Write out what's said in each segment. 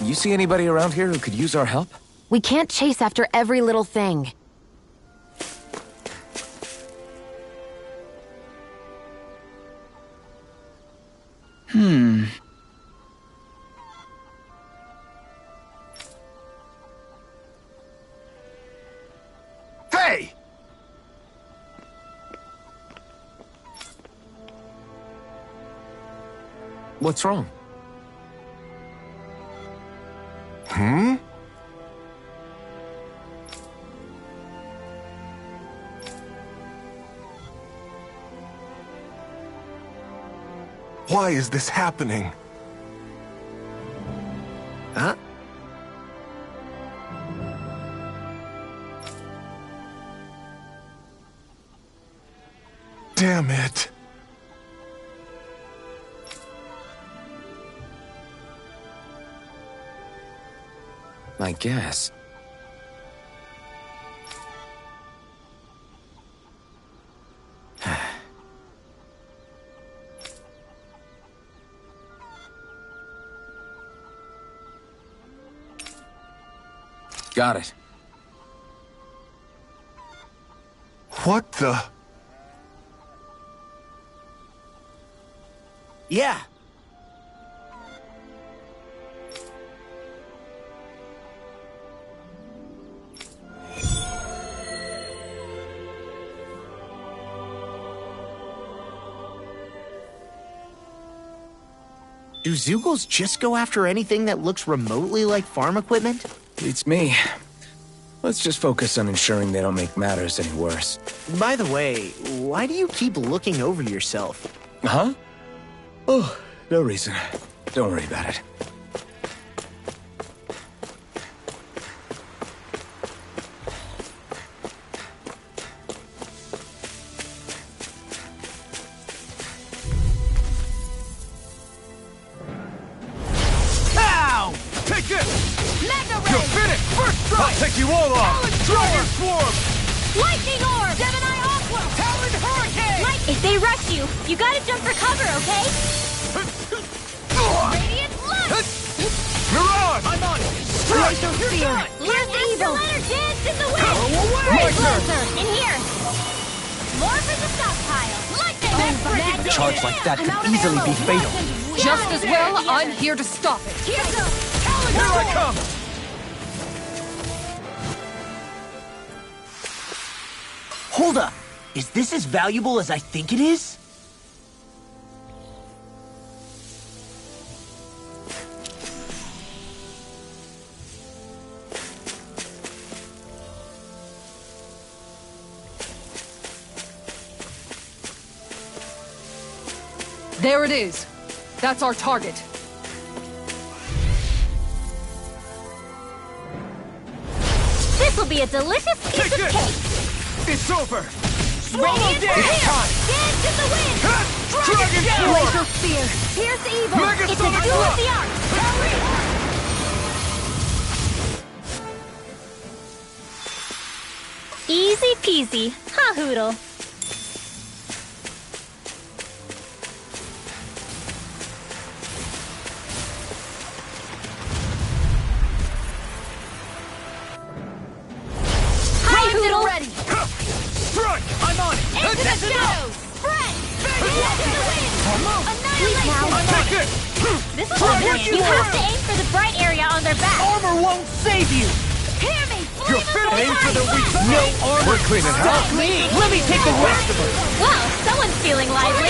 You see anybody around here who could use our help? We can't chase after every little thing. Hey! What's wrong? Why is this happening? Huh? Damn it. I guess. Got it. What the? Yeah. Do Zeugles just go after anything that looks remotely like farm equipment? Beats me. Let's just focus on ensuring they don't make matters any worse. By the way, why do you keep looking over yourself? Huh? Oh, no reason. Don't worry about it. Ow! Take this! Mega You're Ray! finished! First strike! I'll take you all off! Dragon Swarm! Lightning Orb! Gemini Aqua! Taloned Hurricane! If they rush you, you gotta jump for cover, okay? Radiant Lust! Mirage! I'm on it! Laser Spear! Let Escalator dance in the wind! My turn! Blazer, in here! More for the stockpile! Lightning! Charge like that could easily be fatal. Just as well, I'm here to stop it. Here goes! Here I come! Hold up! Is this as valuable as I think it is? There it is. That's our target. This'll be a delicious piece Take of this! cake! It's over! Radiant It's Spear! time! Dance in the wind! Dragon Swarm! Laser Spear! Pierce evil! Mega It's a Sonic duel Rock! of the arts! Easy peasy, huh, Hoodle? Hi, Hoodle! Ready! Strike! I'm on it! Into the shadows! Spread! Into the wind! Annihilation! Take this! This is what you have to aim for the bright area on their back! Armor won't save you! Hear me! You're finished! Aim for the weak spot! No armor! We're cleaning house! Me! Let me take the rest of her! Well, someone's feeling lively!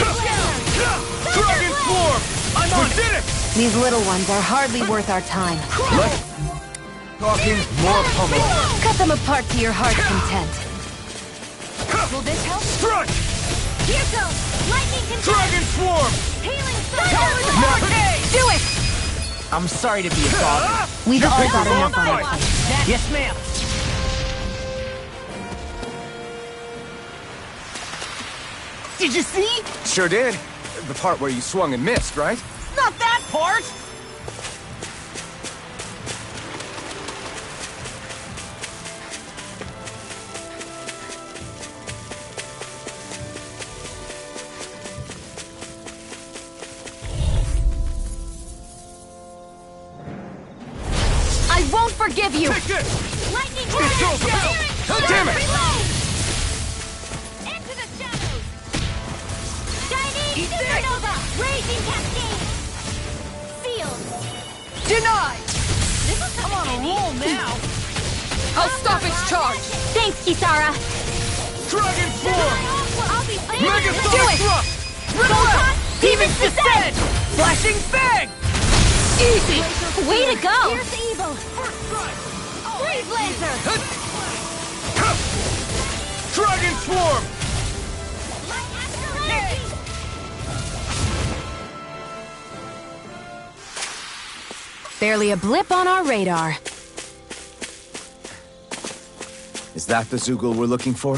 Dragon Swarm! I'm on We it! did it! These little ones are hardly worth our time. Let's... Talking more pummel. Cut them apart to your heart's content. Will this help? Strike! Here goes! Lightning can Dragon Swarm! Healing Do it! I'm sorry to be a bother. We've all pick got the wrong enough on our fight. plate. Yes, ma'am. Did you see? Sure did. The part where you swung and missed, right? Not that part! forgive you! Take this! Lightning It's strike! over! Searing Damn it! Reload! Into the shadows! Chinese supernova! Raging cascade! Sealed! Denied! I'm on a roll now. I'll stop its charge! Thanks, Kisara! Dragon form! I'll be Mega Do Sonic it! Thrust! Riddle! Demon's Descent! Flashing Fang! Easy! Way to go! Here's evil! First strike! Freeze Lancer! Dragon swarm! Light Astrology! Barely a blip on our radar. Is that the Zoogle we're looking for?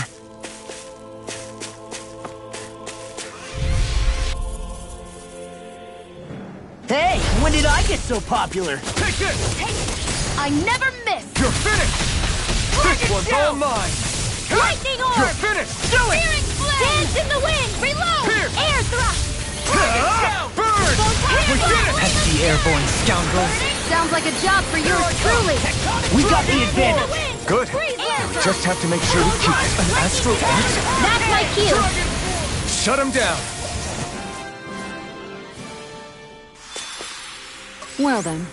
Hey, when did I get so popular? Take this! I never miss! You're finished! This one's all mine! Lightning You're orb! finished! Searing flame! Dance in the wind! Reload! Here! Air thrust! Burn! We did it! Pesky airborne scoundrels. Sounds like a job for yours truly! We got the advantage. Good. We just have to make sure we keep it. An astral what? That's my cue! Shut him down! Well then,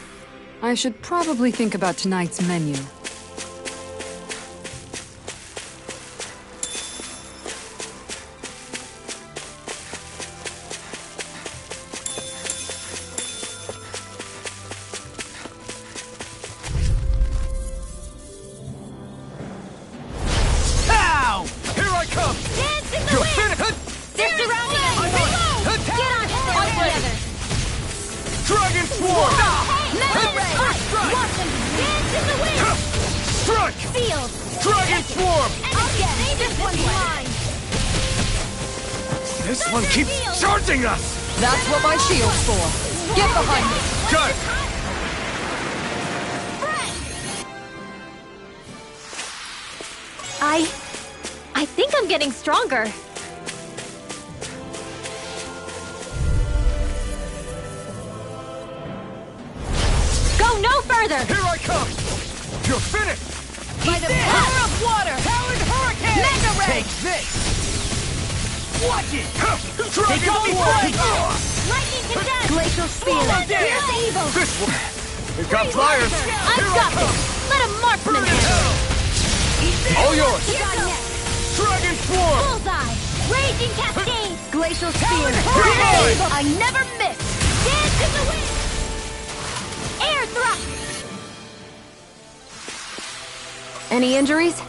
I should probably think about tonight's menu. Pow! Here I come! Dance in the You're wind! finished! They're surrounding us! Reload! Get on together! Dragon swarm! Metal ray! Watch them! Dance in the wind! Strike! Sealed! Dragon swarm! I'll get this one's mine! This one keeps charging us! That's what my shield's for. Get behind me! Got it! I think I'm getting stronger. Go no further! Here I come! You're finished! By the power of water! Powered hurricane! Mega ray! Take this! Watch it! Dragon got me swarm! flanked! Lightning condensed! Glacial spear! Here's evil! This one! We've got flyers! I've got this! Let a marksman Burn in handle hell! All yours! You got next! Dragon swarm! Bullseye! Raging cascade! Glacial spear! Hurricane! I never miss! Dance in the wind! Air thrust! Any injuries?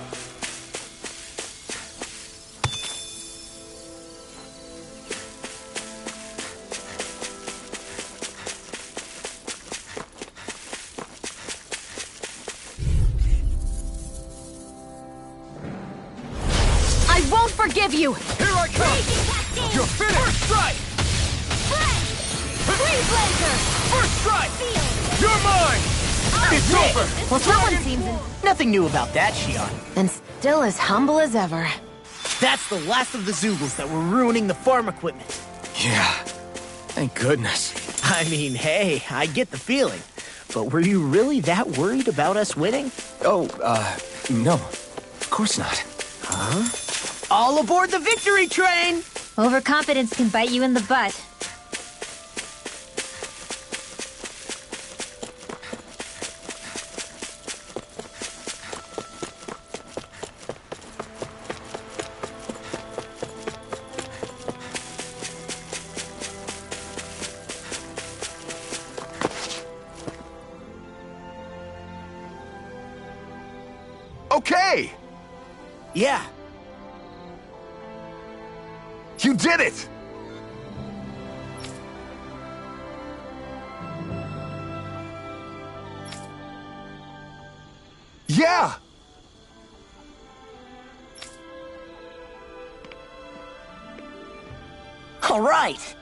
I won't forgive you! Here I come! Raging cascade! You're finished! First strike! Freeze Lancer! First strike! Sealed! You're mine! It's over! Well, someone seems Nothing new about that, Shion. and still as humble as ever. That's the last of the Zoogles that were ruining the farm equipment. Yeah. Thank goodness. I mean, hey, I get the feeling. But were you really that worried about us winning? Oh, no. Of course not. All aboard the victory train! Overconfidence can bite you in the butt. Okay! Yeah, You did it! Yeah! all right.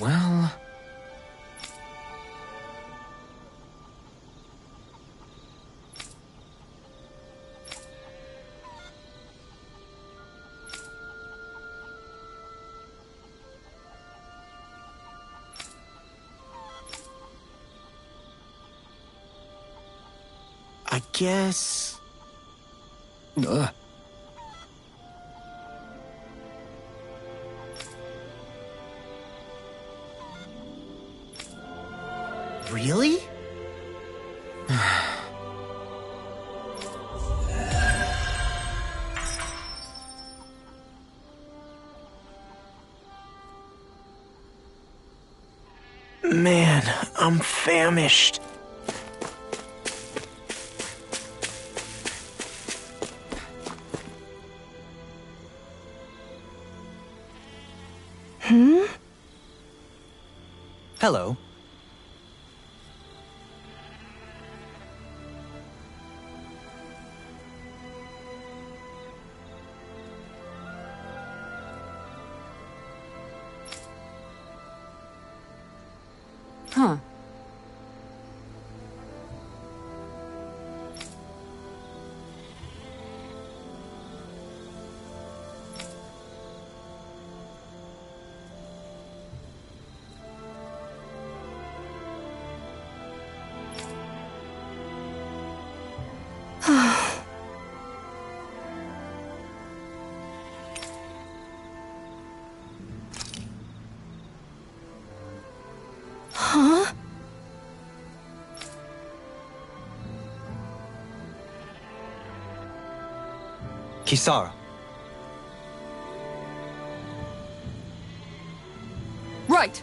Well... I guess... Ugh. Really? Man, I'm famished. Hello. Huh. Huh? Kisara. Right.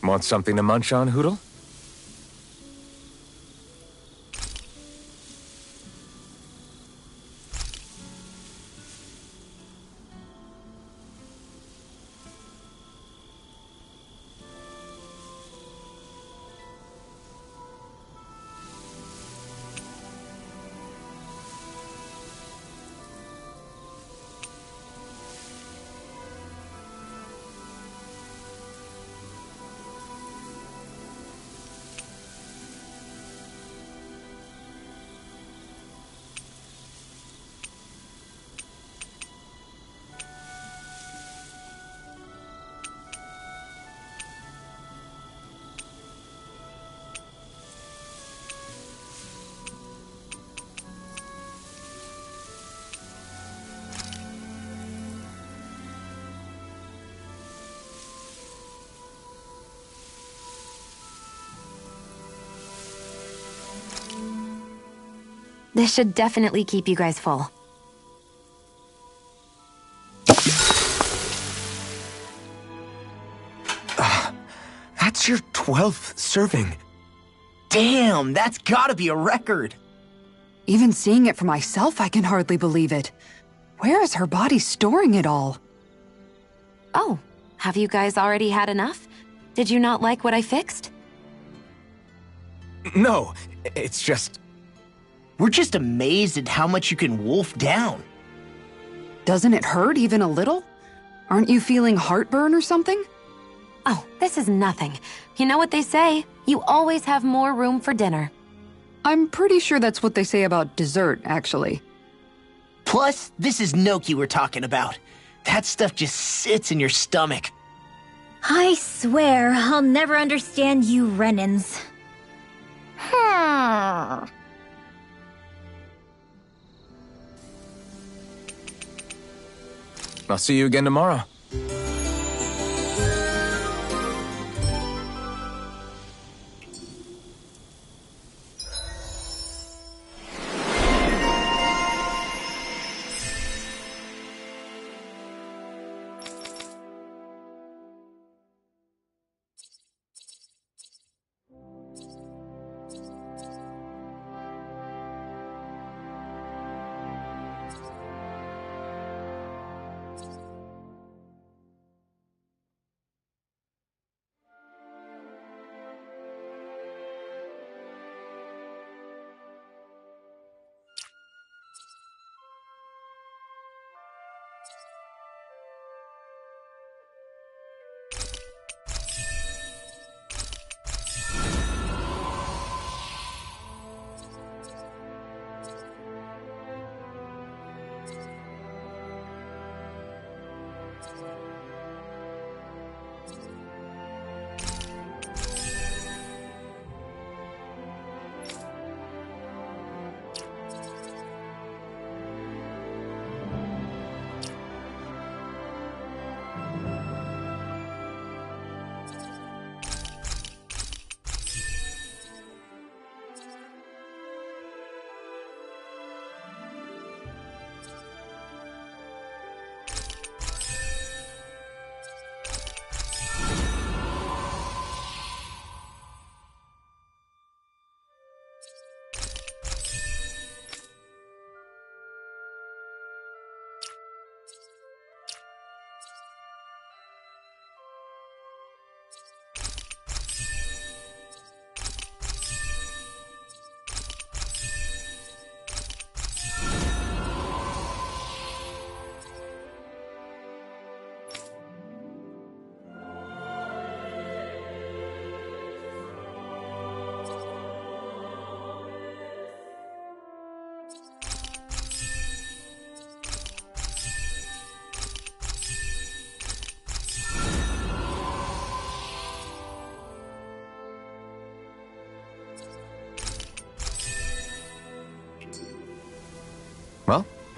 Want something to munch on, Hootle? This should definitely keep you guys full. That's your 12th serving. Damn, that's gotta be a record. Even seeing it for myself, I can hardly believe it. Where is her body storing it all? Oh, have you guys already had enough? Did you not like what I fixed? No, it's just... We're just amazed at how much you can wolf down. Doesn't it hurt even a little? Aren't you feeling heartburn or something? Oh, this is nothing. You know what they say? You always have more room for dinner. I'm pretty sure that's what they say about dessert, actually. Plus, this is Noki we're talking about. That stuff just sits in your stomach. I swear I'll never understand you Renans. I'll see you again tomorrow.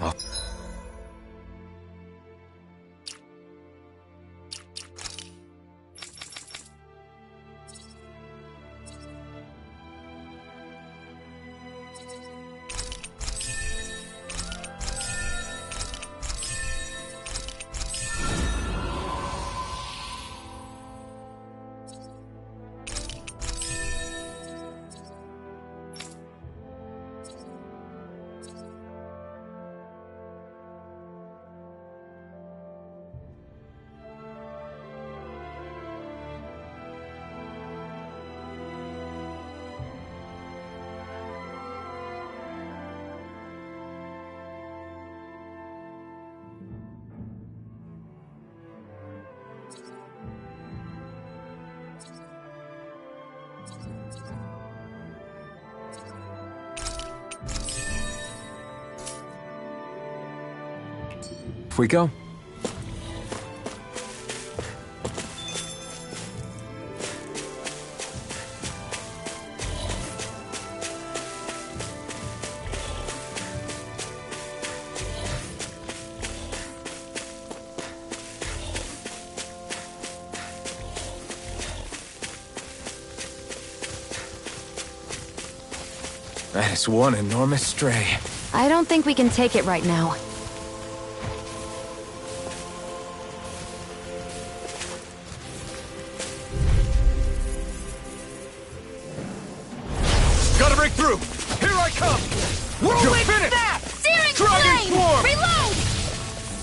I'll... Off we go. That is one enormous stray. I don't think we can take it right now. Gotta break through! Here I come! Whirlwind snap! Searing Dragon flame! swarm! Reload!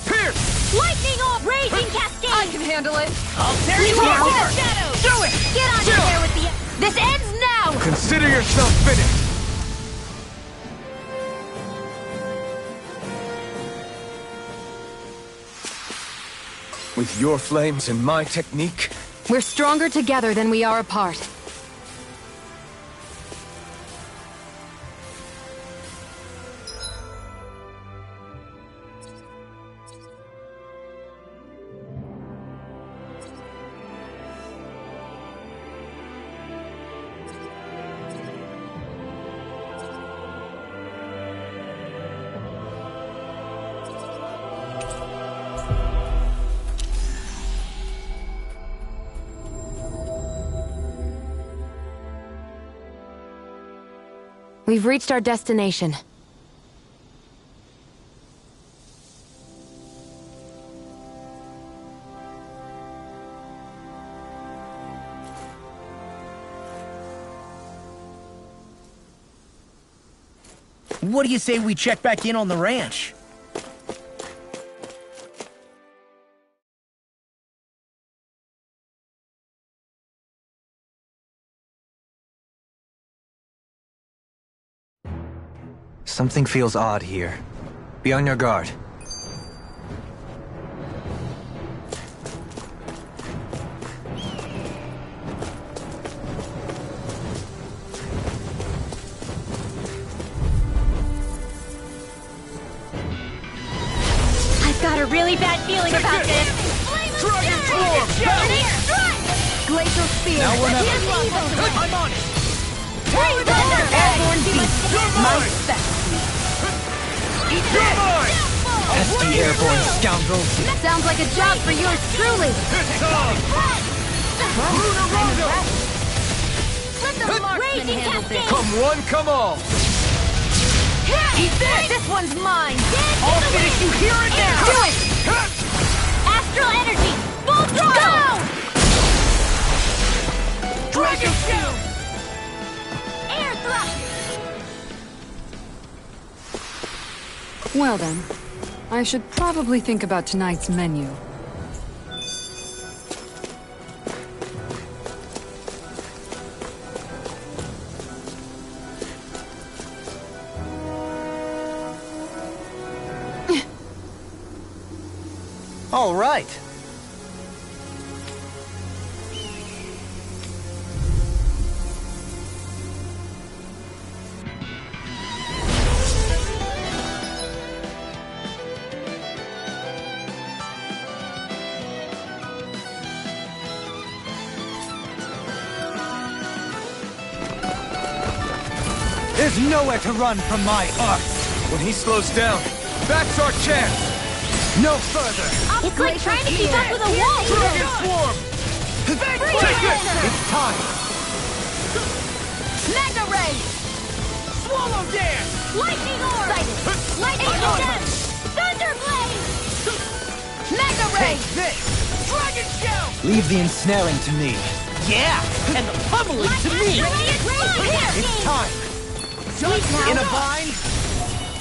Pierce! Lightning orb! Raging cascade! I can handle it. I'll tear you apart! Shadows! Do it! Get on in there with the... This ends now! Consider yourself finished! With your flames and my technique, We're stronger together than we are apart. We've reached our destination. What do you say we check back in on the ranch? Something feels odd here. Be on your guard. I've got a really bad feeling about this. Dragon swarm! Glacial spear. Now or never. I'm on it! Airborne beast. You're My mine! specialty. You're mine! Pesky airborne scoundrels. Sounds like a job for yours truly. It's on! Lunar Rondo! Let the marksman handle this. come one, come all! Eat this! This one's mine! I'll finish you here and now! Do it! Astral energy! Full throttle! Dragon Shield! Air thrust! Well then, I should probably think about tonight's menu. All right. There's nowhere to run from my art. When he slows down, That's our chance! No further! It's like trying to keep up with a wall. Dragon Swarm! Take this! It's time! Mega Ray! Swallow Dance! Lightning Orb! Lightning Orb! Thunder Blade! Mega Ray! Take this! Dragon Shell! Leave the ensnaring to me. Yeah, and the pummeling to me. It's time! Please now. In a bind?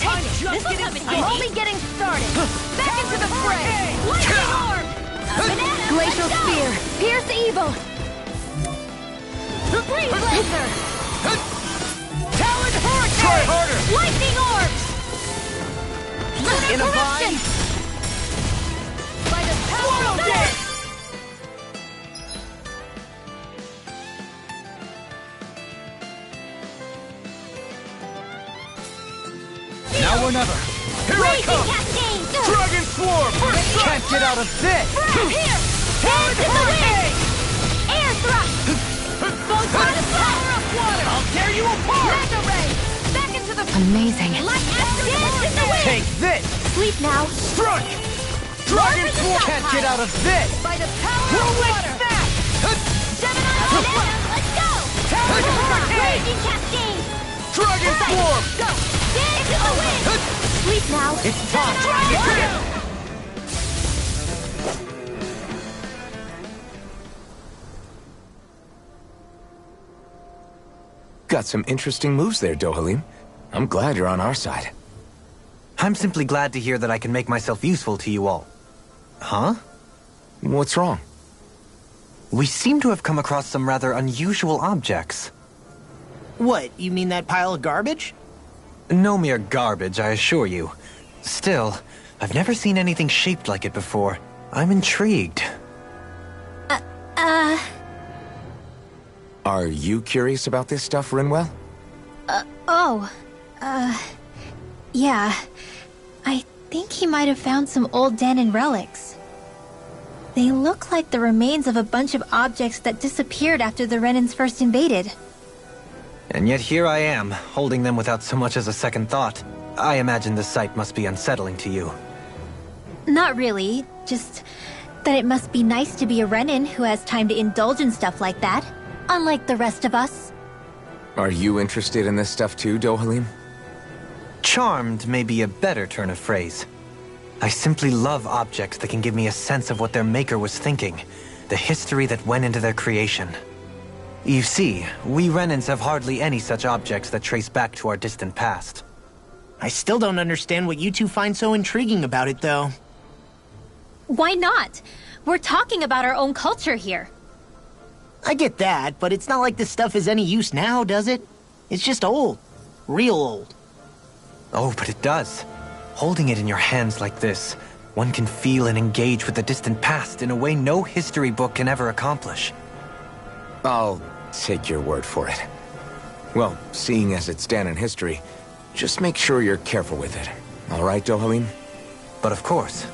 Take it. This will come in handy. Only getting started. Back into the fray. Lightning Orb! Banana! Glacial Spear! Pierce evil! Freeze Laser! Talon Hurricane! Try harder! Lightning Orb! Lunar In a Corruption! bind? By the power of Swallow Dance! Now or never! Here I Raging come! Cascade! Dragon Swarm! First strike! Can't get out of this! Here! Hands in the wind! Air Thrust! Photon Power of Water! I'll tear you apart! Mega Ray! Back into the... Amazing. Light Dance in the wind! Take this! Sleep now! Strike! Dragon More for the Swarm! Can't get out of this! By the power of Rolling water! Snap! Gemini Banana! Let's go! Talon Hurricane! Raging Cascade! Dragon Swarm! Go! Dance in the wind! Sleep now! It's time! Dragon Tail! Got some interesting moves there, Dohalim. I'm glad you're on our side. I'm simply glad to hear that I can make myself useful to you all. Huh? What's wrong? We seem to have come across some rather unusual objects. What, you mean that pile of garbage? No mere garbage, I assure you. Still, I've never seen anything shaped like it before. I'm intrigued. Are you curious about this stuff, Rinwell? Yeah. I think he might have found some old Danon relics. They look like the remains of a bunch of objects that disappeared after the Renans first invaded. And yet here I am, holding them without so much as a second thought. I imagine the sight must be unsettling to you. Not really, just that it must be nice to be a Renan who has time to indulge in stuff like that, unlike the rest of us. Are you interested in this stuff too, Dohalim? Charmed may be a better turn of phrase. I simply love objects that can give me a sense of what their maker was thinking, the history that went into their creation. You see, we Renans have hardly any such objects that trace back to our distant past. I still don't understand what you two find so intriguing about it, though. Why not? We're talking about our own culture here. I get that, but it's not like this stuff is any use now, does it? It's just old. Real old. Oh, but it does. Holding it in your hands like this, one can feel and engage with the distant past in a way no history book can ever accomplish. I'll take your word for it. Well, seeing as it's Danon history, just make sure you're careful with it. All right, Dohalim? But of course.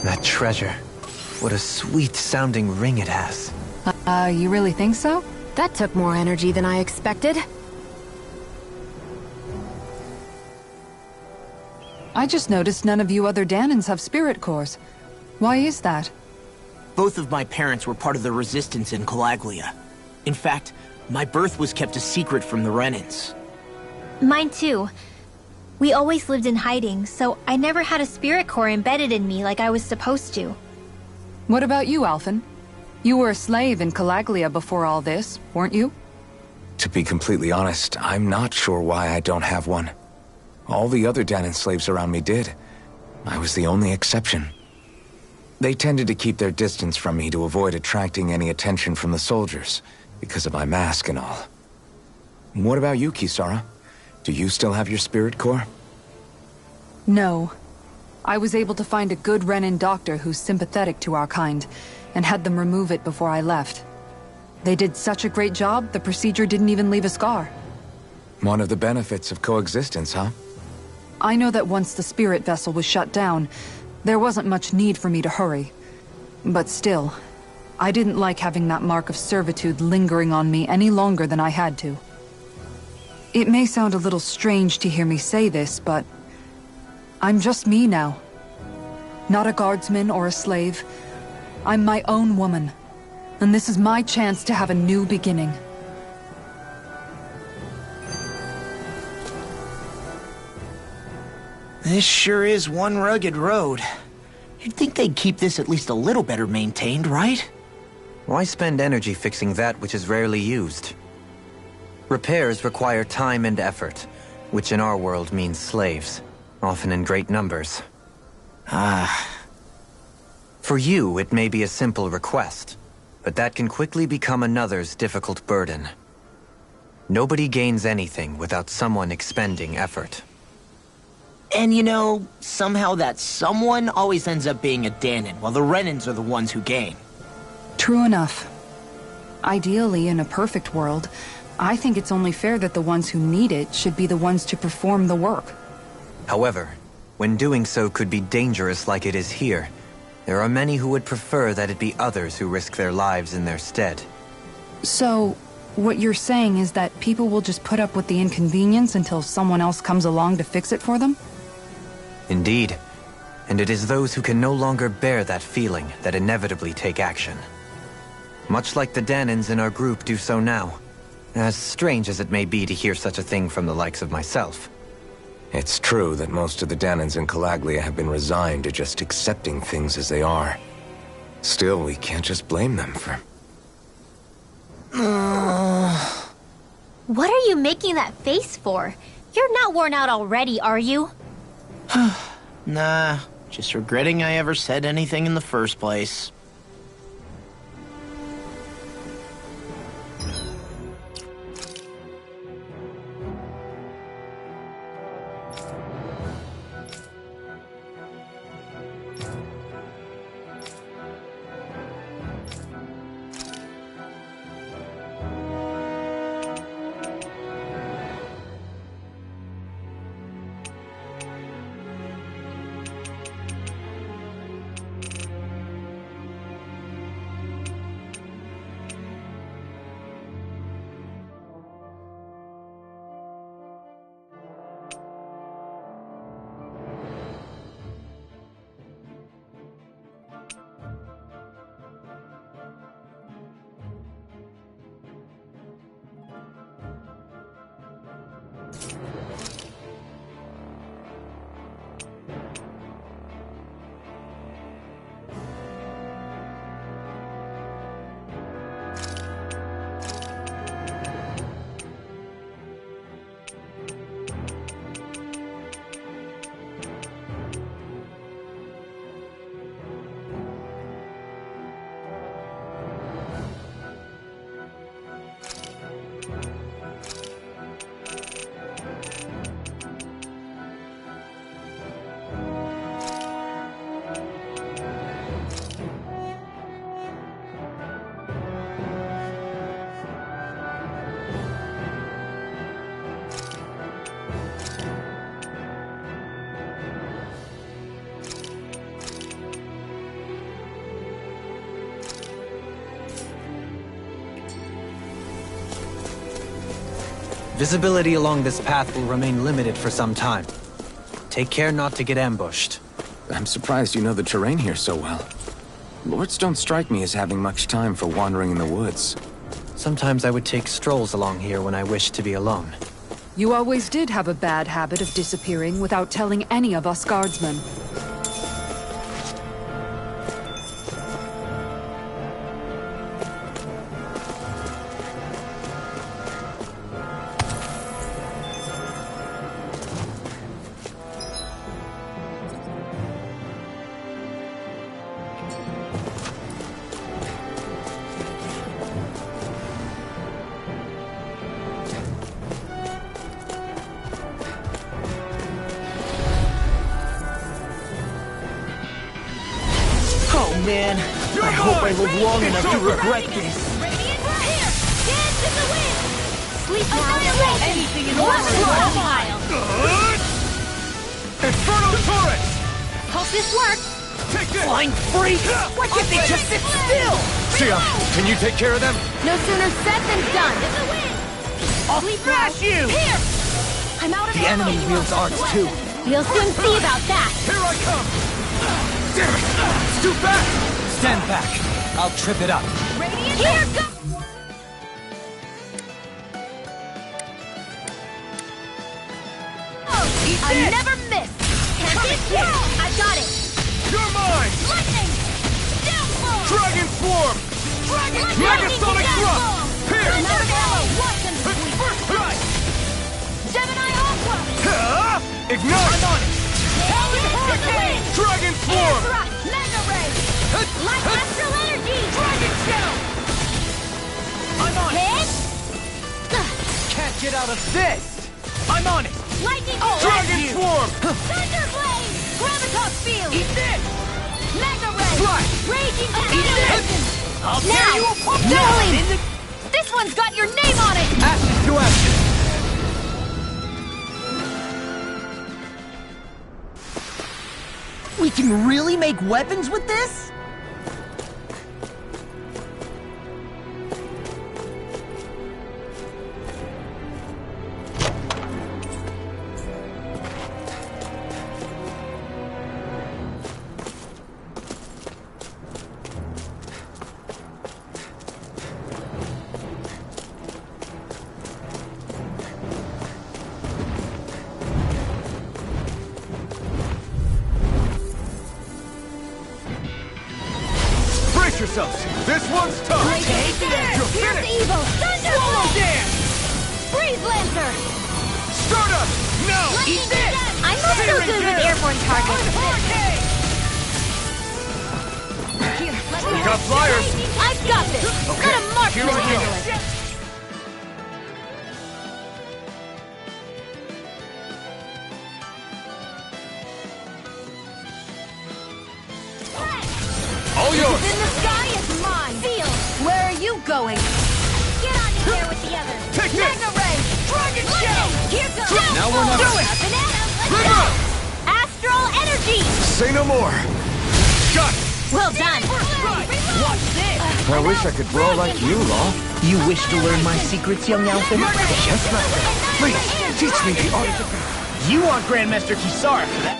That treasure. What a sweet-sounding ring it has. You really think so? That took more energy than I expected. I just noticed none of you other Danons have spirit cores. Why is that? Both of my parents were part of the resistance in Calaglia. In fact, my birth was kept a secret from the Renans. Mine too. We always lived in hiding, so I never had a spirit core embedded in me like I was supposed to. What about you, Alphen? You were a slave in Calaglia before all this, weren't you? To be completely honest, I'm not sure why I don't have one. All the other Danon slaves around me did. I was the only exception. They tended to keep their distance from me to avoid attracting any attention from the soldiers, because of my mask and all. What about you, Kisara? Do you still have your spirit core? No. I was able to find a good Renin doctor who's sympathetic to our kind, and had them remove it before I left. They did such a great job, the procedure didn't even leave a scar. One of the benefits of coexistence, huh? I know that once the spirit vessel was shut down, there wasn't much need for me to hurry. But still, I didn't like having that mark of servitude lingering on me any longer than I had to. It may sound a little strange to hear me say this, but I'm just me now. Not a guardsman or a slave. I'm my own woman, and this is my chance to have a new beginning. This sure is one rugged road. You'd think they'd keep this at least a little better maintained, right? Why spend energy fixing that which is rarely used? Repairs require time and effort, which in our world means slaves, often in great numbers. For you, it may be a simple request, but that can quickly become another's difficult burden. Nobody gains anything without someone expending effort. And you know, somehow that someone always ends up being a Dahnan, while the Renins are the ones who gain. True enough. Ideally, in a perfect world, I think it's only fair that the ones who need it should be the ones to perform the work. However, when doing so could be dangerous like it is here, there are many who would prefer that it be others who risk their lives in their stead. So, what you're saying is that people will just put up with the inconvenience until someone else comes along to fix it for them? Indeed. And it is those who can no longer bear that feeling that inevitably take action. Much like the Dahnans in our group do so now. As strange as it may be to hear such a thing from the likes of myself. It's true that most of the Dahnans in Calaglia have been resigned to just accepting things as they are. Still, we can't just blame them for... What are you making that face for? You're not worn out already, are you? Nah, just regretting I ever said anything in the first place. Visibility along this path will remain limited for some time. Take care not to get ambushed. I'm surprised you know the terrain here so well. Lords don't strike me as having much time for wandering in the woods. Sometimes I would take strolls along here when I wished to be alone. You always did have a bad habit of disappearing without telling any of us guardsmen. man. You're I hope I mine! live long enough to It's over! regret this. Radiant, here! Dance in the wind! Sleep now! Annihilation! Anything in More order. slaughter pile! Inferno turrets! Hope this works! Take this! Flying freak! Why can't they just sit still? Sia, can you take care of them? No sooner said than done! In the wind! I'll Sleep smash now. you! Here! I'm out of The ammo. enemy wields arts too. We'll soon see about that! Here I come! Damn it! It's too fast! Stand back. I'll trip it up. Radiant, here go! I never miss! Can't get here! I got it! You're mine! Lightning! Downfall! Dragon Swarm! Megasonic Thrust! Here! I'm out of ammo! Watch and sweep! First strike! Gemini Aqua! Ignite! I'm on it! Howling Hurricane! Dragon Swarm! Thrust! Mega Ray! Light Astral Energy! Dragon Shell! I'm on it! Hit! Can't get out of this! I'm on it! Lightning Dragon Bolt! Swarm! Thunderblade! Gravitas Field! Eat this! Mega Ray! Fly! Raging Eat Annihilation! I'll Now! tear you apart! Dueling! In the This one's got your name on it! Ashes to ashes. We can really make weapons with this? Brace yourselves! This one's tough! Take this! You're Here's finished! evil! Thunderblade! Dance! Breeze Lancer! Stardust! Now! Lightning Dash! I'm not so Searing good with Gale! airborne targets. Hurricane! Here, let me Got flyers! I've got this! Let a marksman here I go. handle it! All yours! In the sky is mine! Seal! Where are you going? Get on in there with the others! Take this! Mega Ray! Dragon Shell! Here goes! Now we're not- Do it! Banana! Let's Bring go! up! Astral Energy! Say no more! Got it! Well done! Watch this! I wish I could roll like you, Law. You wish to learn my secrets, young Alpha? Yes, Master. Please, teach me the art of defense. You want Grandmaster Kisara for that.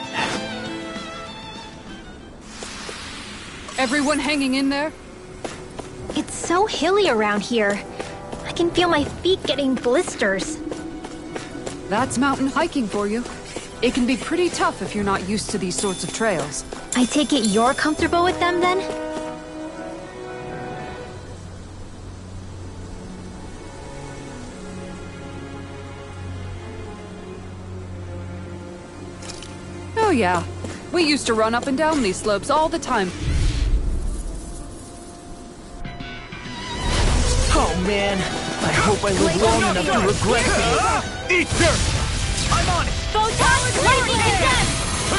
Everyone hanging in there? It's so hilly around here. I can feel my feet getting blisters. That's mountain hiking for you. It can be pretty tough if you're not used to these sorts of trails. I take it you're comfortable with them then? Oh yeah. We used to run up and down these slopes all the time. Oh man, I hope I live long enough to regret this. Eat dirt! I'm on it! Photon Lightning Defense!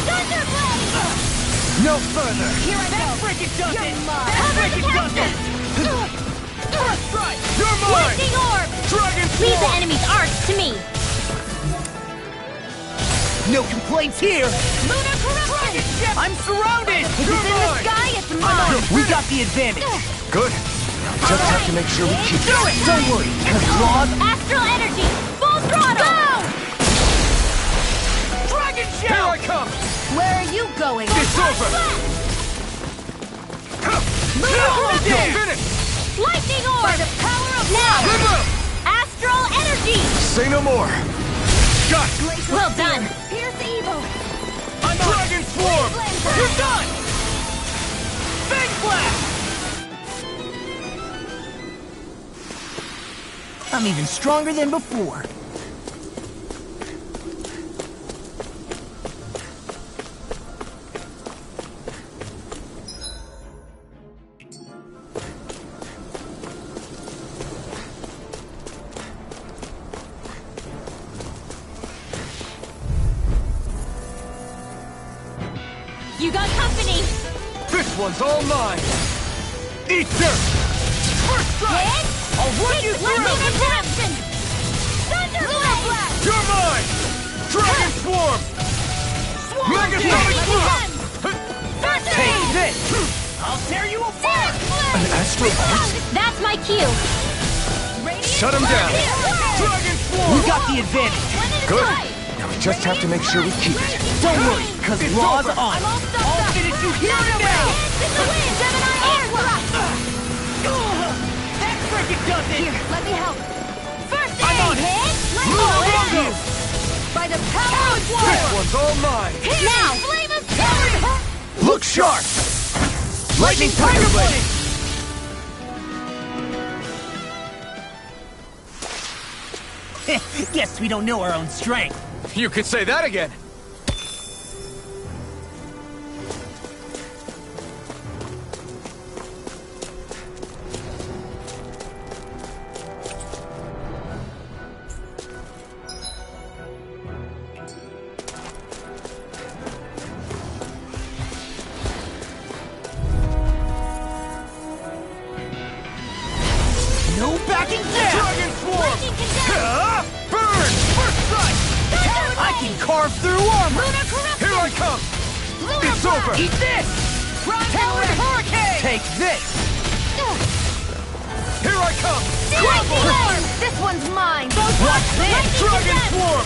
Thunderblade! No further! Here I go! Freaking does it! Cover the Freaking does captain! it! First strike! You're mine! Lightning Orb! Dragon Leave the Swarm! enemy's arts to me! No complaints here! Lunar Corruption! I'm surrounded! If it's in the sky, it's mine! We got the advantage! Good. Just have to make sure we keep Do it! Don't worry, because Laws... Astral Energy! Full throttle! Go! Dragon Here Shell! I come! Where are you going? It's over! Lunar You're Corruption! finished! Lightning Orb! By the power of now! Live up! Astral Energy! Say no more. Got it! Well done! Here's evil! I'm on it! Dragon Swarm! You're done! Big Blast! I'm even stronger than before. You got company! This This one's all mine! Eat dirt! First strike! Hit! I'll run you through! Lunar corruption! Thunderblade! You're mine! Dragon Swarm! Megasonic Blast! Take this! I'll tear you apart! An Astral Arts? That's my cue! Shut him down! Dragon Swarm! We got the advantage! Good. Now we just have to make sure we keep it. Don't worry, because Law's on! I'm all stuffed I'll up! finish you here and now! It's the wind! Gemini air thrust! That frickin' does it! Here, let me help! First aid! I'm on it. Hit! Lunarongo! By the power of This war! one's all mine! Now! Flame of fury! Look sharp! Lightning Tiger Blade! Guess we don't know our own strength. You could say that again! No backing down! Dragon Swarm! Lightning condemned! Burn! First strike! I can carve through armor! Lunar corruption! Here I come! Lunar It's blast! over! Eat this! Towering hurricane! Take this! Here I come! Lightning orb! This one's mine! Watch this! Dragon Swarm!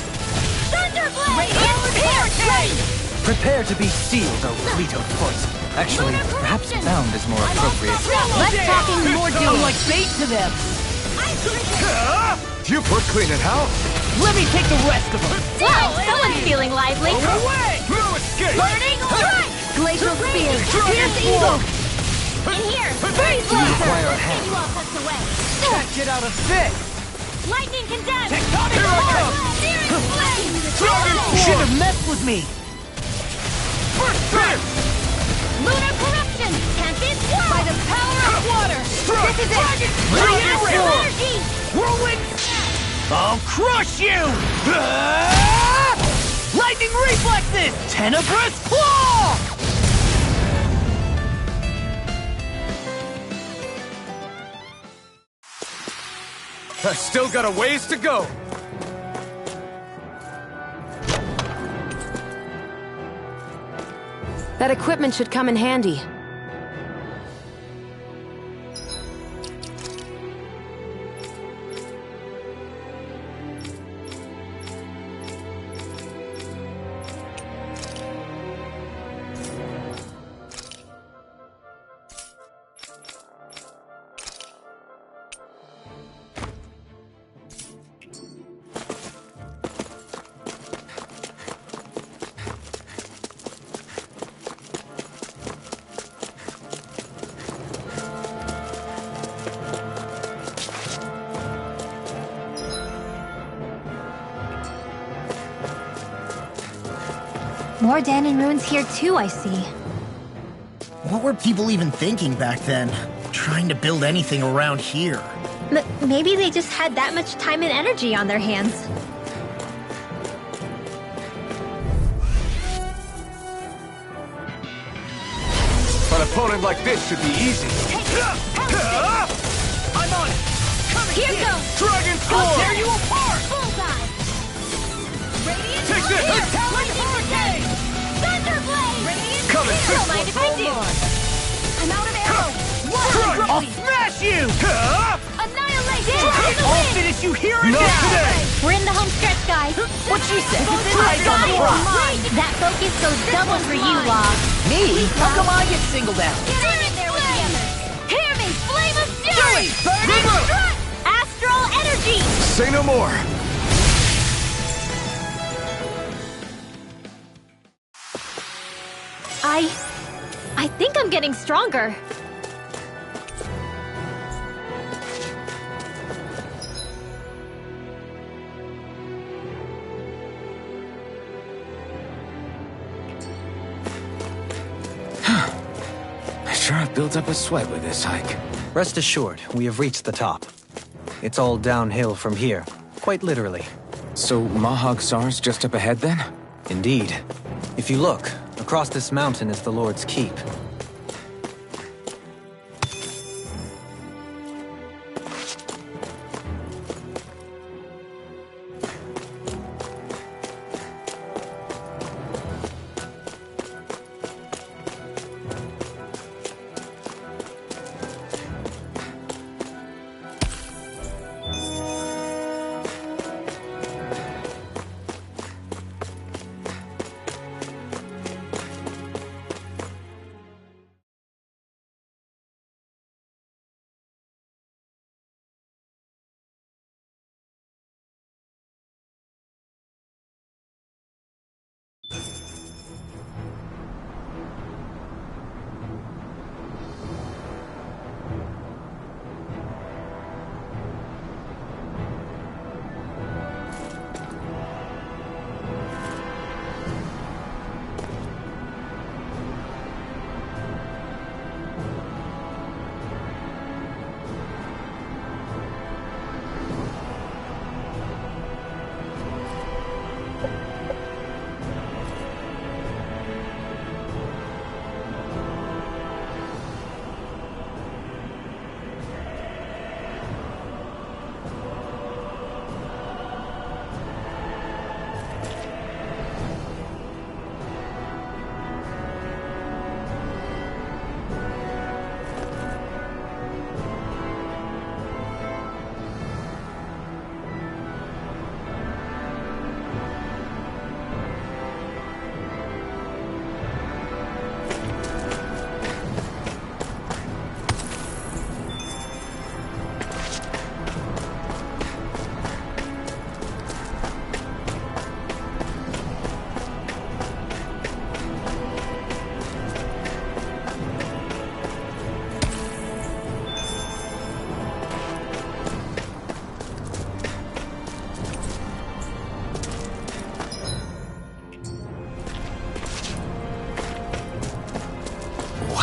Thunderblade! Hurricane! Prepare to be sealed, O fleet of foot. Actually, Lunar perhaps corruption. bound is more appropriate. Let's talking more I'm doom. like bait to them! You put clean it how? Let me take the rest of them! Wow, someone's feeling lively. Away! No escape! Burning strike! Glacial spear! Dragon Here's the Swarm! eagle! In here! Freeze laser! Get you all tucked away! Can't get out of this! Lightning condemned! Tectonic Here I force! come! Searing flame! Dragon You should have messed with me! First strike! Lunar corruption! Can't this work? By the power of water! Strike! This is it! Dragon Astral Swarm! energy! Whirlwind! I'll crush you! Lightning reflexes! Tenebrous claw! I still got a ways to go! That equipment should come in handy. More Danon ruins here too, I see. What were people even thinking back then? Trying to build anything around here. Maybe they just had that much time and energy on their hands. An opponent like this should be easy. I'm on it! Here goes! Dragon I'll Swarm! tear you apart! Bullseye! Radiant Take this! Lightning hurricane! Thunderblade! Radiant Coming! Don't mind if I do! I'm out of arrows! Strike! I'll smash you! Annihilation! I'll finish you here and Not now! today! We're in the home stretch, guys. What she said? Eyes on the prize! That focus goes double for you, Law. Me? How come I get singled out? Get in there with the others! Hear me! Flame of fury! Move out! Strike! Astral energy! Say no more! I think I'm getting stronger. I sure have built up a sweat with this hike. Rest assured, we have reached the top. It's all downhill from here, quite literally. So Mahag Sar's just up ahead then? Indeed. If you look, across this mountain is the Lord's Keep.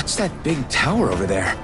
What's that big tower over there?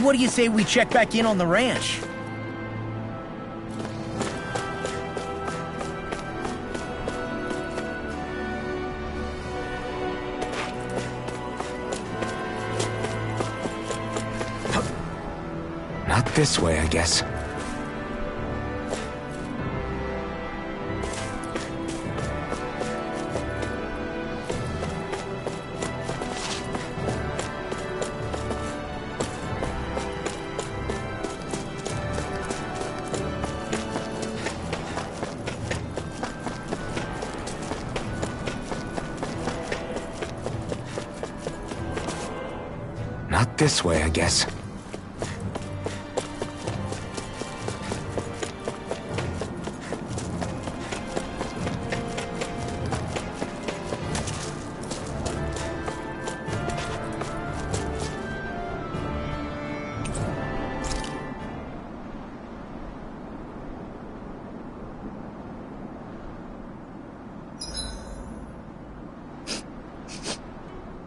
What do you say we check back in on the ranch? Not this way, I guess. Not this way, I guess.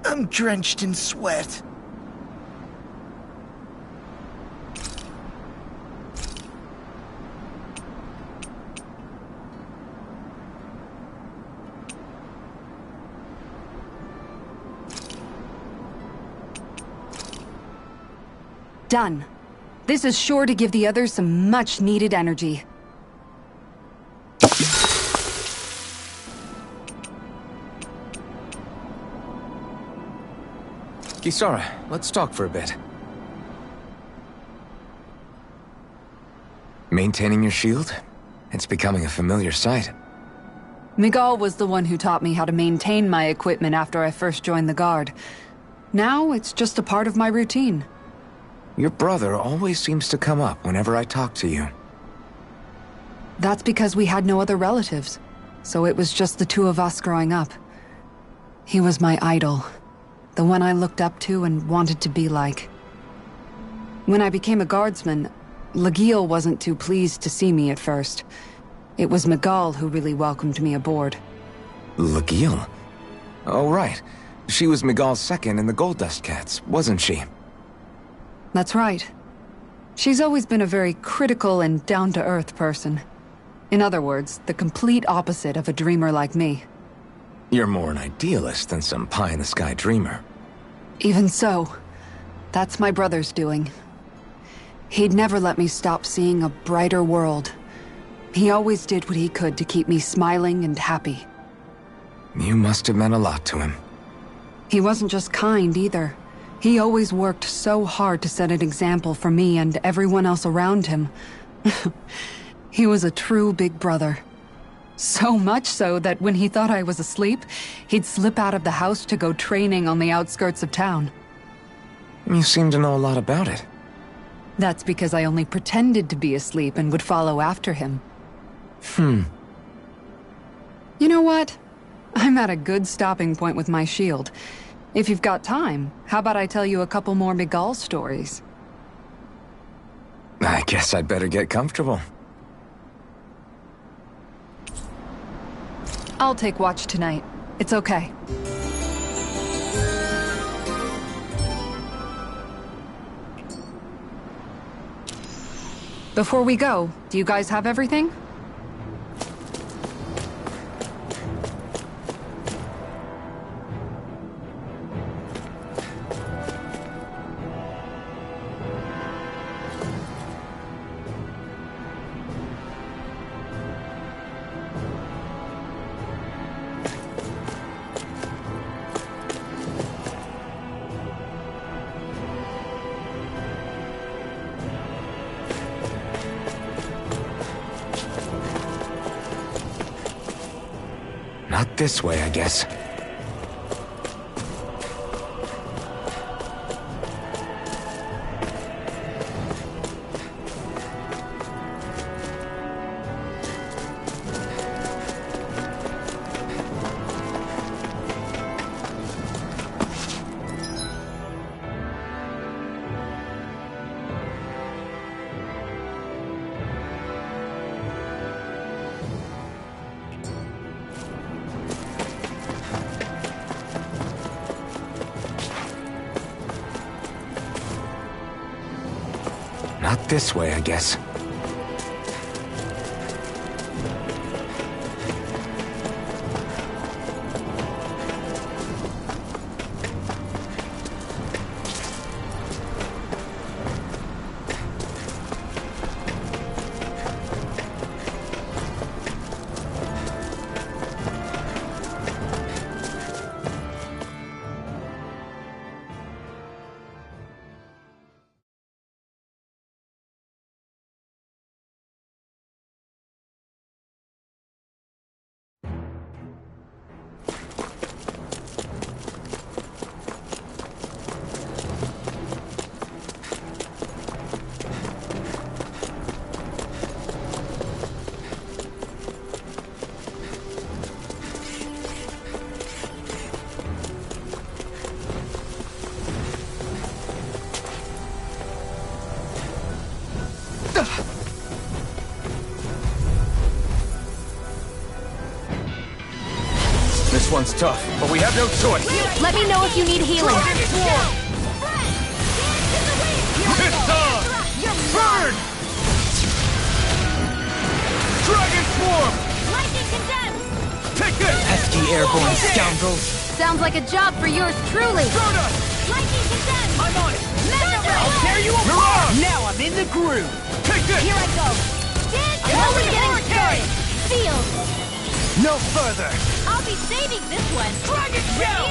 I'm drenched in sweat. Done. This is sure to give the others some much-needed energy. Kisara, let's talk for a bit. Maintaining your shield? It's becoming a familiar sight. Miguel was the one who taught me how to maintain my equipment after I first joined the Guard. Now, it's just a part of my routine. Your brother always seems to come up whenever I talk to you. That's because we had no other relatives, so it was just the two of us growing up. He was my idol, the one I looked up to and wanted to be like. When I became a guardsman, Lagiel wasn't too pleased to see me at first. It was Miguel who really welcomed me aboard. Lagiel? Oh, right. She was Miguel's second in the Gold Dust Cats, wasn't she? That's right. She's always been a very critical and down-to-earth person. In other words, the complete opposite of a dreamer like me. You're more an idealist than some pie-in-the-sky dreamer. Even so, that's my brother's doing. He'd never let me stop seeing a brighter world. He always did what he could to keep me smiling and happy. You must have meant a lot to him. He wasn't just kind, either. He always worked so hard to set an example for me and everyone else around him. He was a true big brother. So much so that when he thought I was asleep, he'd slip out of the house to go training on the outskirts of town. You seem to know a lot about it. That's because I only pretended to be asleep and would follow after him. You know what? I'm at a good stopping point with my shield. If you've got time, how about I tell you a couple more Miguel stories? I guess I'd better get comfortable. I'll take watch tonight. It's okay. Before we go, do you guys have everything? Not this way, I guess. Not this way, I guess. This one's tough, but we have no choice. Let me know if you need healing. Piston! Burn! Dragon Swarm! Lightning condemned! Take this! Pesky airborne scoundrels. Sounds like a job for yours truly. Stardust! Lightning condemned! I'm on it. I'll tear you Mirage! Now I'm in the groove. Take this! Here I go. I'm only getting started. Field. No further! I'll be saving this one. Dragon Shell!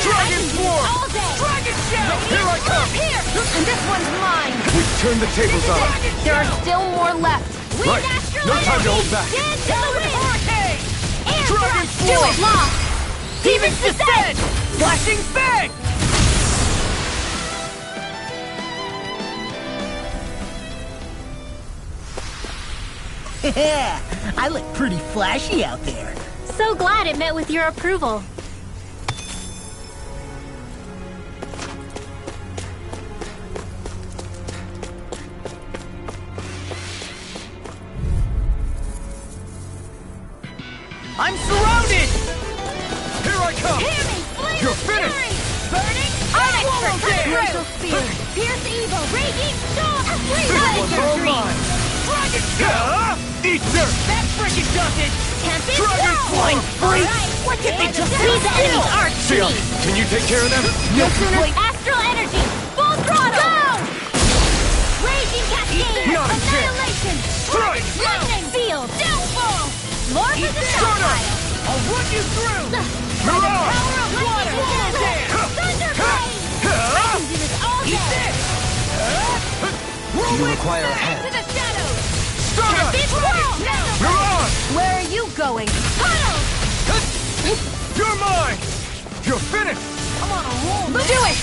Dragon Swarm! all day. Dragon Shell! Here I come! Here. And this one's mine. We've turned the tables on them. There are still more left. Right. No time to hold back. Dance to the wind. Hurricane. Air Dragon thrust. Do Swarm. it, Lost. Demon's Descent! Flashing Fang! Yeah, I look pretty flashy out there. So glad it met with your approval. I'm surrounded! Here I come! Hear me! Flame You're of finished! fury! Burning! Unexpected! Torrential spear! Pierce evil! Raging storm! This one's all mine! Dragon Eat dirt! That frickin' does it! Tempest Dragon Sword! Swarm! Freak! What did they just do? These enemies aren't Sion, cheap! can you take care of them? No sooner astral energy! Full throttle! Go! Raging cascade! Not a chance. Annihilation! Strike! Lightning field! Downfall! More for the Stardust! I'll run you through! Mirage! Power of water! Thunder blade! I can do this all day! You require a hand. To the shadows! Stardust! Tempest Whirl! Mirage! Where are you going? Tunnel! You're mine! You're finished! I'm on a roll! Do it!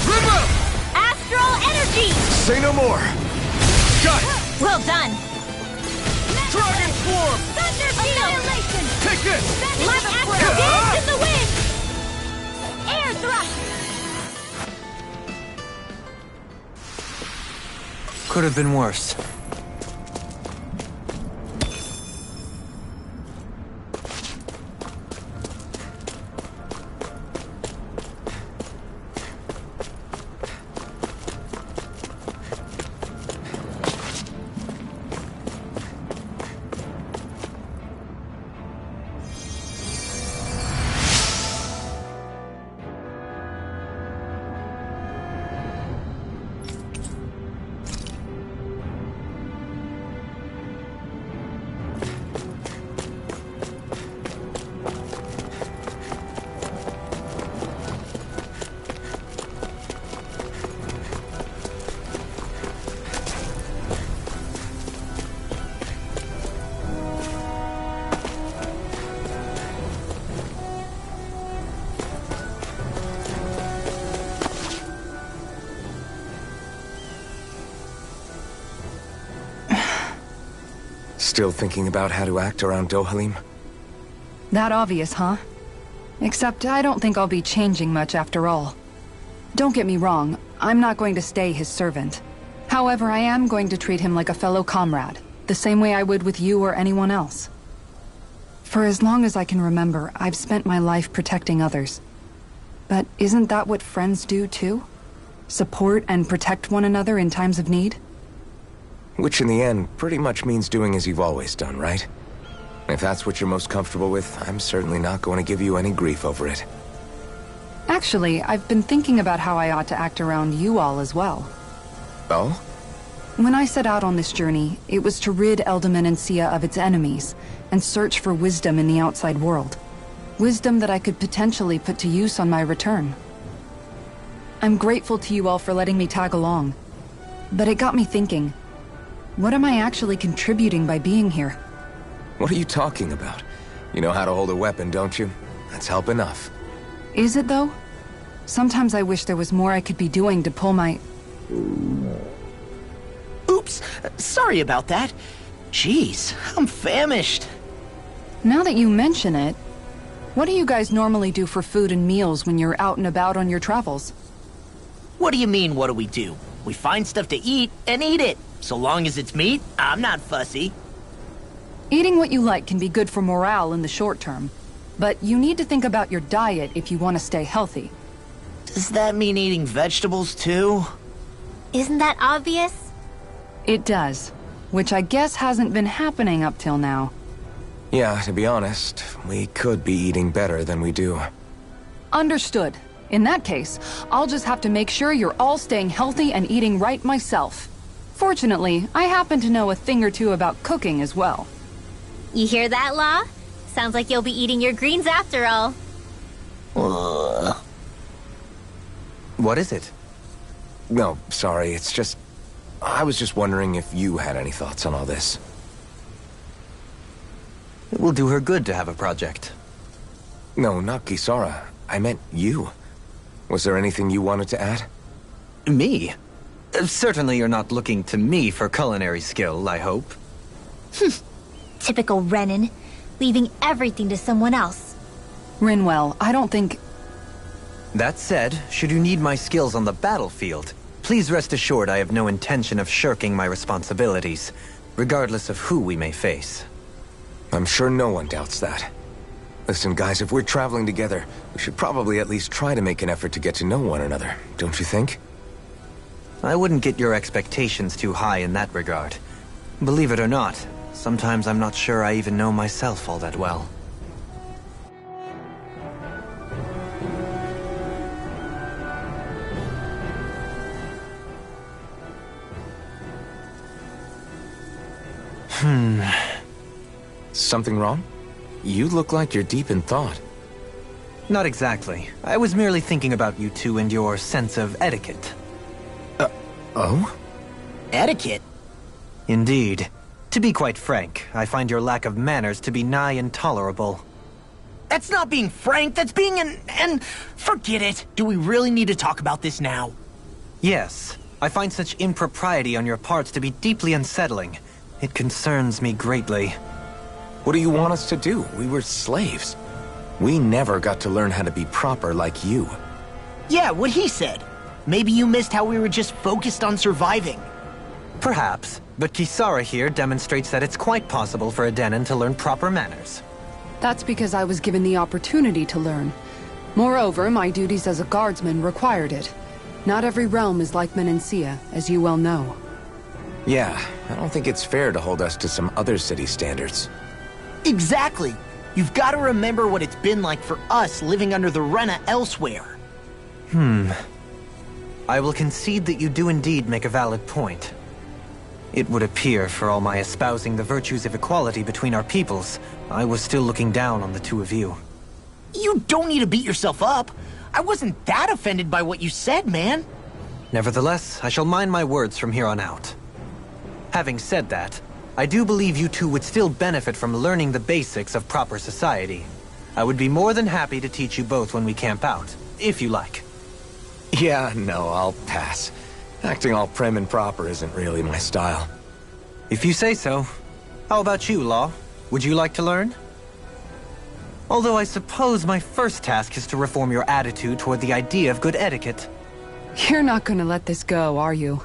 River! Astral energy! Say no more! Got it! Well done! Dragon Swarm! Thunder annihilation! Take this! Light astral dance in the wind! Air thrust! Could have been worse. Still thinking about how to act around Dohalim? That obvious, huh? Except I don't think I'll be changing much after all. Don't get me wrong, I'm not going to stay his servant. However, I am going to treat him like a fellow comrade, the same way I would with you or anyone else. For as long as I can remember, I've spent my life protecting others. But isn't that what friends do too? Support and protect one another in times of need? Which in the end pretty much means doing as you've always done, right? If that's what you're most comfortable with, I'm certainly not going to give you any grief over it. Actually, I've been thinking about how I ought to act around you all as well. Oh? When I set out on this journey, it was to rid Eldaman and Sia of its enemies, and search for wisdom in the outside world. Wisdom that I could potentially put to use on my return. I'm grateful to you all for letting me tag along. But it got me thinking, what am I actually contributing by being here? What are you talking about? You know how to hold a weapon, don't you? That's help enough. Is it though? Sometimes I wish there was more I could be doing to pull my... Oops, sorry about that. Jeez, I'm famished. Now that you mention it, what do you guys normally do for food and meals when you're out and about on your travels? What do you mean, what do we do? We find stuff to eat and eat it. So long as it's meat, I'm not fussy. Eating what you like can be good for morale in the short term, but you need to think about your diet if you want to stay healthy. Does that mean eating vegetables too? Isn't that obvious? It does, which I guess hasn't been happening up till now. Yeah, to be honest, we could be eating better than we do. Understood. In that case, I'll just have to make sure you're all staying healthy and eating right myself. Fortunately, I happen to know a thing or two about cooking as well. You hear that, Law? Sounds like you'll be eating your greens after all. What is it? No, sorry, it's just... I was just wondering if you had any thoughts on all this. It will do her good to have a project. No, not Kisara. I meant you. Was there anything you wanted to add? Me? Certainly you're not looking to me for culinary skill, I hope. Typical Renan, leaving everything to someone else. Rinwell, I don't think... That said, should you need my skills on the battlefield, please rest assured I have no intention of shirking my responsibilities, regardless of who we may face. I'm sure no one doubts that. Listen, guys, if we're traveling together, we should probably at least try to make an effort to get to know one another, don't you think? I wouldn't get your expectations too high in that regard. Believe it or not, sometimes I'm not sure I even know myself all that well. Something wrong? You look like you're deep in thought. Not exactly. I was merely thinking about you two and your sense of etiquette. Oh? Etiquette? Indeed. To be quite frank, I find your lack of manners to be nigh intolerable. That's not being frank, that's being and forget it. Do we really need to talk about this now? Yes. I find such impropriety on your parts to be deeply unsettling. It concerns me greatly. What do you want us to do? We were slaves. We never got to learn how to be proper like you. Yeah, what he said. Maybe you missed how we were just focused on surviving. Perhaps, but Kisara here demonstrates that it's quite possible for a Denon to learn proper manners. That's because I was given the opportunity to learn. Moreover, my duties as a guardsman required it. Not every realm is like Menancia, as you well know. Yeah, I don't think it's fair to hold us to some other city standards. Exactly. You've got to remember what it's been like for us living under the Rena elsewhere. I will concede that you do indeed make a valid point. It would appear, for all my espousing the virtues of equality between our peoples, I was still looking down on the two of you. You don't need to beat yourself up. I wasn't that offended by what you said, man. Nevertheless, I shall mind my words from here on out. Having said that, I do believe you two would still benefit from learning the basics of proper society. I would be more than happy to teach you both when we camp out, if you like. Yeah, no, I'll pass. Acting all prim and proper isn't really my style. If you say so. How about you, Law? Would you like to learn? Although I suppose my first task is to reform your attitude toward the idea of good etiquette. You're not gonna let this go, are you?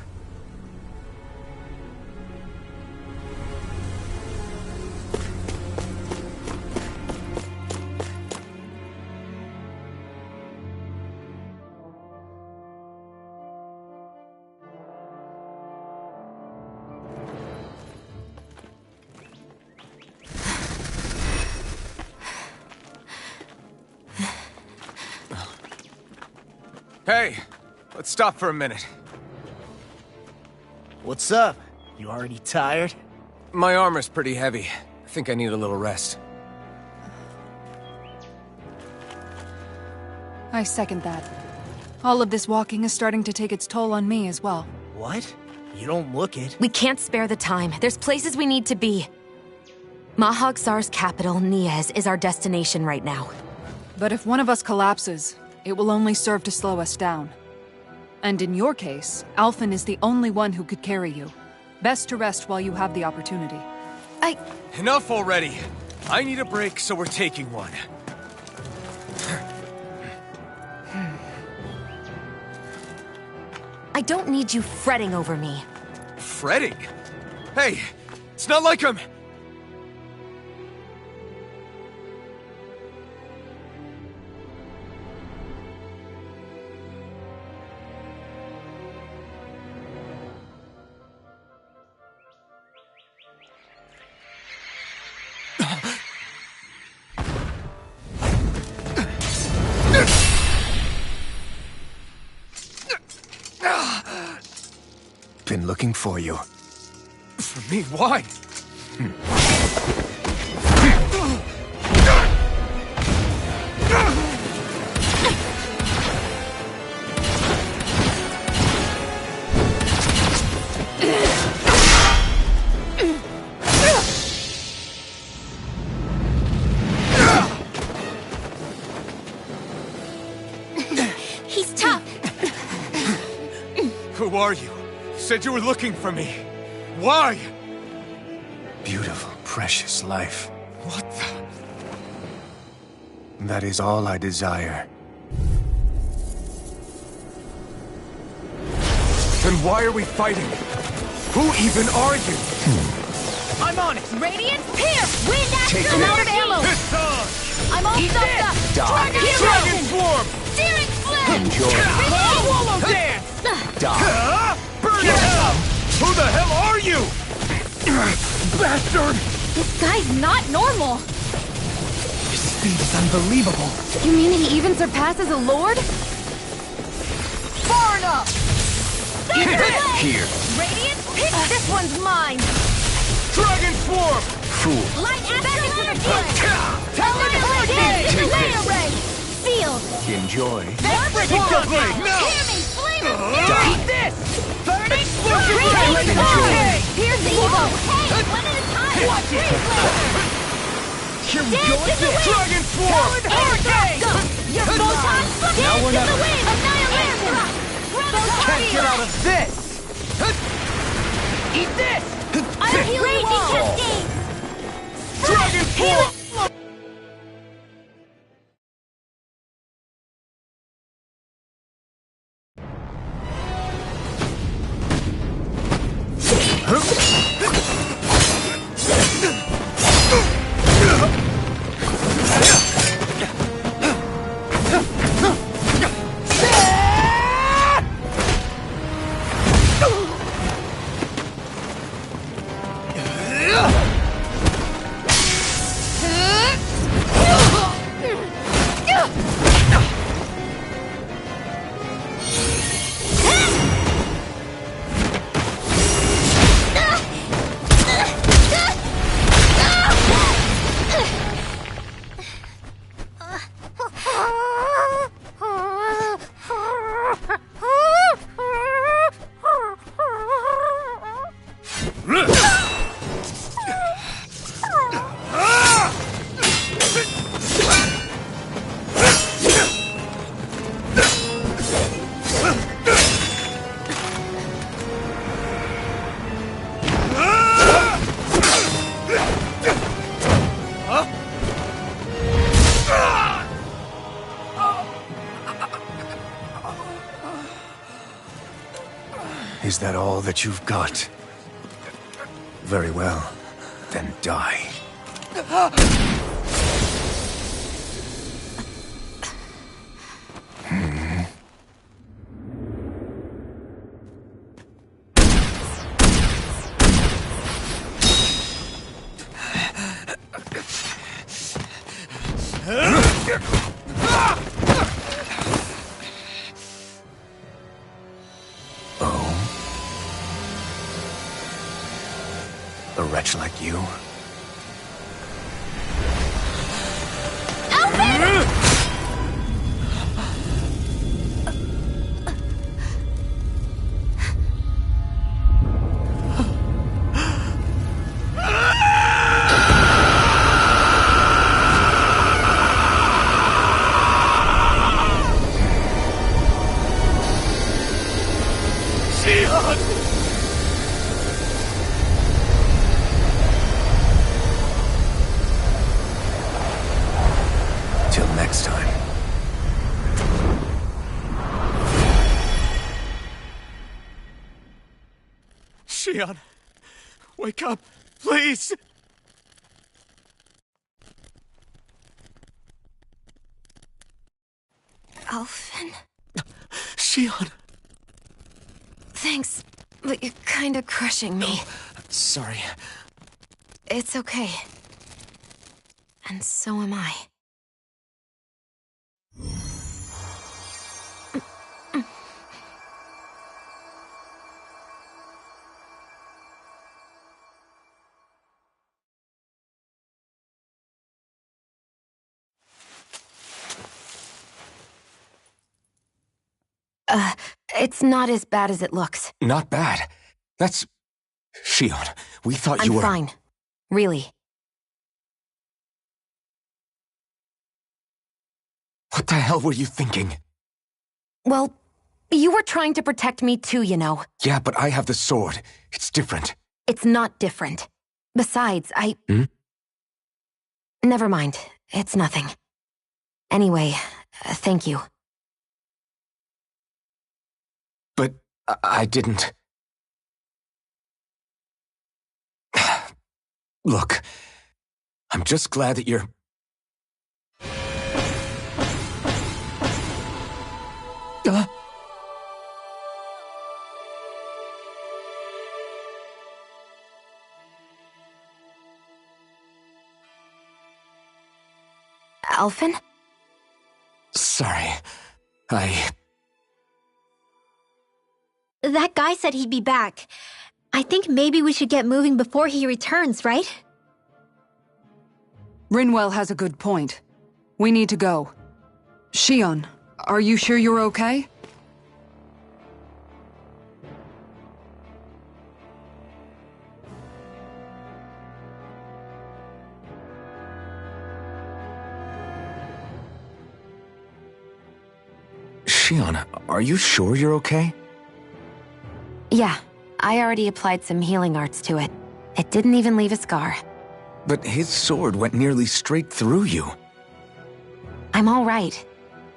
Hey, let's stop for a minute. What's up? You already tired? My armor's pretty heavy. I think I need a little rest. I second that. All of this walking is starting to take its toll on me as well. What? You don't look it. We can't spare the time. There's places we need to be. Mahag Saar's capital, Niez, is our destination right now. But if one of us collapses, it will only serve to slow us down. And in your case, Alphen is the only one who could carry you. Best to rest while you have the opportunity. Enough already! I need a break, so we're taking one. I don't need you fretting over me. Fretting? Hey, it's not like I'm... Been looking for you. For me, why? He's tough. Who are you? Said you were looking for me. Why? Beautiful, precious life. What the... That is all I desire. Then why are we fighting? Who even are you? I'm on it! Radiant Pierce! Wind Take Action! I'm out of this. ammo! Piston! I'm all stuffed up! Die. Dragon Swarm! Searing Flame! Enjoy. Swallow dance! Die. Burn hell! Who the hell are you? Bastard! This guy's not normal! His speed is unbelievable. You mean he even surpasses a lord? Far enough! Here. Radiant Pierce! This one's mine! Dragon Swarm! Fool. Light Action Flame! Talon Hurricane! This is Layer Ray! Sealed! Enjoy. Freaking Gunblade! No! Hear me! Flame of Die. Fury! Eat this! Burning Explosion! Radiant Enjoy. Sword! Here's the evil! Hey! One at a time! Watch it. Freeze laser! Here we Dance go in the again! wind! Dragon Swarm! Hurricane! Go! Your photon! Dance we're in not- the wind! Annihilation! Can't get out of this! Eat this! I'm healing cascade! Dragon Swarm! Is that all that you've got? Very well. Then die. A wretch like you? Till next time. Shion, wake up, please! Alphen? Shion! Thanks, but you're kinda crushing me. Sorry. It's okay. And so am I. It's not as bad as it looks. Not bad. That's... Shion, we thought you I'm were... fine. Really. What the hell were you thinking? Well, you were trying to protect me too, you know. Yeah, but I have the sword. It's different. It's not different. Besides, Never mind. It's nothing. Anyway, thank you. But I didn't... Look, I'm just glad that you're... Alphen? Sorry. That guy said he'd be back. I think maybe we should get moving before he returns, right? Rinwell has a good point. We need to go. Shion, are you sure you're okay? Shion, are you sure you're okay? Yeah, I already applied some healing arts to it. It didn't even leave a scar. But his sword went nearly straight through you. I'm all right.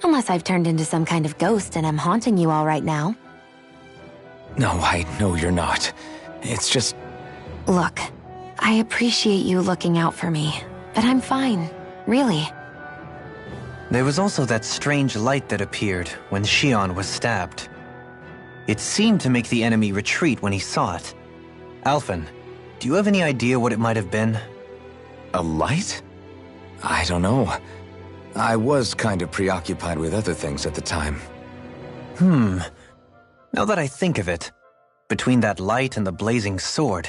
Unless I've turned into some kind of ghost and I'm haunting you all right now. No, I know you're not. It's just... Look, I appreciate you looking out for me, but I'm fine. Really. There was also that strange light that appeared when Shion was stabbed. It seemed to make the enemy retreat when he saw it. Alphen, do you have any idea what it might have been? A light? I don't know. I was kind of preoccupied with other things at the time. Now that I think of it, between that light and the blazing sword,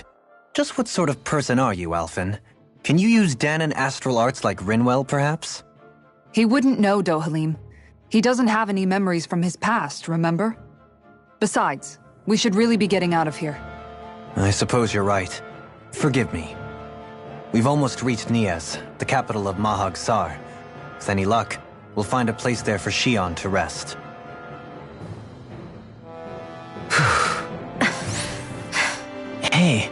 just what sort of person are you, Alphen? Can you use Dahnan astral arts like Rinwell, perhaps? He wouldn't know, Dohalim. He doesn't have any memories from his past, remember? Besides, we should really be getting out of here. I suppose you're right. Forgive me. We've almost reached Niez, the capital of Mahag Saar. With any luck, we'll find a place there for Shion to rest. Hey.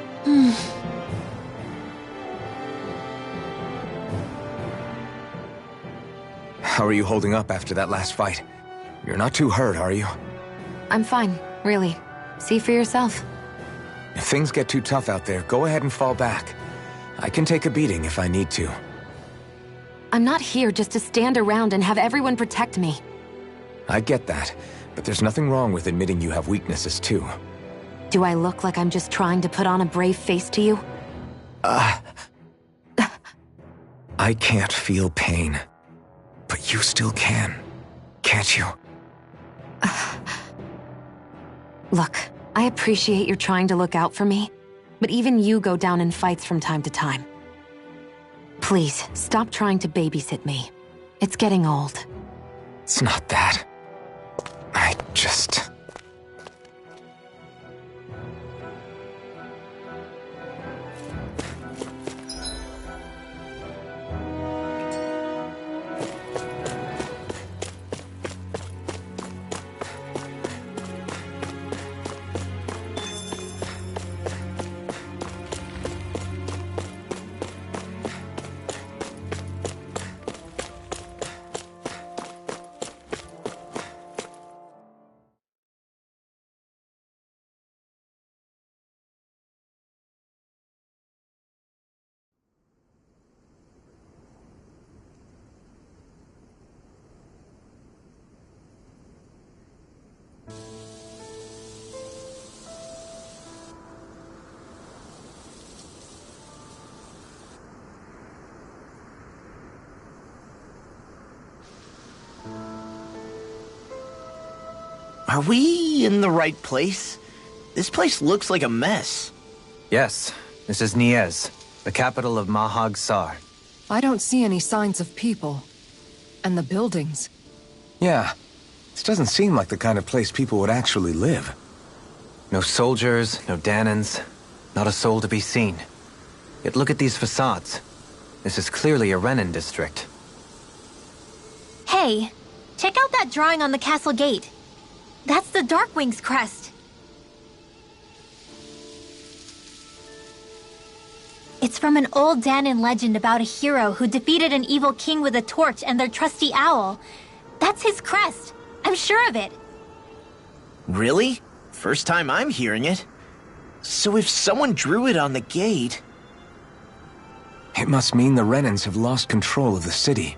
How are you holding up after that last fight? You're not too hurt, are you? I'm fine, really. See for yourself. If things get too tough out there, go ahead and fall back. I can take a beating if I need to. I'm not here just to stand around and have everyone protect me. I get that, but there's nothing wrong with admitting you have weaknesses too. Do I look like I'm just trying to put on a brave face to you? I can't feel pain. But you still can. Can't you? Look, I appreciate you're trying to look out for me, but even you go down in fights from time to time. Please, stop trying to babysit me. It's getting old. It's not that. I just... Are we in the right place? This place looks like a mess. Yes, this is Niez, the capital of Mahag Saar. I don't see any signs of people. And the buildings. Yeah. This doesn't seem like the kind of place people would actually live. No soldiers, no Danans, not a soul to be seen. Yet look at these facades. This is clearly a Renan district. Hey, check out that drawing on the castle gate. That's the Darkwing's crest. It's from an old Danan legend about a hero who defeated an evil king with a torch and their trusty owl. That's his crest. I'm sure of it. Really? First time I'm hearing it. So if someone drew it on the gate... It must mean the Renans have lost control of the city.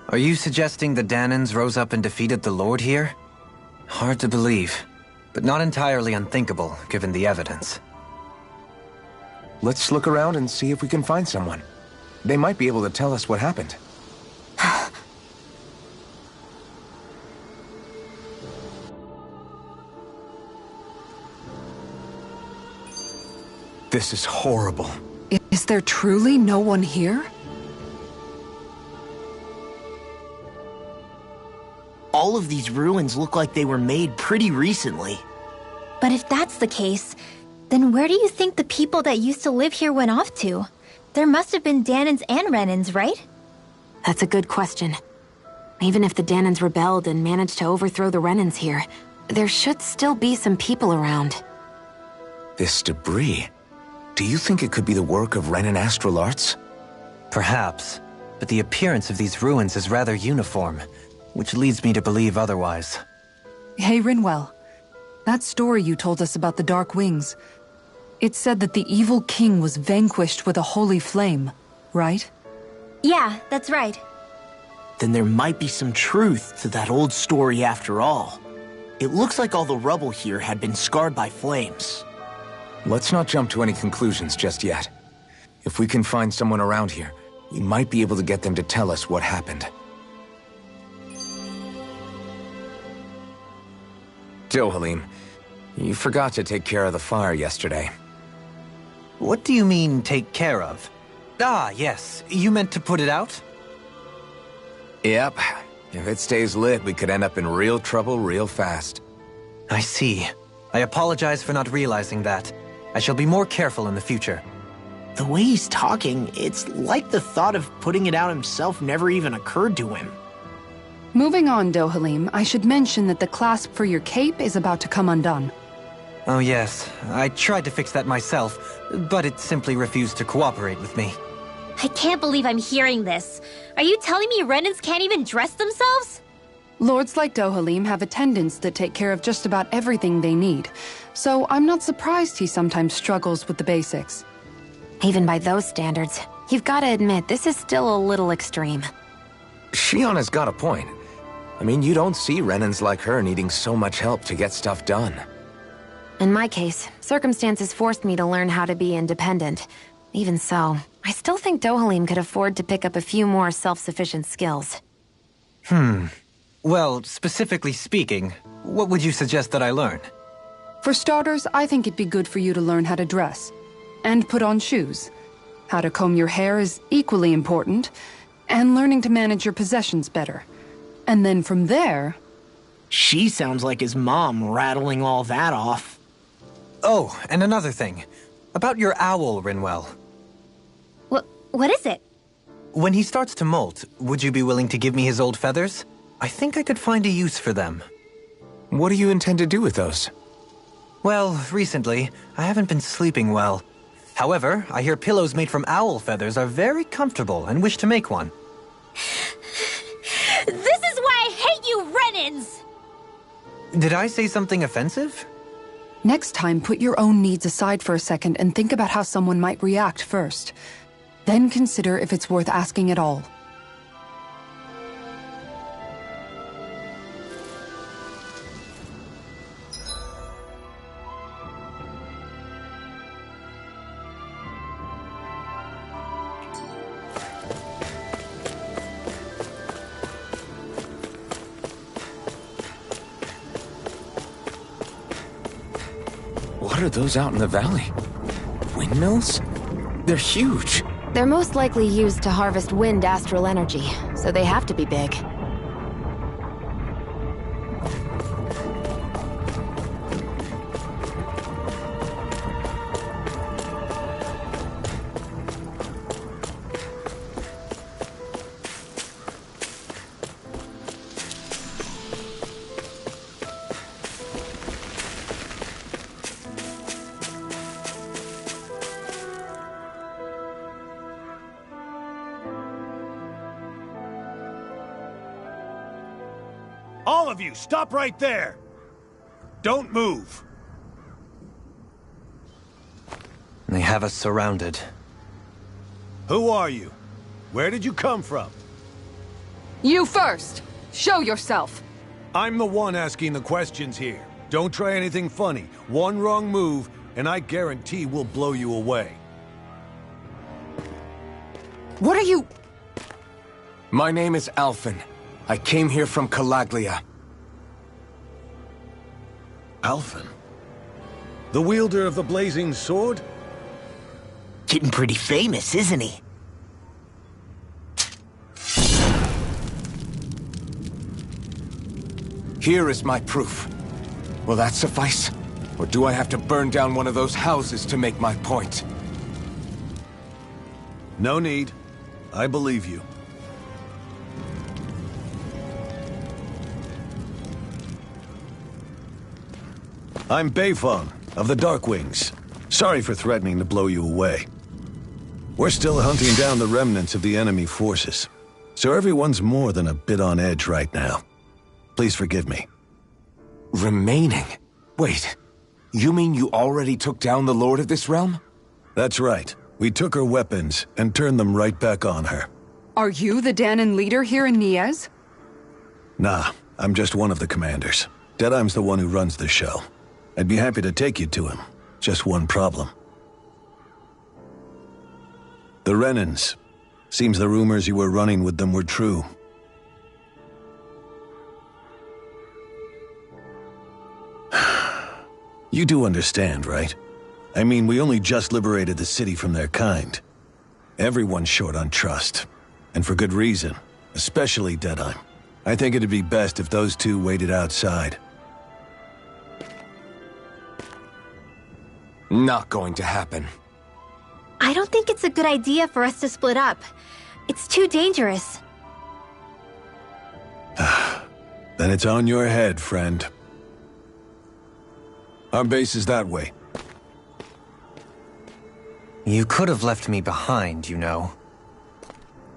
Are you suggesting the Danans rose up and defeated the Lord here? Hard to believe, but not entirely unthinkable, given the evidence. Let's look around and see if we can find someone. They might be able to tell us what happened. This is horrible. Is there truly no one here? All of these ruins look like they were made pretty recently. But if that's the case, then where do you think the people that used to live here went off to? There must have been Danans and Renans, right? That's a good question. Even if the Danans rebelled and managed to overthrow the Renans here, there should still be some people around. This debris... Do you think it could be the work of Renan astral arts? Perhaps, but the appearance of these ruins is rather uniform, which leads me to believe otherwise. Hey, Rinwell. That story you told us about the Dark Wings. It said that the evil king was vanquished with a holy flame, right? Yeah, that's right. Then there might be some truth to that old story after all. It looks like all the rubble here had been scarred by flames. Let's not jump to any conclusions just yet. If we can find someone around here, we might be able to get them to tell us what happened. Dohalim, you forgot to take care of the fire yesterday. What do you mean, take care of? Ah, yes. You meant to put it out? Yep. If it stays lit, we could end up in real trouble real fast. I see. I apologize for not realizing that. I shall be more careful in the future. The way he's talking, it's like the thought of putting it out himself never even occurred to him. Moving on, Dohalim, I should mention that the clasp for your cape is about to come undone. Oh yes, I tried to fix that myself, but it simply refused to cooperate with me. I can't believe I'm hearing this. Are you telling me Renans can't even dress themselves? Lords like Dohalim have attendants that take care of just about everything they need, so I'm not surprised he sometimes struggles with the basics. Even by those standards, you've got to admit this is still a little extreme. Shionna's got a point. I mean, you don't see Renans like her needing so much help to get stuff done. In my case, circumstances forced me to learn how to be independent. Even so, I still think Dohalim could afford to pick up a few more self-sufficient skills. Well, specifically speaking, what would you suggest that I learn? For starters, I think it'd be good for you to learn how to dress. And put on shoes. How to comb your hair is equally important. And learning to manage your possessions better. And then from there... She sounds like his mom rattling all that off. Oh, and another thing. About your owl, Rinwell. What is it? When he starts to molt, would you be willing to give me his old feathers? I think I could find a use for them. What do you intend to do with those? Well, recently, I haven't been sleeping well. However, I hear pillows made from owl feathers are very comfortable and wish to make one. This is why I hate you, Renans! Did I say something offensive? Next time, put your own needs aside for a second and think about how someone might react first. Then consider if it's worth asking at all. What are those out in the valley? Windmills? They're huge. They're most likely used to harvest wind astral energy, so they have to be big. All of you, stop right there! Don't move! They have us surrounded. Who are you? Where did you come from? You first! Show yourself! I'm the one asking the questions here. Don't try anything funny. One wrong move, and I guarantee we'll blow you away. What are you... My name is Alphen. I came here from Calaglia. Alphen? The wielder of the blazing sword? Getting pretty famous, isn't he? Here is my proof. Will that suffice? Or do I have to burn down one of those houses to make my point? No need. I believe you. I'm Beifong, of the Darkwings. Sorry for threatening to blow you away. We're still hunting down the remnants of the enemy forces, so everyone's more than a bit on edge right now. Please forgive me. Remaining? Wait, you mean you already took down the Lord of this realm? That's right. We took her weapons and turned them right back on her. Are you the Dahnan leader here in Niez? Nah, I'm just one of the commanders. Deadeye's the one who runs the show. I'd be happy to take you to him. Just one problem. The Renans. Seems the rumors you were running with them were true. You do understand, right? I mean, we only just liberated the city from their kind. Everyone's short on trust. And for good reason. Especially Deadeye. I think it'd be best if those two waited outside. Not going to happen. I don't think it's a good idea for us to split up. It's too dangerous. Then it's on your head, friend. Our base is that way. You could have left me behind, you know.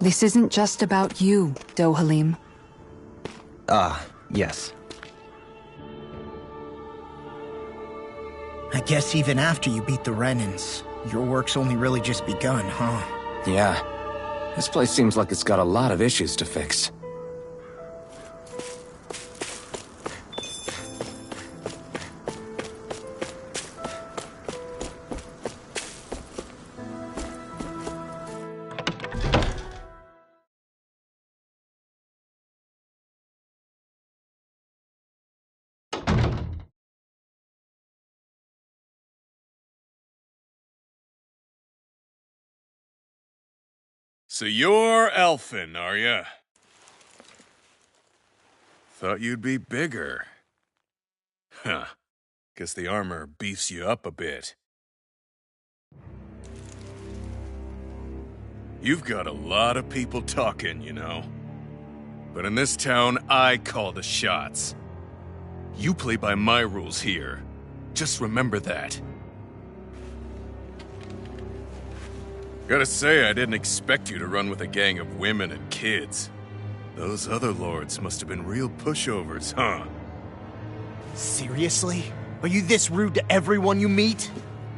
This isn't just about you, Dohalim. Yes. I guess even after you beat the Renans, your work's only really just begun, huh? Yeah. This place seems like it's got a lot of issues to fix. So you're Elfin, are ya? Thought you'd be bigger. Huh. Guess the armor beefs you up a bit. You've got a lot of people talking, you know. But in this town, I call the shots. You play by my rules here. Just remember that. Gotta say, I didn't expect you to run with a gang of women and kids. Those other lords must have been real pushovers, huh? Seriously? Are you this rude to everyone you meet?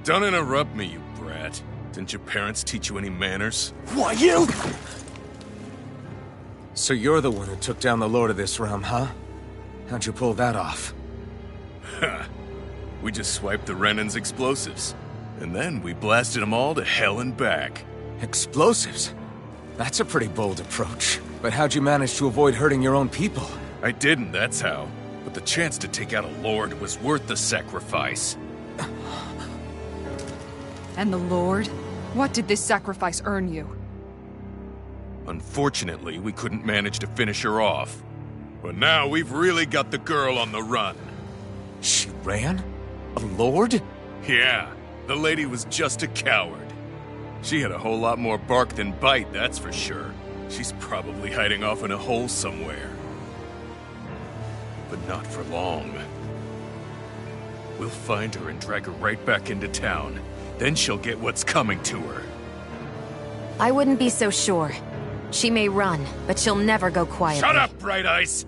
Don't interrupt me, you brat. Didn't your parents teach you any manners? Why, you? So you're the one who took down the Lord of this realm, huh? How'd you pull that off? Ha! We just swiped the Renan's explosives. And then we blasted them all to hell and back. Explosives? That's a pretty bold approach. But how'd you manage to avoid hurting your own people? I didn't, that's how. But the chance to take out a lord was worth the sacrifice. And the Lord? What did this sacrifice earn you? Unfortunately, we couldn't manage to finish her off. But now we've really got the girl on the run. She ran? A lord? Yeah, the lady was just a coward. She had a whole lot more bark than bite, that's for sure. She's probably hiding off in a hole somewhere. But not for long. We'll find her and drag her right back into town. Then she'll get what's coming to her. I wouldn't be so sure. She may run, but she'll never go quietly. Shut up, Bright Eyes!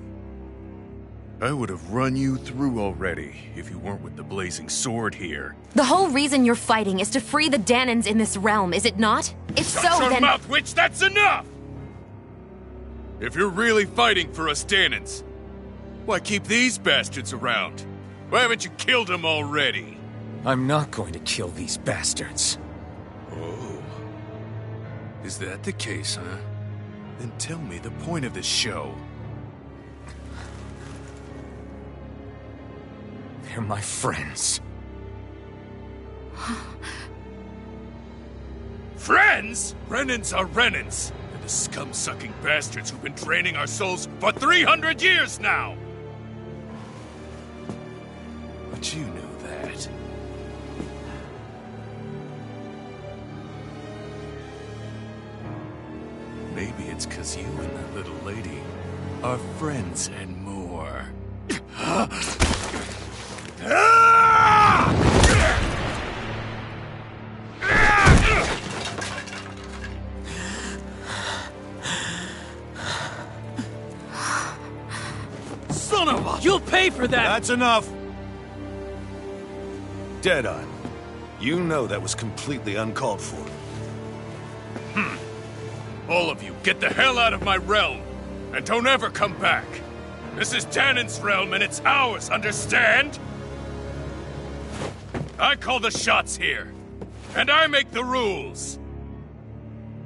I would have run you through already if you weren't with the blazing sword here. The whole reason you're fighting is to free the Danans in this realm, is it not? If so, Shut your then— mouth, witch! That's enough! If you're really fighting for us Danans, why keep these bastards around? Why haven't you killed them already? I'm not going to kill these bastards. Oh. Is that the case, huh? Then tell me the point of this show. They're my friends. Friends? Renans are Renans. They're the scum-sucking bastards who've been draining our souls for 300 years now! But you knew that. Maybe it's 'cause you and that little lady are friends and more. Son of a... You'll pay for that! That's enough! Deadeye, you know that was completely uncalled for. All of you, get the hell out of my realm! And don't ever come back! This is Danan's realm and it's ours, understand? I call the shots here. And I make the rules.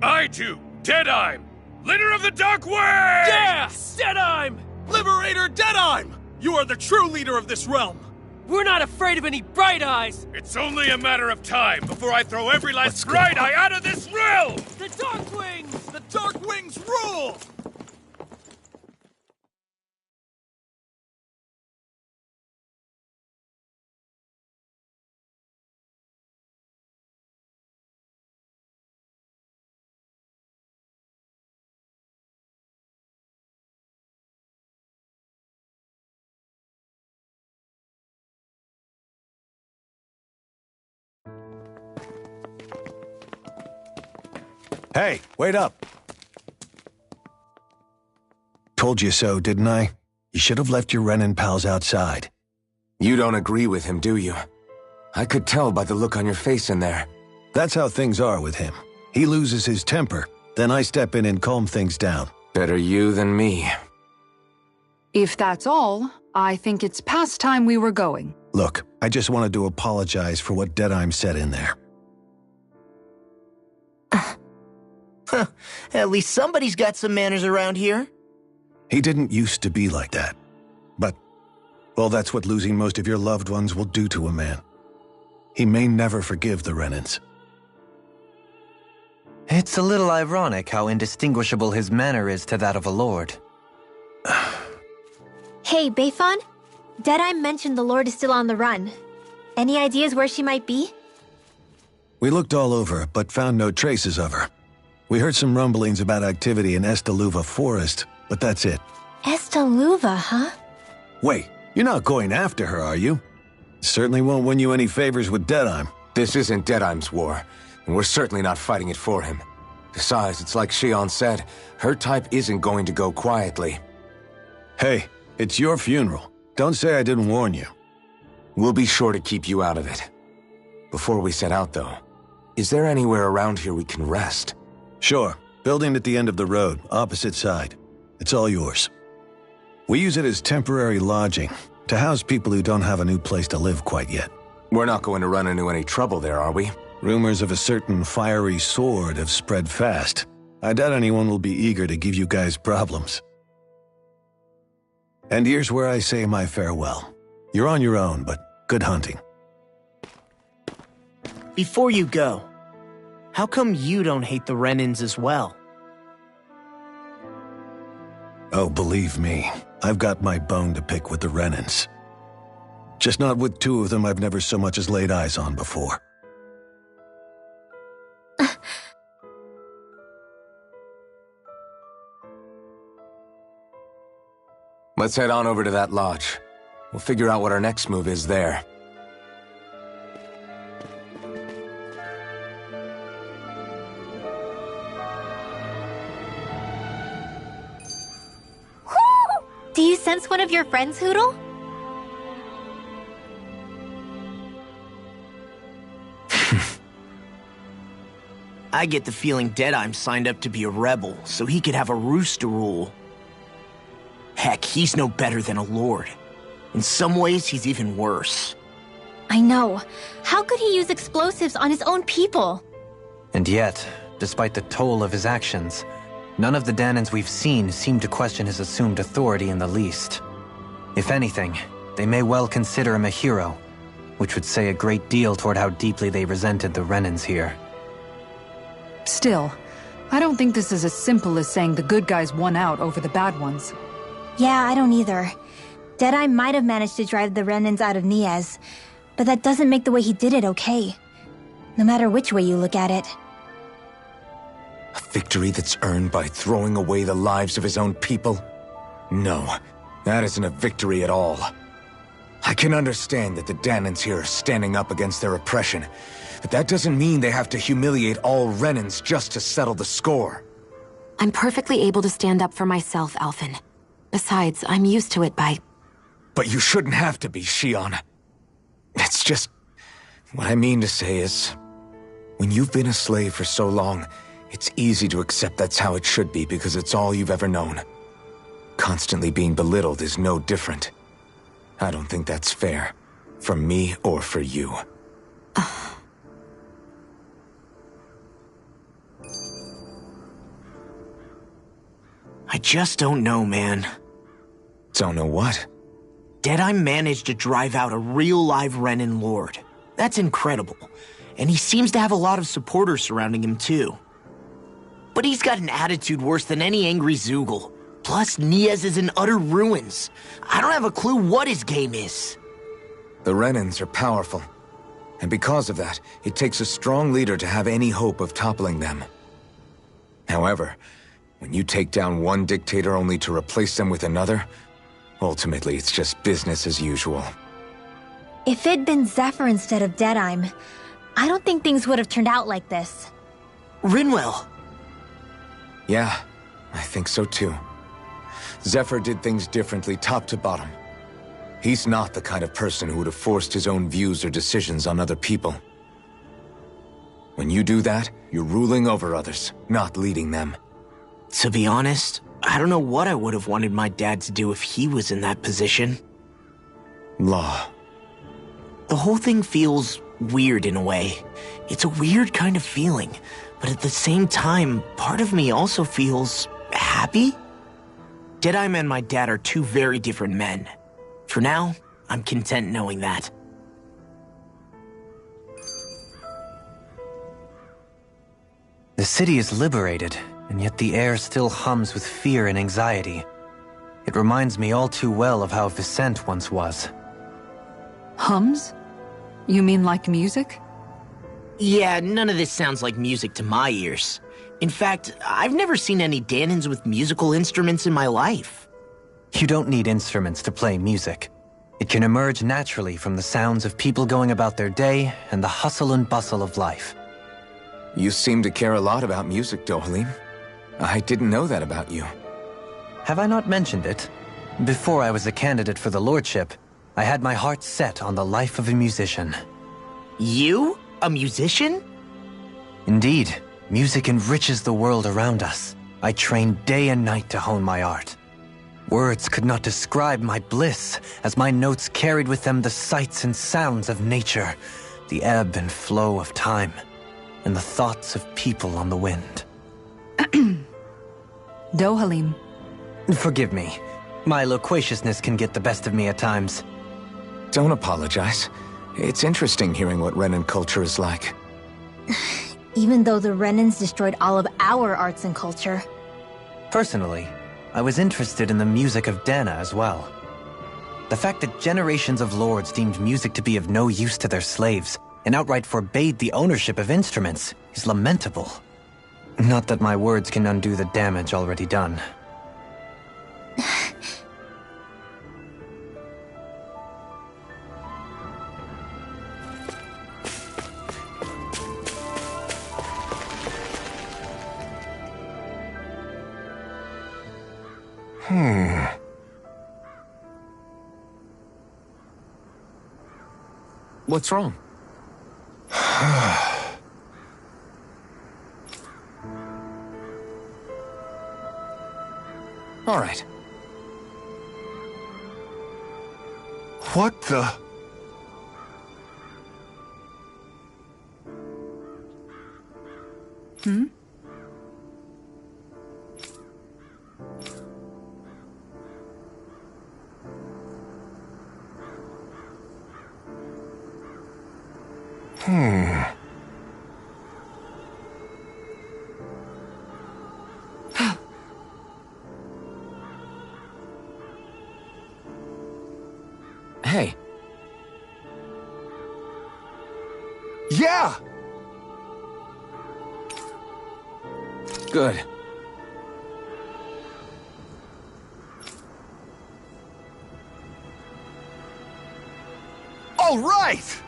I do, Deadeye, leader of the Dark Wings! Yeah! Deadeye! Liberator Deadeye! You are the true leader of this realm! We're not afraid of any Bright Eyes! It's only a matter of time before I throw every last Bright Eye out of this realm! The Dark Wings! The Dark Wings rule! Hey, wait up. Told you so, didn't I? You should have left your Renin pals outside. You don't agree with him, do you? I could tell by the look on your face in there. That's how things are with him. He loses his temper, then I step in and calm things down. Better you than me. If that's all, I think it's past time we were going. Look, I just wanted to apologize for what Deadheim said in there. At least somebody's got some manners around here. He didn't used to be like that. But, well, that's what losing most of your loved ones will do to a man. He may never forgive the Renins. It's a little ironic how indistinguishable his manner is to that of a lord. Hey, Beifan? Deadeye mentioned the Lord is still on the run. Any ideas where she might be? We looked all over, but found no traces of her. We heard some rumblings about activity in Estaluva Forest, but that's it. Estaluva, huh? Wait, you're not going after her, are you? Certainly won't win you any favors with Deadheim. This isn't Deadheim's war, and we're certainly not fighting it for him. Besides, it's like Shion said, her type isn't going to go quietly. Hey, it's your funeral. Don't say I didn't warn you. We'll be sure to keep you out of it. Before we set out, though, is there anywhere around here we can rest? Sure. Building at the end of the road, opposite side. It's all yours. We use it as temporary lodging, to house people who don't have a new place to live quite yet. We're not going to run into any trouble there, are we? Rumors of a certain fiery sword have spread fast. I doubt anyone will be eager to give you guys problems. And here's where I say my farewell. You're on your own, but good hunting. Before you go, how come you don't hate the Renins as well? Oh, believe me, I've got my bone to pick with the Renins. Just not with two of them I've never so much as laid eyes on before. Let's head on over to that lodge. We'll figure out what our next move is there. Do you sense one of your friends, Hootle? I get the feeling Deadheim signed up to be a rebel, so he could have a rooster rule. Heck, he's no better than a lord. In some ways, he's even worse. I know. How could he use explosives on his own people? And yet, despite the toll of his actions, none of the Dahnans we've seen seem to question his assumed authority in the least. If anything, they may well consider him a hero, which would say a great deal toward how deeply they resented the Renins here. Still, I don't think this is as simple as saying the good guys won out over the bad ones. Yeah, I don't either. Deadeye might have managed to drive the Renins out of Niez, but that doesn't make the way he did it okay. No matter which way you look at it. A victory that's earned by throwing away the lives of his own people? No, that isn't a victory at all. I can understand that the Dahnans here are standing up against their oppression, but that doesn't mean they have to humiliate all Renins just to settle the score. I'm perfectly able to stand up for myself, Alphen. Besides, I'm used to it by... But you shouldn't have to be, Shion. It's just... What I mean to say is... When you've been a slave for so long, it's easy to accept that's how it should be because it's all you've ever known. Constantly being belittled is no different. I don't think that's fair. For me or for you. I just don't know, man. Don't know what? Deadeye managed to drive out a real live Renin lord. That's incredible. And he seems to have a lot of supporters surrounding him too. But he's got an attitude worse than any angry Zoogle. Plus, Niez is in utter ruins. I don't have a clue what his game is. The Renins are powerful. And because of that, it takes a strong leader to have any hope of toppling them. However, when you take down one dictator only to replace them with another, ultimately it's just business as usual. If it'd been Zephyr instead of Deadeye, I don't think things would have turned out like this. Rinwell! Yeah, I think so too. Zephyr did things differently, top to bottom. He's not the kind of person who would have forced his own views or decisions on other people. When you do that, you're ruling over others, not leading them. To be honest, I don't know what I would have wanted my dad to do if he was in that position. Law. The whole thing feels weird in a way. It's a weird kind of feeling, but at the same time, part of me also feels happy. Deadeye and my dad are two very different men. For now, I'm content knowing that. The city is liberated, and yet the air still hums with fear and anxiety. It reminds me all too well of how Vicente once was. Hums? You mean like music? Yeah, none of this sounds like music to my ears. In fact, I've never seen any Dahnans with musical instruments in my life. You don't need instruments to play music. It can emerge naturally from the sounds of people going about their day and the hustle and bustle of life. You seem to care a lot about music, Dohalim. I didn't know that about you. Have I not mentioned it? Before I was a candidate for the lordship, I had my heart set on the life of a musician. You? A musician? Indeed. Music enriches the world around us. I trained day and night to hone my art. Words could not describe my bliss, as my notes carried with them the sights and sounds of nature, the ebb and flow of time, and the thoughts of people on the wind. Dohalim. Forgive me. My loquaciousness can get the best of me at times. Don't apologize. It's interesting hearing what Renan culture is like. Even though the Renans destroyed all of our arts and culture. Personally, I was interested in the music of Dahna as well. The fact that generations of lords deemed music to be of no use to their slaves and outright forbade the ownership of instruments is lamentable. Not that my words can undo the damage already done. What's wrong? All right. What the? Hey. Yeah! Good. All right!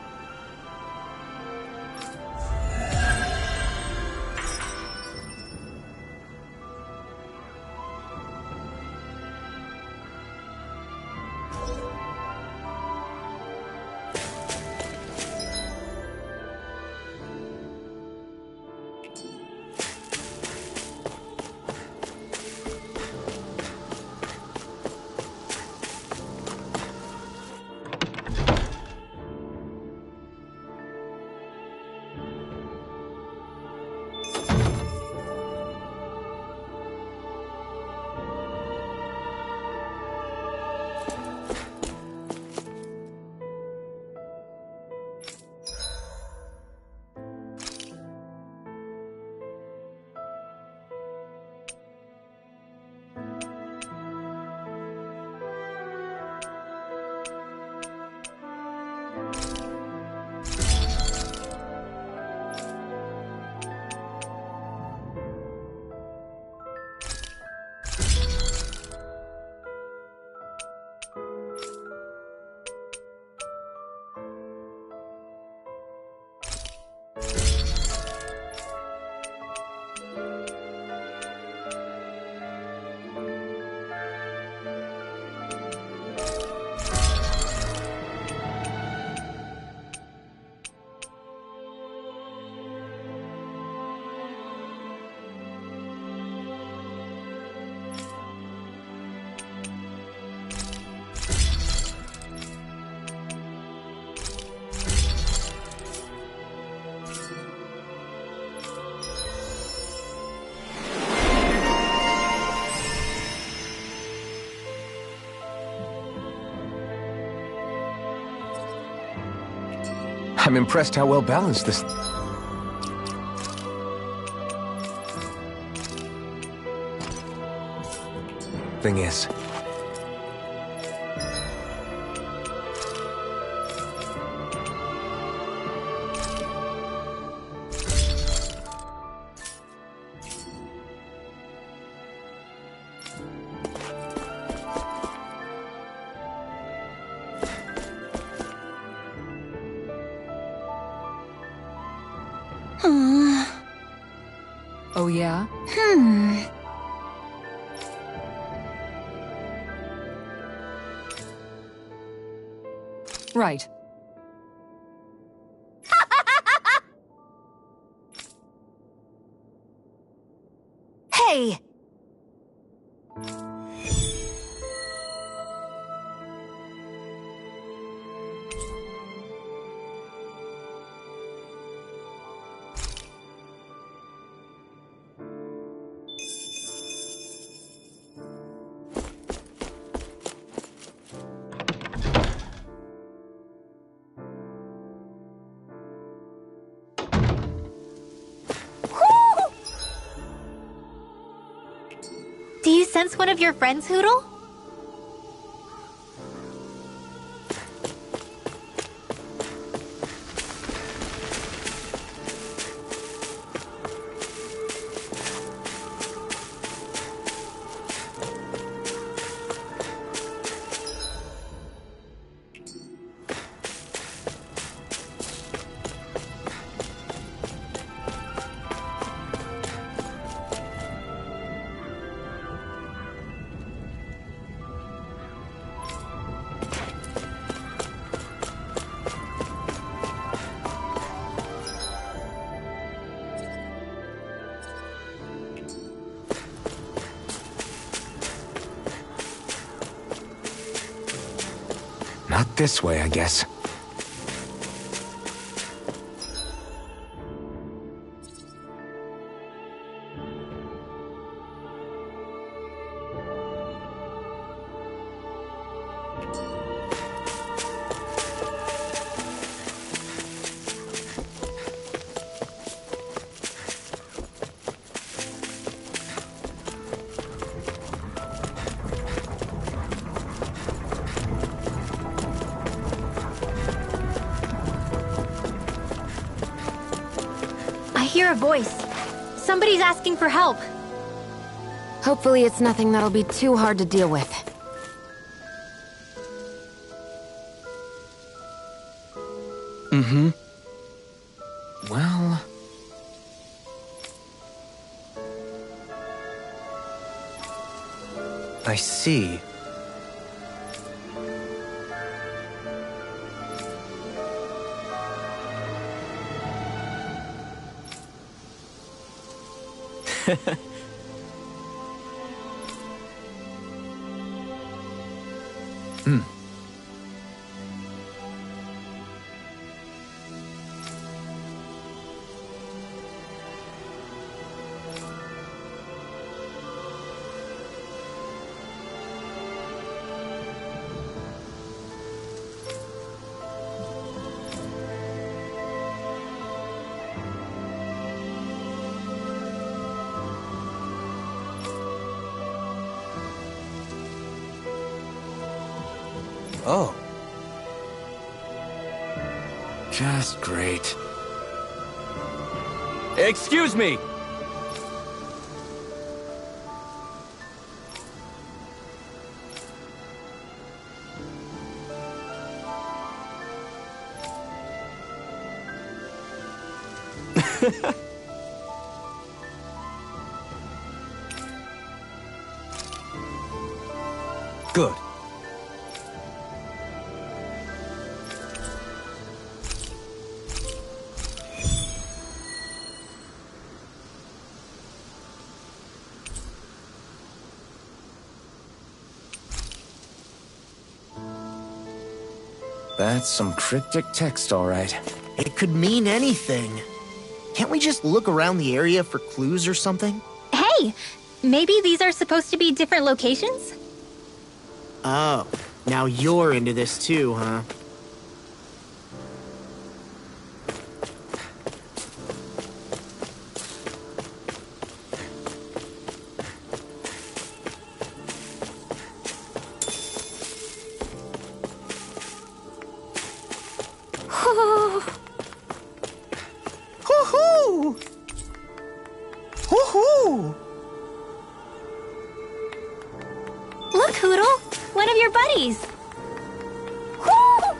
I'm impressed how well balanced this... thing is. Oh, yeah? Right. Hey! Do you sense one of your friends, Hootle? Not this way, I guess. I hear a voice. Somebody's asking for help. Hopefully it's nothing that'll be too hard to deal with. Mm-hmm. Well... I see. Oh. Just great. Excuse me! Good. That's some cryptic text, all right. It could mean anything. Can't we just look around the area for clues or something? Hey! Maybe these are supposed to be different locations? Oh, now you're into this too, huh? One of your buddies! Woo!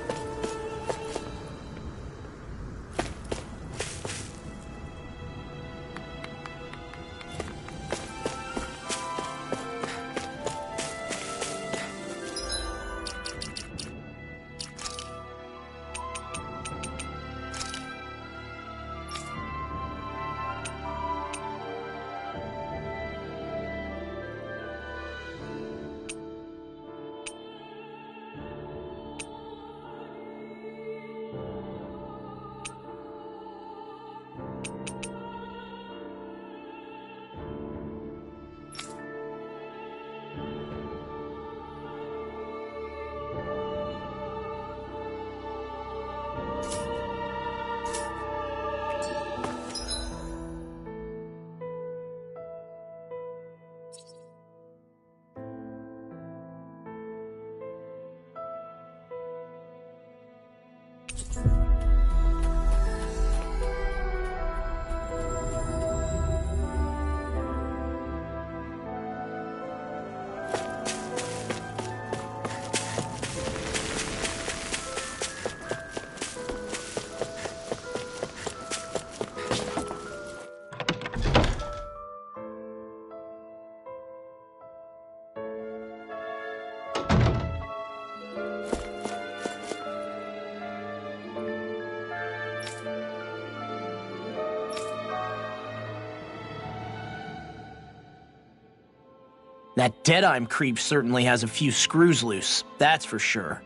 That Deadeye creep certainly has a few screws loose, that's for sure.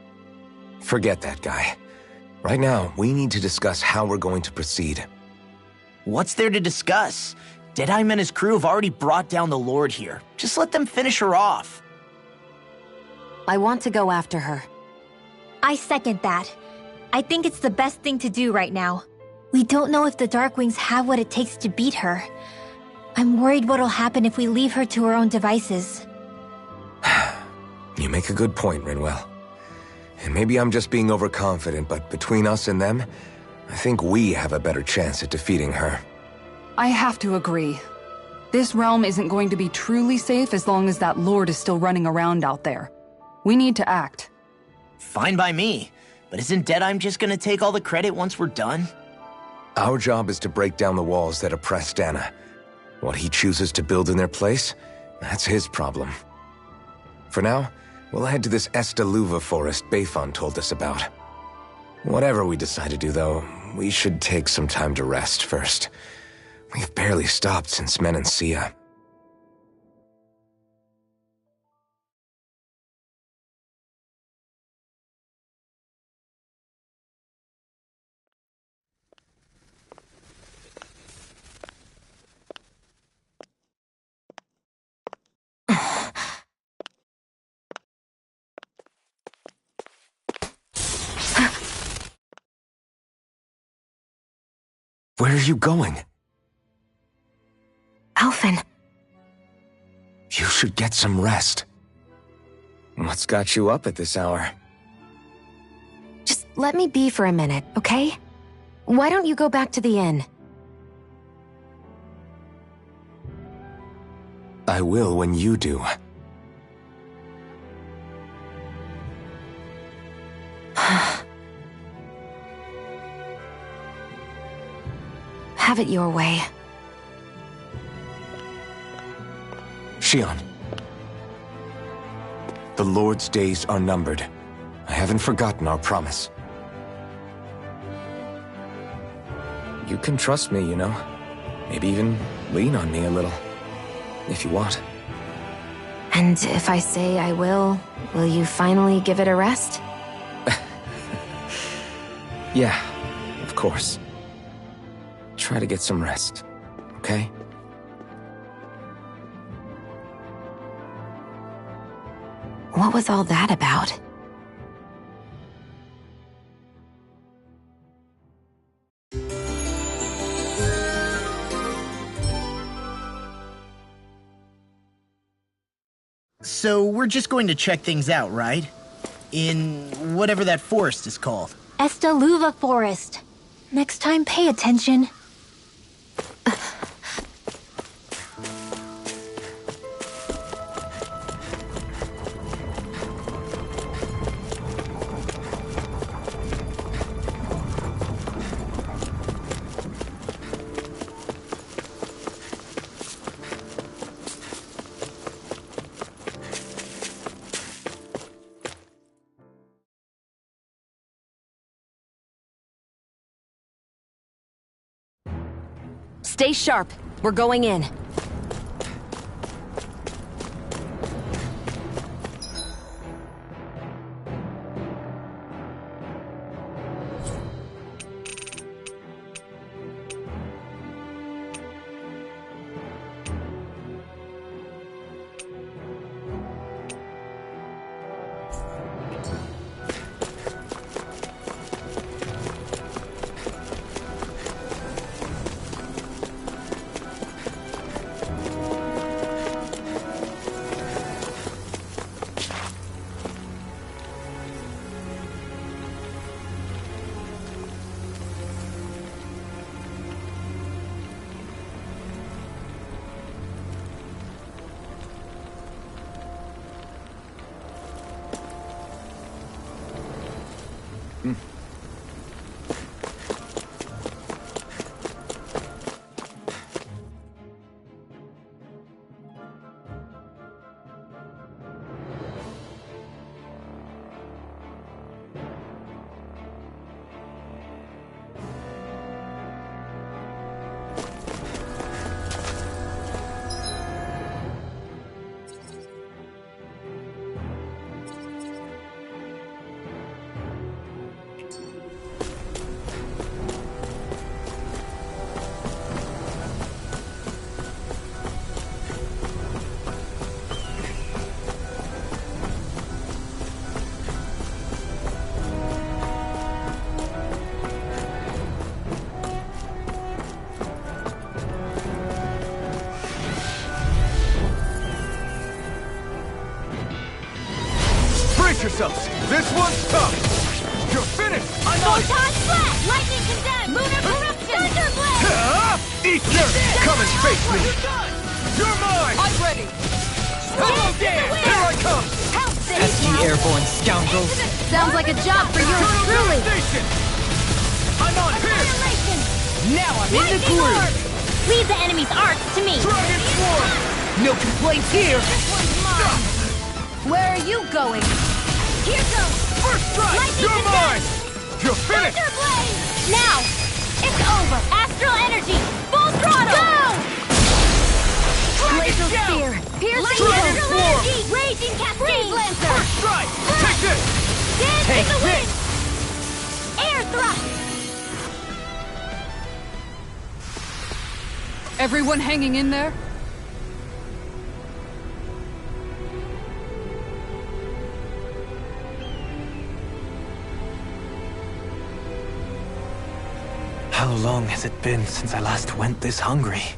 Forget that guy. Right now, we need to discuss how we're going to proceed. What's there to discuss? Deadeye and his crew have already brought down the Lord here. Just let them finish her off. I want to go after her. I second that. I think it's the best thing to do right now. We don't know if the Darkwings have what it takes to beat her. I'm worried what'll happen if we leave her to her own devices. You make a good point, Rinwell. And maybe I'm just being overconfident, but between us and them, I think we have a better chance at defeating her. I have to agree. This realm isn't going to be truly safe as long as that Lord is still running around out there. We need to act. Fine by me. But isn't Deadeye just gonna take all the credit once we're done? Our job is to break down the walls that oppress Dana. What he chooses to build in their place, that's his problem. For now, we'll head to this Estaluva forest Bayfon told us about. Whatever we decide to do, though, we should take some time to rest first. We've barely stopped since Menancia. Where are you going? Alphen. You should get some rest. What's got you up at this hour? Just let me be for a minute, okay? Why don't you go back to the inn? I will when you do. Have it your way. Shion. The Lord's days are numbered. I haven't forgotten our promise. You can trust me, you know. Maybe even lean on me a little. If you want. And if I say I will you finally give it a rest? Yeah, of course. Try to get some rest, okay? What was all that about? So we're just going to check things out, right? In whatever that forest is called. Estaluva Forest. Next time, pay attention. Stay sharp. We're going in. Yourselves. This one's tough. You're finished. I'm on. Photon flash. Lightning condemned. Lunar corruption. Thunder blade. Eat dirt. Come and face me. You're mine. I'm ready. Hello, Dan. Here I come. Help this SG airborne scoundrels. Sounds like a job for yours truly. I'm on here. Now I'm in the groove. Leave the enemy's arcs to me. Dragon Swarm. No complaints here. This one's mine. Where are you going? Here goes! First strike! Lightning You're mine! You're finished! Thunder blade! Now! It's over! Astral energy! Full throttle! Go! Laser spear! Piercing Dragon Astral Swarm! energy! Raging cascade! Freeze lancer! First strike! Take this! Dance Take in the this! wind! Air thrust! Everyone hanging in there? How long has it been since I last went this hungry?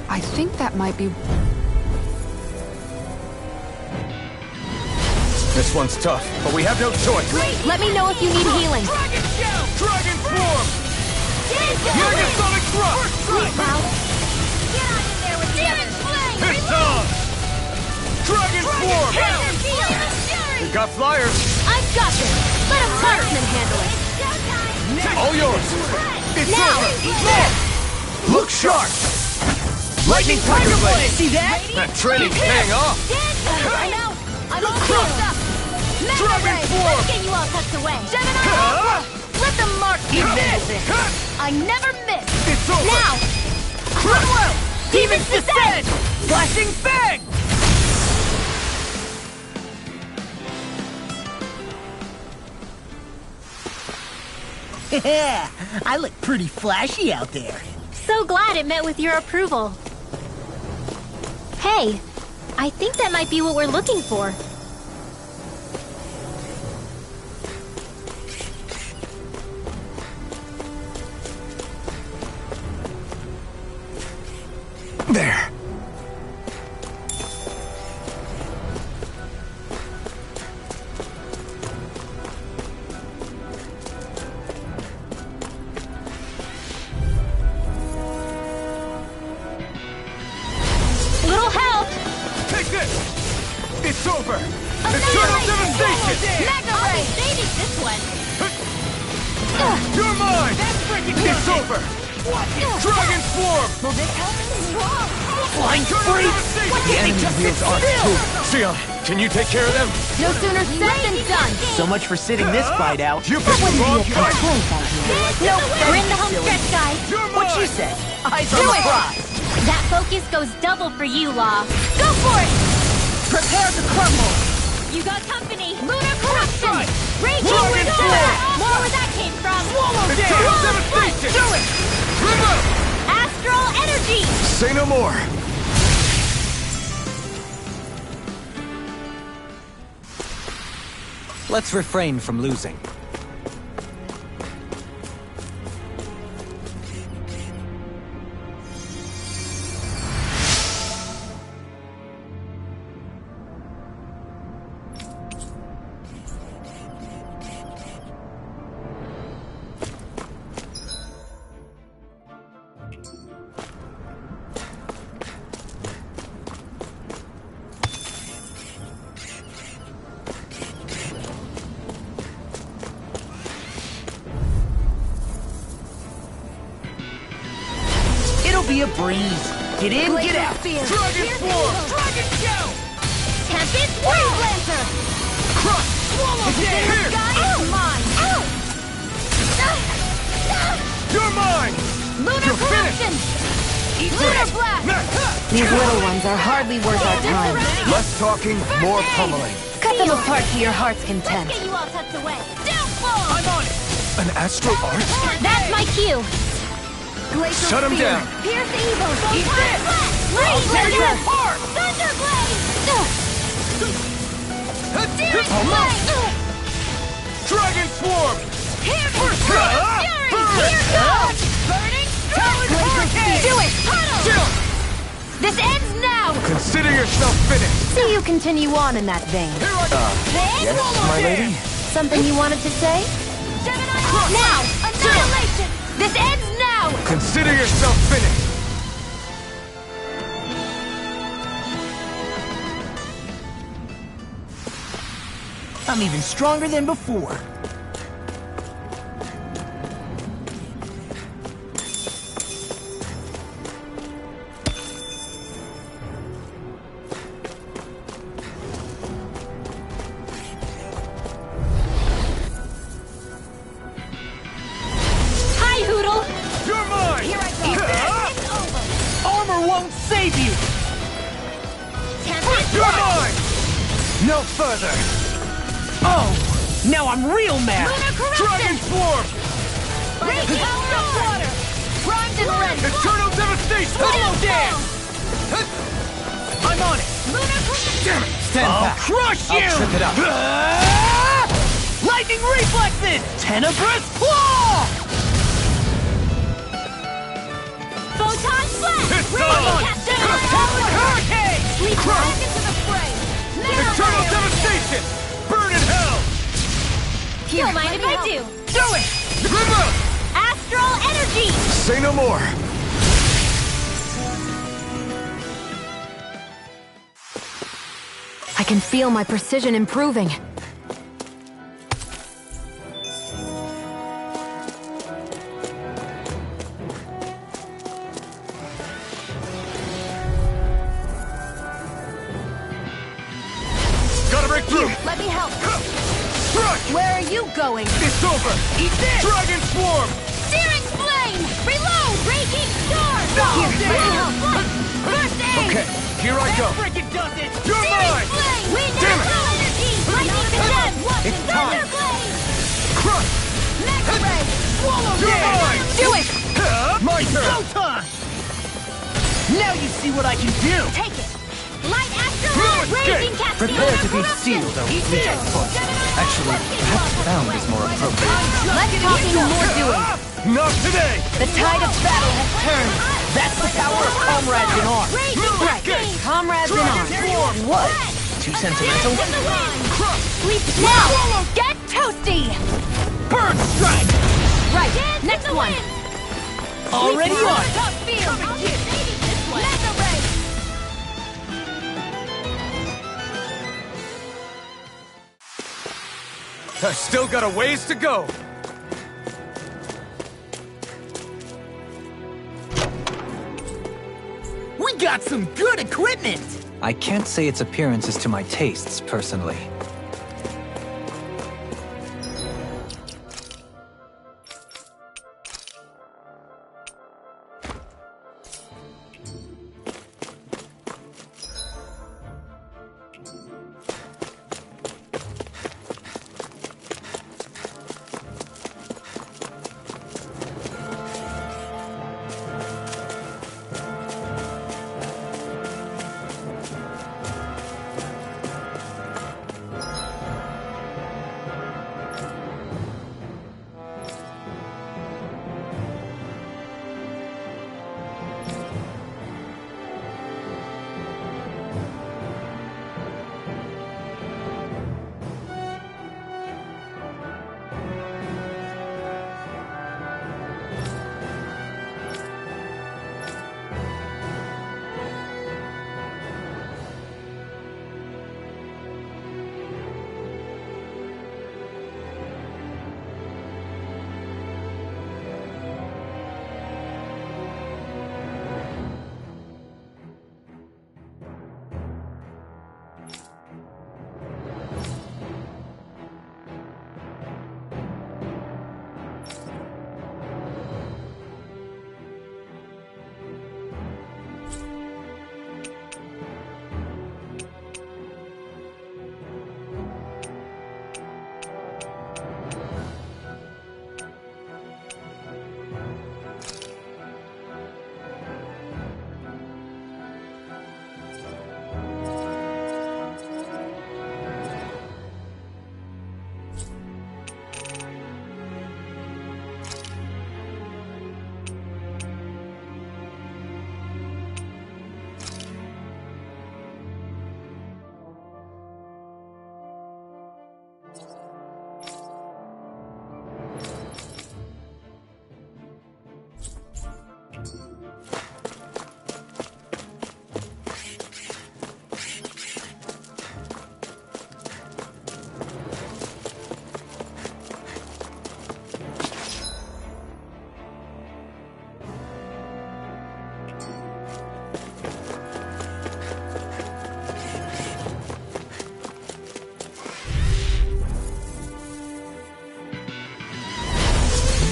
I think that might be... This one's tough, but we have no choice. Let me know if you need healing. Dragon Shell! Dragon Swarm! Megasonic Thrust! Get on in there with Demon Flame! It's on! Dragon Swarm! We got flyers! I've got this! Let a marksman handle it! All yours! It's Now! over! Look sharp! Lightning Tiger Blade! See that? That training's paying off! I'm out! I'm all closed up! Dragon Swarm! Let's get you all tucked away! Gemini Ultra! Let the marksman handle this! I never miss! It's over! Now! One world! Demons descend! Flashing Fang! Yeah, I look pretty flashy out there. So glad it met with your approval. Hey, I think that might be what we're looking for. There. Little help! Take this! It's over! Eternal devastation! Magna Ray! Saving this one! You're mine! It's over! Dragon Swarm! Will this help? Whoa! Flying Eternal freak! devastation! The enemy wheels are too. Sion, can you take care of them? No sooner said than done. So much for sitting this fight out. You picked the wrong fight! Nope, we're in the home stretch, guys. You're What mine! she said. Eyes on the prize. That focus goes double for you, Law. Go for it! Prepare to crumble. You got company! Lunar corruption! Raging Dragon wind! Swarm! More where that came from! Eternal devastation! Do it! Astral energy! Say no more! Let's refrain from losing. It'll be a breeze. Get in, get out. Dragon Swarm! Dragon Show! Tempest Wave Lancer! Crush! Swallow Here! It's mine! You're mine! Lunar You're corruption! Lunar blast! These little ones are hardly worth our time. Less talking, more pummeling. Cut them apart to your heart's content. Get you all tucked away! Downfall! I'm on it. An astral arch? That's my cue. Shut him down! Pierce the evil! Eat this! Raise Tear you Lancer! apart! Thunderblade! Searing Almost. Blade! Dragon Swarm! Here goes Fury! Here goes! Burning Strike! Do it! Huddle! This ends now! Consider yourself finished! See you continue on in that vein. Yes, My lady? Something you wanted to say? Gemini now! Annihilation! This ends now! Consider yourself finished! I'm even stronger than before. Hi, Hoodle! You're mine! Here I go! It's over! Armor won't save you. Tempest You're Blade! mine! No further! Oh, now I'm real mad. Lunar corruption! Dragon Swarm! Raging Storm! Primed and ready! Eternal devastation! Down! I'm on it. Lunar corruption! Damn it! Stand I'll back. crush you. I'll trip it up. Lightning reflexes. Tenebrous claw. Photon flash! It's Raging on! Captain! Hurricane. Leap right into the fray! Eternal devastation! Burn in hell! Don't mind if I do! Do it. Remember! Astral energy! Say no more! I can feel my precision improving. Gotta break through! Let me help! Strike! Where are you going? It's over! Eat this. Dragon Swarm! Searing flame! Reload! Raging storm! Here, Let me help! First aid! Okay, here I go! Frickin' does it. You're mine! Flame! Wind Damn it! astral energy! Lightning condemned! It's time. Thunderblade! Crush! Mega ray! You're mine! Do it! My turn! Showtime. Now you see what I can do. Take it! Raging Cat Prepare to be sealed, O fleeting foot. Actually, perhaps bound is more appropriate. Less talking, more doing. Not today! The tide of battle has turned. That's the power of comrades in arms. Right, comrades in arms. What? Too sentimental? Sleep now! Get toasty! Bird strike! Right, next one. Already on. I still got a ways to go. We got some good equipment! I can't say its appearance is to my tastes, personally.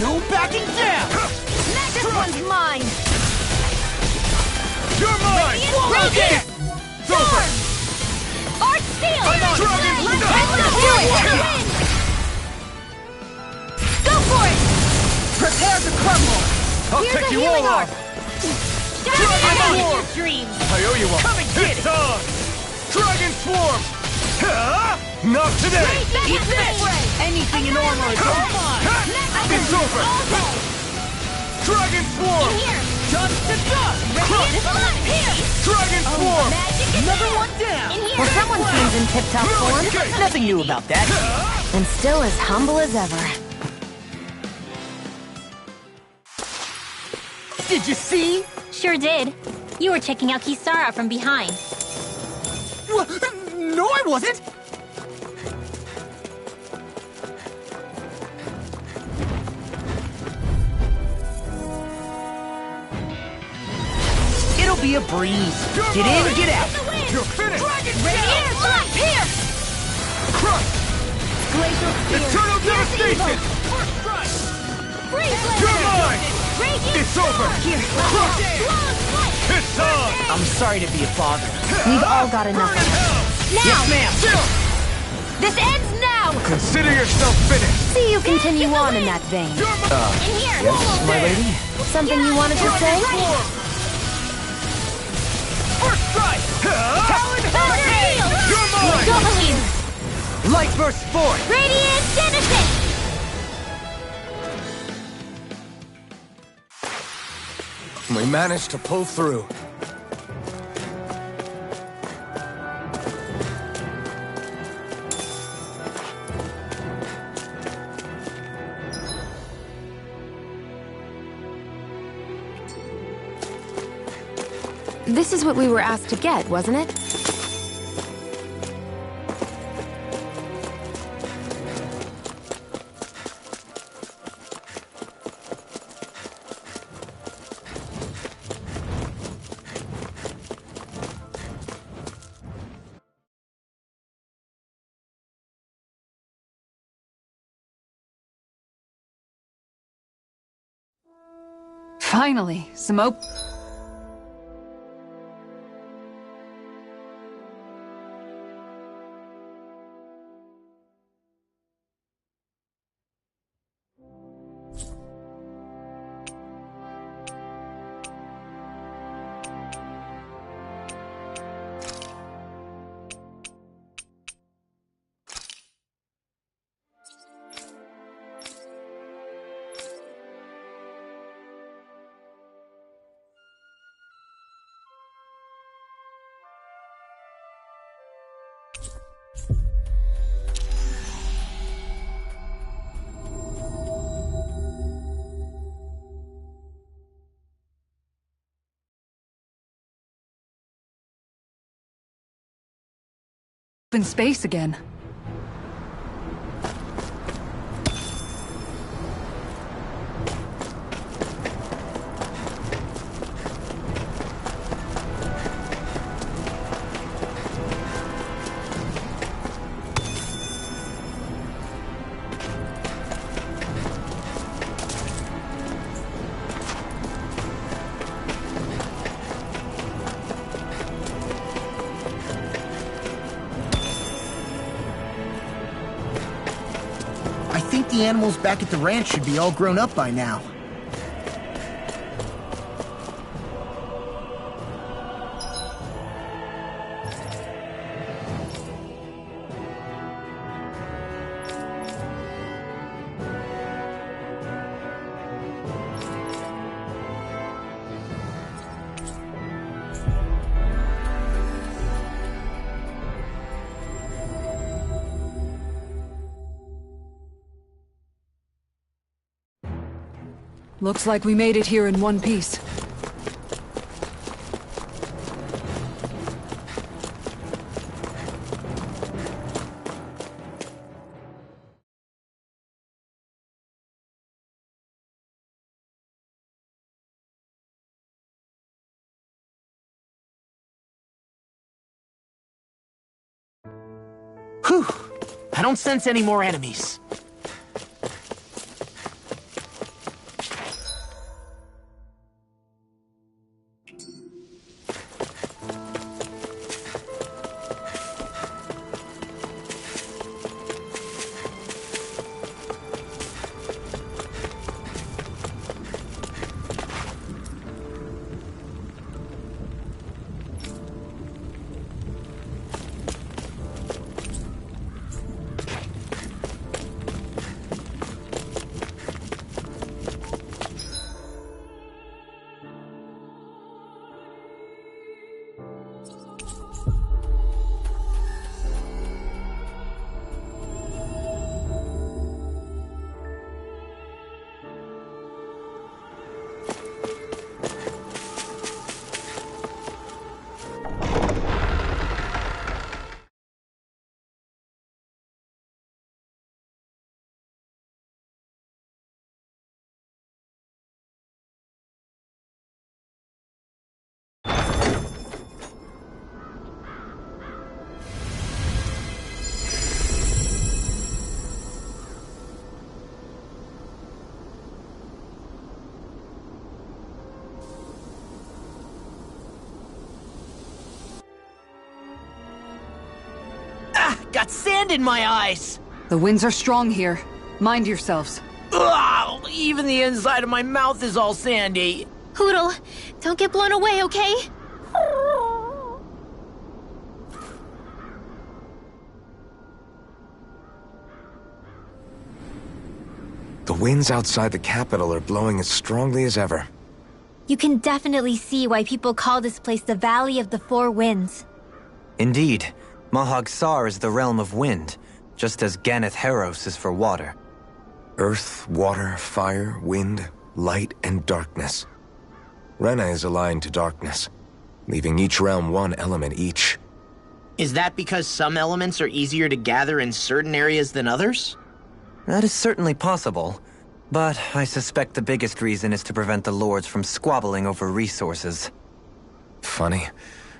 No backing down! This one's mine! You're mine! Radiant! Storm! Art Seal! Let's do it! Go for it! Prepare to crumble! I'll Here's take a you healing all art. off! I'm in your dreams! I owe you one. Come and get It's it. on! Dragon Swarm! Huh? Not today! Eat this! Anything in armor is all mine! It's over! Dragon Swarm! Here! Dust to dust! This one! Here! Dragon Swarm! Another one down! In here! Well, someone seems in tip-top form. Nothing new about that. And still as humble as ever. Did you see? Sure did. You were checking out Kisara from behind. No, I wasn't! It'll be a breeze. Get in, get out. You're finished! Radiant! Lock! Here! Crush! Glacial Spear! Eternal Devastation! Freeze You're Laser! mine! Radiant! It's over! Here! Crush! Long Slice! It's on! I'm sorry to be a bother. We've all got enough of it. Now! Yes, ma'am. This ends now! Consider yourself finished! See you continue on in that vein. In here! Yes, my lady? Something you wanted to say? First strike! Talon Hurricane! You're mine! Goblins! Light Burst Force! Radiant Genesis! We managed to pull through. This is what we were asked to get, wasn't it? Finally, some in space again. I think the animals back at the ranch should be all grown up by now. Looks like we made it here in one piece. Whew! I don't sense any more enemies. Got sand in my eyes! The winds are strong here. Mind yourselves. Ugh, even the inside of my mouth is all sandy. Hootle, don't get blown away, okay? The winds outside the capital are blowing as strongly as ever. You can definitely see why people call this place the Valley of the Four Winds. Indeed, Mahag Saar is the realm of wind, just as Ganeth Heros is for water. Earth, water, fire, wind, light, and darkness. Rena is aligned to darkness, leaving each realm one element each. Is that because some elements are easier to gather in certain areas than others? That is certainly possible, but I suspect the biggest reason is to prevent the lords from squabbling over resources. Funny.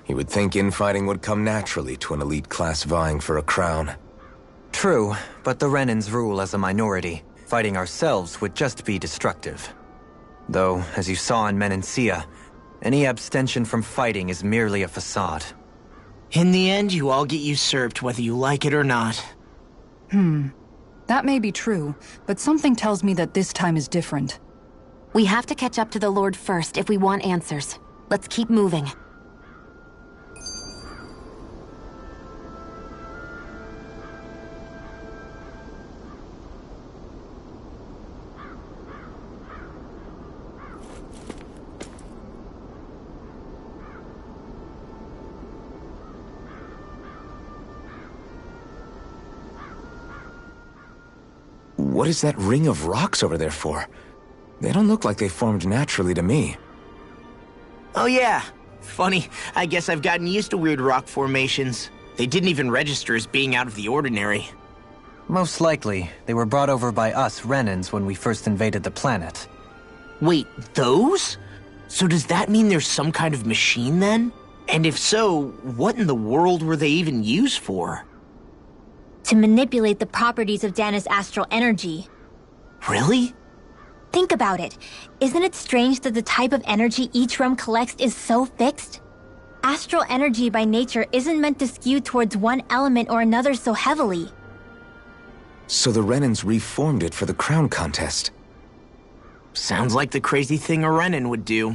You would think infighting would come naturally to an elite class vying for a crown. True, but the Renans rule as a minority. Fighting ourselves would just be destructive. Though, as you saw in Menancia, any abstention from fighting is merely a facade. In the end, you all get usurped whether you like it or not. That may be true, but something tells me that this time is different. We have to catch up to the Lord first if we want answers. Let's keep moving. What is that ring of rocks over there for? They don't look like they formed naturally to me. Oh yeah. Funny, I guess I've gotten used to weird rock formations. They didn't even register as being out of the ordinary. Most likely, they were brought over by us Renans when we first invaded the planet. Wait, those? So does that mean there's some kind of machine then? And if so, what in the world were they even used for? To manipulate the properties of Dana's astral energy. Really? Think about it. Isn't it strange that the type of energy each realm collects is so fixed? Astral energy by nature isn't meant to skew towards one element or another so heavily. So the Renans reformed it for the crown contest. Sounds like the crazy thing a Renan would do.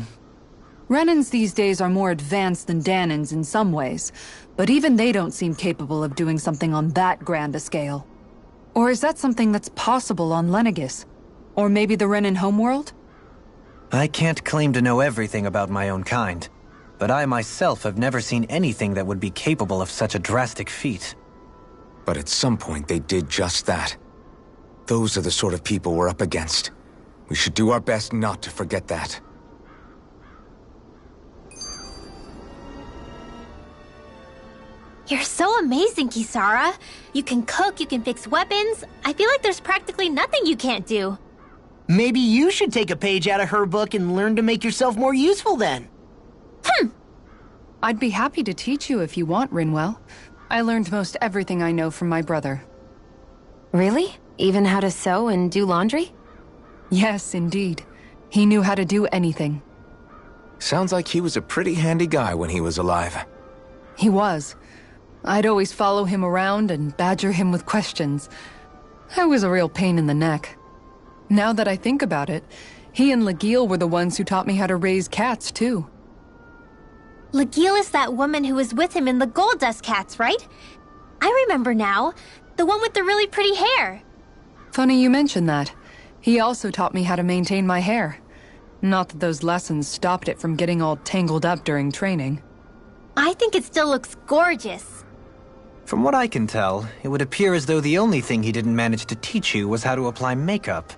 Renans these days are more advanced than Danans in some ways, but even they don't seem capable of doing something on that grand a scale. Or is that something that's possible on Lenegis? Or maybe the Renan homeworld? I can't claim to know everything about my own kind, but I myself have never seen anything that would be capable of such a drastic feat. But at some point they did just that. Those are the sort of people we're up against. We should do our best not to forget that. You're so amazing, Kisara. You can cook, you can fix weapons. I feel like there's practically nothing you can't do. Maybe you should take a page out of her book and learn to make yourself more useful then. I'd be happy to teach you if you want, Rinwell. I learned most everything I know from my brother. Really? Even how to sew and do laundry? Yes, indeed. He knew how to do anything. Sounds like he was a pretty handy guy when he was alive. He was. I'd always follow him around and badger him with questions. I was a real pain in the neck. Now that I think about it, he and Legil were the ones who taught me how to raise cats, too. Legil is that woman who was with him in the Gold Dust Cats, right? I remember now. The one with the really pretty hair. Funny you mention that. He also taught me how to maintain my hair. Not that those lessons stopped it from getting all tangled up during training. I think it still looks gorgeous. From what I can tell, it would appear as though the only thing he didn't manage to teach you was how to apply makeup.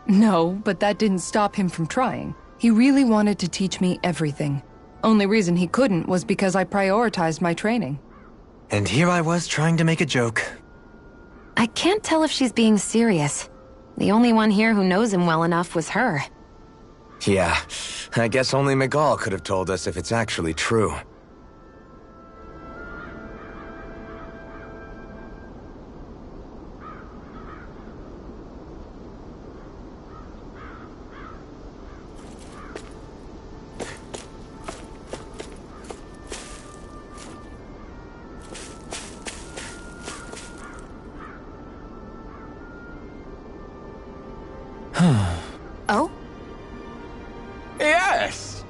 No, but that didn't stop him from trying. He really wanted to teach me everything. Only reason he couldn't was because I prioritized my training. And here I was trying to make a joke. I can't tell if she's being serious. The only one here who knows him well enough was her. Yeah, I guess only Miguel could have told us if it's actually true. Oh? Yes!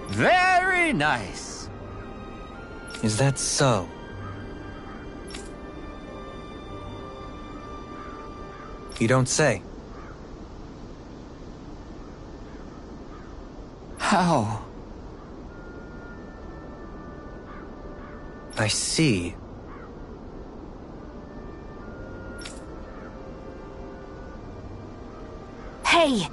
Very nice. Is that so? You don't say. How? I see. Hey!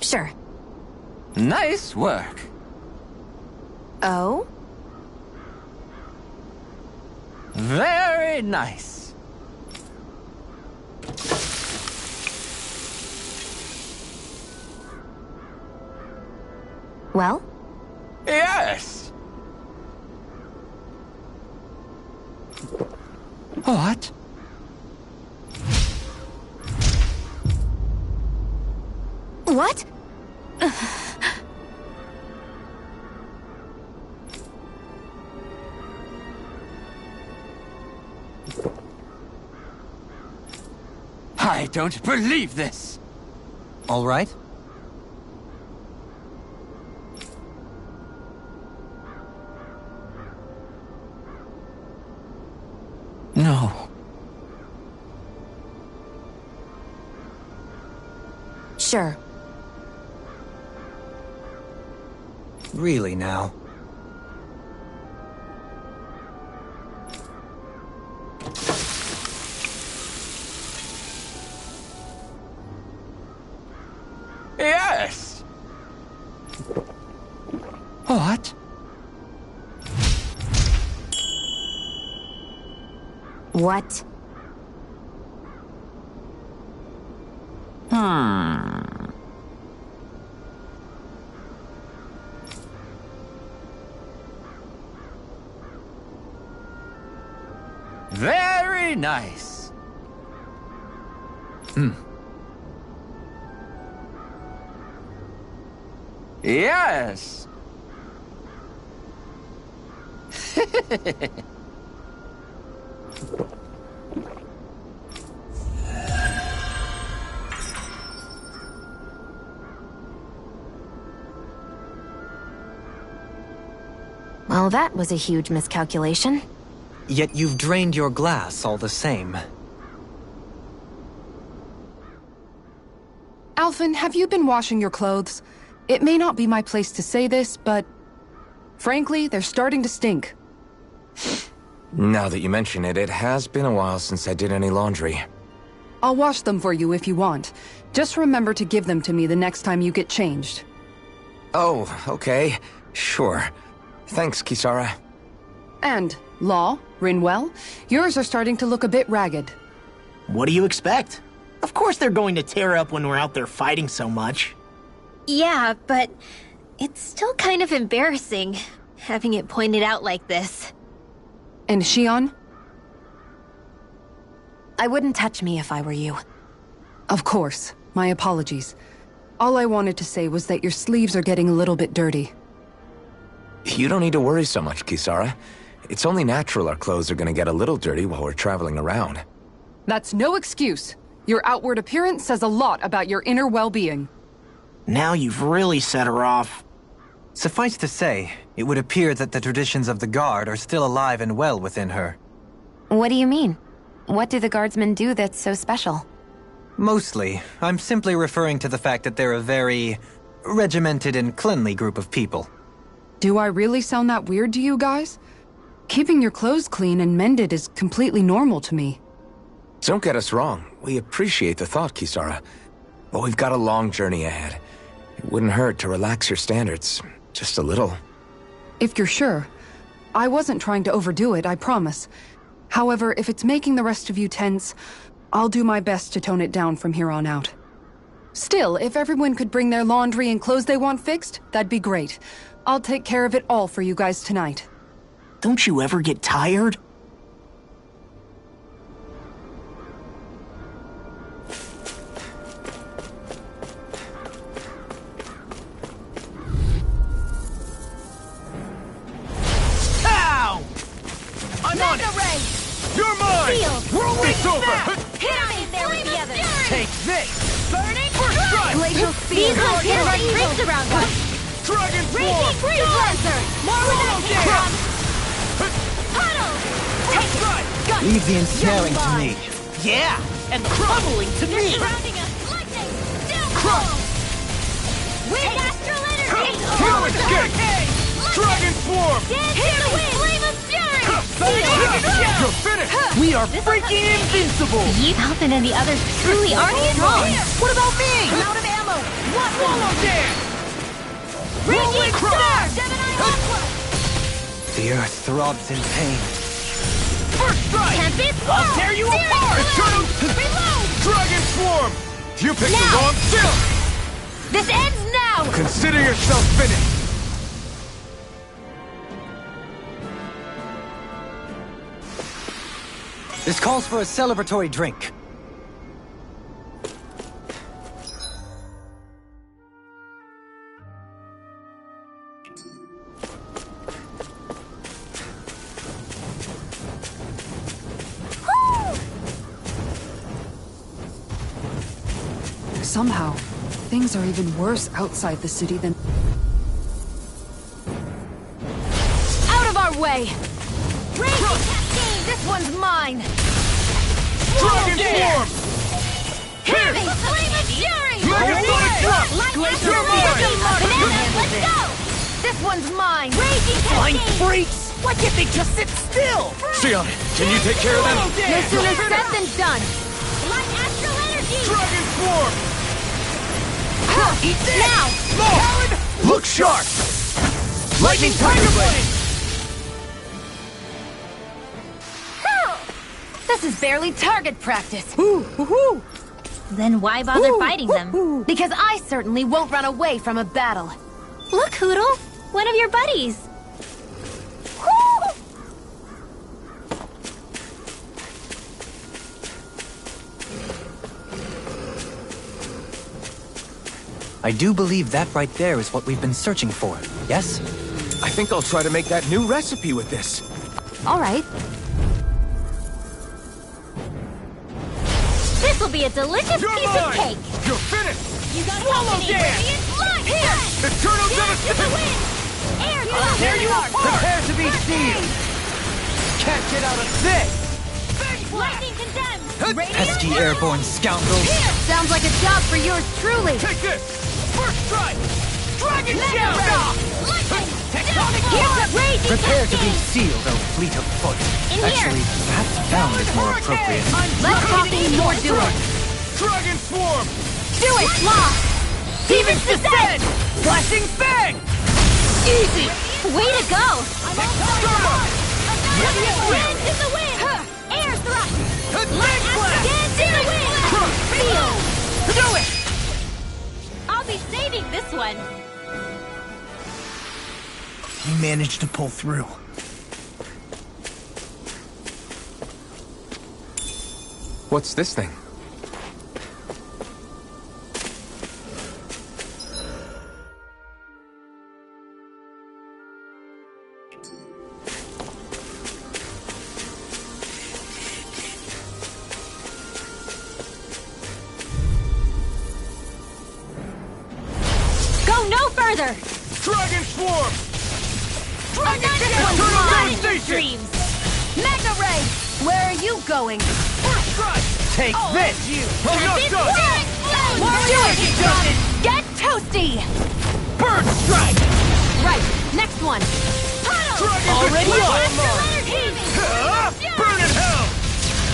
Sure. Nice work. Oh? Very nice. Well? Yes. What? What? I don't believe this. All right? No. Sure. Really now? Yes. What? What? Very nice. Yes. Well, that was a huge miscalculation. Yet you've drained your glass all the same. Alphen, have you been washing your clothes? It may not be my place to say this, but... frankly, they're starting to stink. Now that you mention it, it has been a while since I did any laundry. I'll wash them for you if you want. Just remember to give them to me the next time you get changed. Oh, okay. Sure. Thanks, Kisara. And, Law, Rinwell, yours are starting to look a bit ragged. What do you expect? Of course they're going to tear up when we're out there fighting so much. Yeah, but it's still kind of embarrassing, having it pointed out like this. And Shion? I wouldn't touch me if I were you. Of course. My apologies. All I wanted to say was that your sleeves are getting a little bit dirty. You don't need to worry so much, Kisara. It's only natural our clothes are gonna get a little dirty while we're traveling around. That's no excuse. Your outward appearance says a lot about your inner well-being. Now you've really set her off. Suffice to say, it would appear that the traditions of the Guard are still alive and well within her. What do you mean? What do the guardsmen do that's so special? Mostly, I'm simply referring to the fact that they're a very regimented and cleanly group of people. Do I really sound that weird to you guys? Keeping your clothes clean and mended is completely normal to me. Don't get us wrong. We appreciate the thought, Kisara. But we've got a long journey ahead. It wouldn't hurt to relax your standards. Just a little. If you're sure. I wasn't trying to overdo it, I promise. However, if it's making the rest of you tense, I'll do my best to tone it down from here on out. Still, if everyone could bring their laundry and clothes they want fixed, that'd be great. I'll take care of it all for you guys tonight. Don't you ever get tired? Ow! I'm on it! Mega Ray! You're mine! Shield! It's over! Snap! Hit me there with the others! Take this! Burning strike! Glacial spear! These ones hit like rings around us! Dragon Raging form! Breeze Lancer! More where that came from! Puddle! Take it! Leave the ensnaring to me. Yeah, and crumbling to me. Surrounding us! Lightning! Downfall! Wind Astral Energy! Kill escape! Dragon form! Dance in the wind! Flame of Fury! You're finished! We are freaking invincible. Alvin and the others truly are strong. What about me? I'm out of ammo! What Swallow dance! Raging Star! Gemini Aqua! The earth throbs in pain. First strike! Tempest I'll Swirl! tear you Searing apart! Blade! Reload! Dragon swarm! You picked the Now! wrong kill! This ends now! Consider yourself finished. This calls for a celebratory drink. Somehow, things are even worse outside the city than... Out of our way! Raging Cascade! This one's mine! Dragon form! Hit me! Flame of Fury! Megasonic thrust! Light Glacial Astral Mind! Energy! Bananas, let's go! This one's mine! Raging Flying Cascade! freaks! Why can't they just sit still? Sion, can you take care of them? No sooner said than done! Light Astral Energy! Dragon form! Eat this! Now! Look sharp! Lightning Tiger Blade! This is barely target practice! Then why bother fighting them? Because I certainly won't run away from a battle! Look, Hootle! One of your buddies! I do believe that right there is what we've been searching for, yes? I think I'll try to make that new recipe with this. Alright. This'll be a delicious You're piece mine! of cake! You're finished! You got Swallow company! dance! Radiant light! Here! Eternal Dance to the devastation! wind! Air I'll tear you apart! Prepare to be sealed! Can't get out of this! Lightning condemned! Pesky airborne scoundrels! Sounds like a job for yours truly! Take this! First strike! Dragon Mega Shell! Ray! Lightning! Tectonic Here's a raging Prepare to be cascade! sealed, O fleet of foot. In here. Actually, perhaps bound is more appropriate. Let's talking more do it! Dragon swarm! Do it, Sloth! Demons descend! Flashing bang! Easy! Way to go! I'm all Scarlet! Wind in the wind! Air thrust! Light dance in the wind! Feel! Do it! I'll be saving this one! You managed to pull through. What's this thing? Go no further! Dragon swarm! This one's Eternal not in your devastation! dreams! Mega Ray! Where are you going? First strike! Take this! I'm not This done! Do it, Get toasty! Bird strike! Right, next one! Dragon Already destroy! Burn in hell!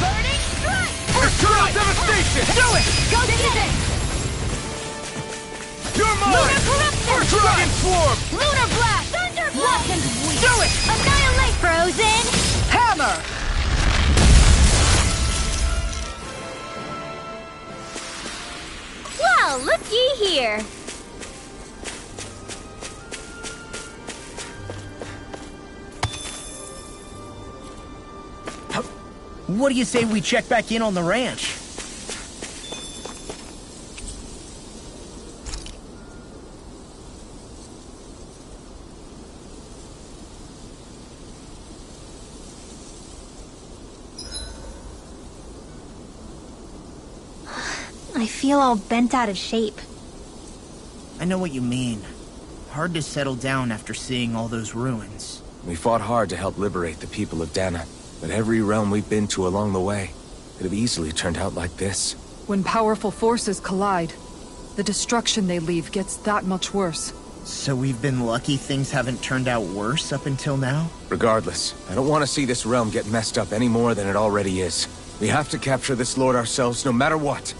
Burning strike! Eternal devastation! Do it! Go this it! You're mine! Lunar corruption! Dragon swarm! Lunar blast! Thunder blast! Do it! Annihilate! Frozen! Hammer! Well, looky here! What do you say we check back in on the ranch? I feel all bent out of shape. I know what you mean. Hard to settle down after seeing all those ruins. We fought hard to help liberate the people of Dana, but every realm we've been to along the way could have easily turned out like this. When powerful forces collide, the destruction they leave gets that much worse. So we've been lucky things haven't turned out worse up until now? Regardless, I don't want to see this realm get messed up any more than it already is. We have to capture this lord ourselves, no matter what.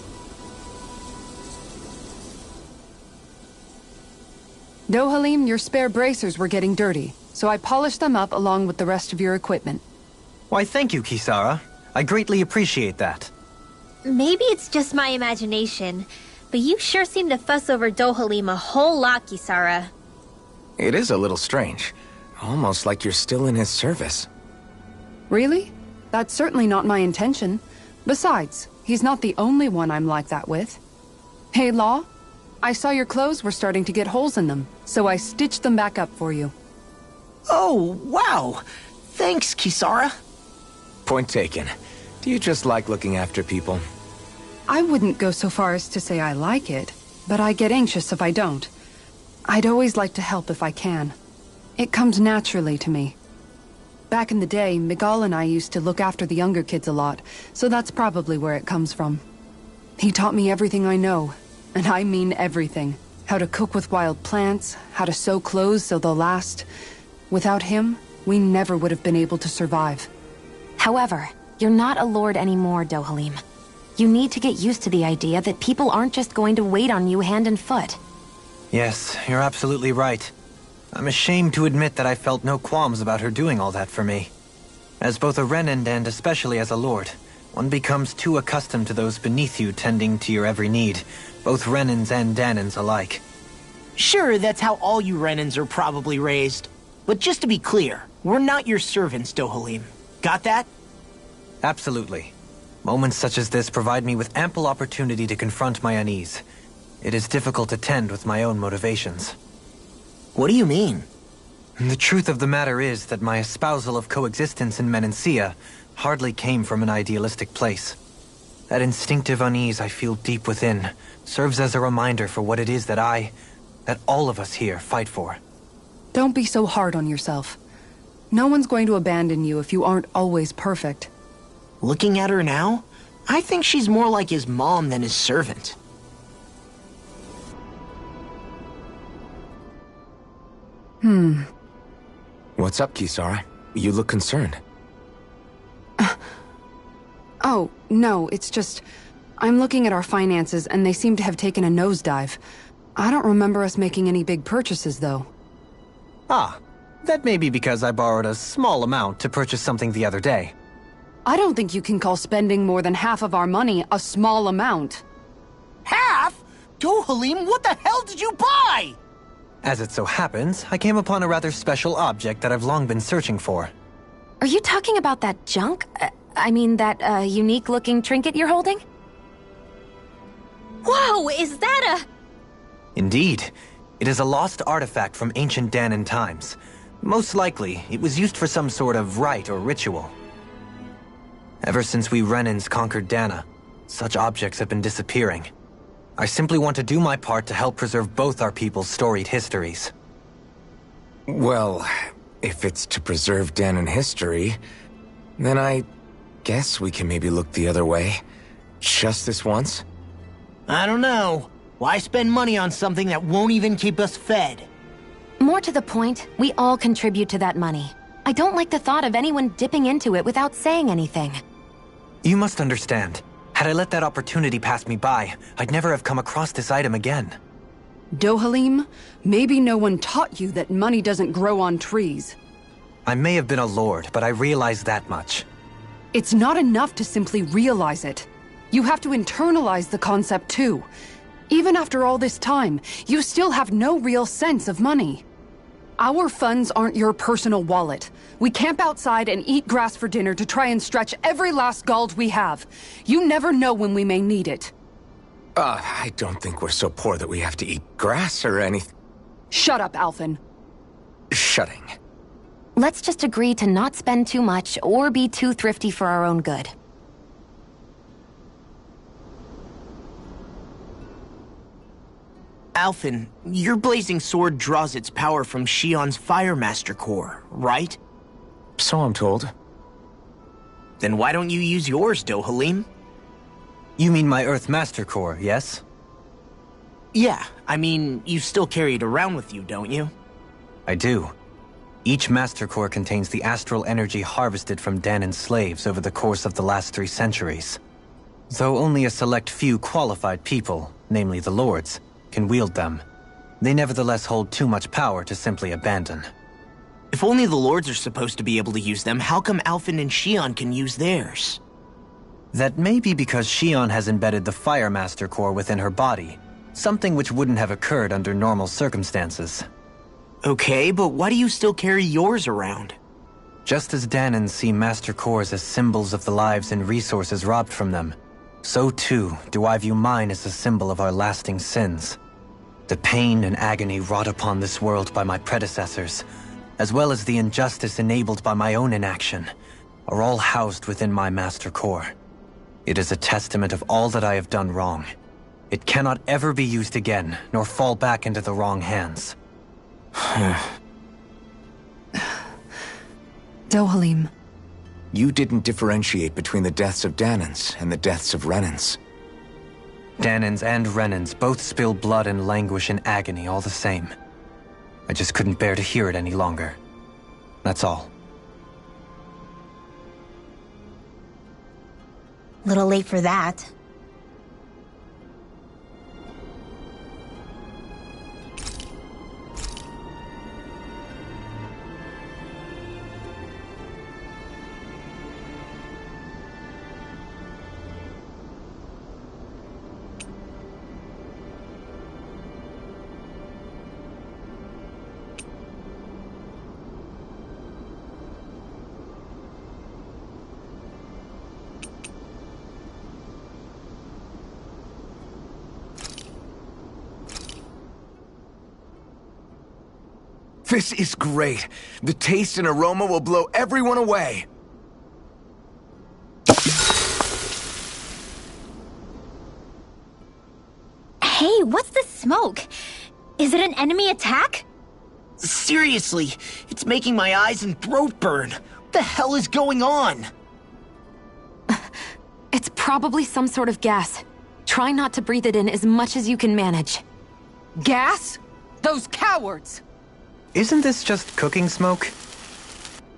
Dohalim, your spare bracers were getting dirty, so I polished them up along with the rest of your equipment. Why, thank you, Kisara. I greatly appreciate that. Maybe it's just my imagination, but you sure seem to fuss over Dohalim a whole lot, Kisara. It is a little strange. Almost like you're still in his service. Really? That's certainly not my intention. Besides, he's not the only one I'm like that with. Hey, Law, I saw your clothes were starting to get holes in them, so I stitched them back up for you. Oh, wow! Thanks, Kisara. Point taken. Do you just like looking after people? I wouldn't go so far as to say I like it, but I get anxious if I don't. I'd always like to help if I can. It comes naturally to me. Back in the day, Miguel and I used to look after the younger kids a lot, so that's probably where it comes from. He taught me everything I know, and I mean everything. How to cook with wild plants, how to sew clothes so they'll last. Without him, we never would have been able to survive. However, you're not a lord anymore, Dohalim. You need to get used to the idea that people aren't just going to wait on you hand and foot. Yes, you're absolutely right. I'm ashamed to admit that I felt no qualms about her doing all that for me. As both a Renan and especially as a lord, one becomes too accustomed to those beneath you tending to your every need, both Renans and Danans alike. Sure, that's how all you Renans are probably raised. But just to be clear, we're not your servants, Dohalim. Got that? Absolutely. Moments such as this provide me with ample opportunity to confront my unease. It is difficult to tend with my own motivations. What do you mean? The truth of the matter is that my espousal of coexistence in Menancia hardly came from an idealistic place. That instinctive unease I feel deep within serves as a reminder for what it is that all of us here fight for. Don't be so hard on yourself. No one's going to abandon you if you aren't always perfect. Looking at her now, I think she's more like his mom than his servant. What's up, Kisara? You look concerned. Oh, no, it's just... I'm looking at our finances and they seem to have taken a nosedive. I don't remember us making any big purchases, though. Ah, that may be because I borrowed a small amount to purchase something the other day. I don't think you can call spending more than half of our money a small amount. Half? Dohalim, what the hell did you buy? As it so happens, I came upon a rather special object that I've long been searching for. Are you talking about that junk? That unique-looking trinket you're holding? Whoa, is that a... Indeed. It is a lost artifact from ancient Danan times. Most likely, it was used for some sort of rite or ritual. Ever since we Renans conquered Dana, such objects have been disappearing. I simply want to do my part to help preserve both our people's storied histories. Well, if it's to preserve Danan history, then I guess we can maybe look the other way. Just this once? I don't know. Why spend money on something that won't even keep us fed? More to the point, we all contribute to that money. I don't like the thought of anyone dipping into it without saying anything. You must understand. Had I let that opportunity pass me by, I'd never have come across this item again. Dohalim, maybe no one taught you that money doesn't grow on trees. I may have been a lord, but I realize that much. It's not enough to simply realize it. You have to internalize the concept too. Even after all this time, you still have no real sense of money. Our funds aren't your personal wallet. We camp outside and eat grass for dinner to try and stretch every last gold we have. You never know when we may need it. I don't think we're so poor that we have to eat grass or anything. Shut up, Alphen. Shutting. Let's just agree to not spend too much or be too thrifty for our own good. Alphen, your blazing sword draws its power from Shion's Fire Master core, right? So I'm told. Then why don't you use yours, Dohalim? You mean my Earth Master Core, yes? Yeah, I mean, you still carry it around with you, don't you? I do. Each Master Core contains the astral energy harvested from Danan's slaves over the course of the last 3 centuries. Though only a select few qualified people, namely the Lords, can wield them, they nevertheless hold too much power to simply abandon. If only the Lords are supposed to be able to use them, how come Alphen and Shion can use theirs? That may be because Shion has embedded the Fire Master Core within her body, something which wouldn't have occurred under normal circumstances. Okay, but why do you still carry yours around? Just as Danans see Master Cores as symbols of the lives and resources robbed from them, so too do I view mine as a symbol of our lasting sins. The pain and agony wrought upon this world by my predecessors, as well as the injustice enabled by my own inaction, are all housed within my Master Core. It is a testament of all that I have done wrong. It cannot ever be used again, nor fall back into the wrong hands. Dohalim. You didn't differentiate between the deaths of Danans and the deaths of Renans. Danans and Renans both spill blood and languish in agony all the same. I just couldn't bear to hear it any longer. That's all. Little late for that. This is great. The taste and aroma will blow everyone away. Hey, what's the smoke? Is it an enemy attack? Seriously, it's making my eyes and throat burn. What the hell is going on? It's probably some sort of gas. Try not to breathe it in as much as you can manage. Gas? Those cowards! Isn't this just cooking smoke?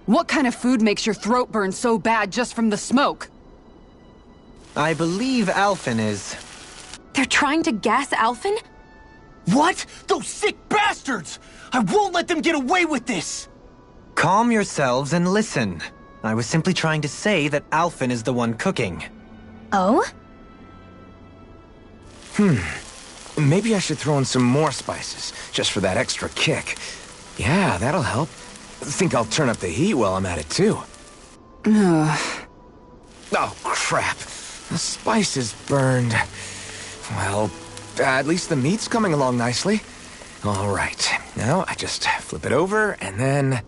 What kind of food makes your throat burn so bad just from the smoke? I believe Alphen is... They're trying to gas Alphen? What? Those sick bastards! I won't let them get away with this! Calm yourselves and listen. I was simply trying to say that Alphen is the one cooking. Oh? Maybe I should throw in some more spices, just for that extra kick. Yeah, that'll help. Think I'll turn up the heat while I'm at it, too. Oh, crap. The spice is burned. Well, at least the meat's coming along nicely. All right. Now, I just flip it over, and then...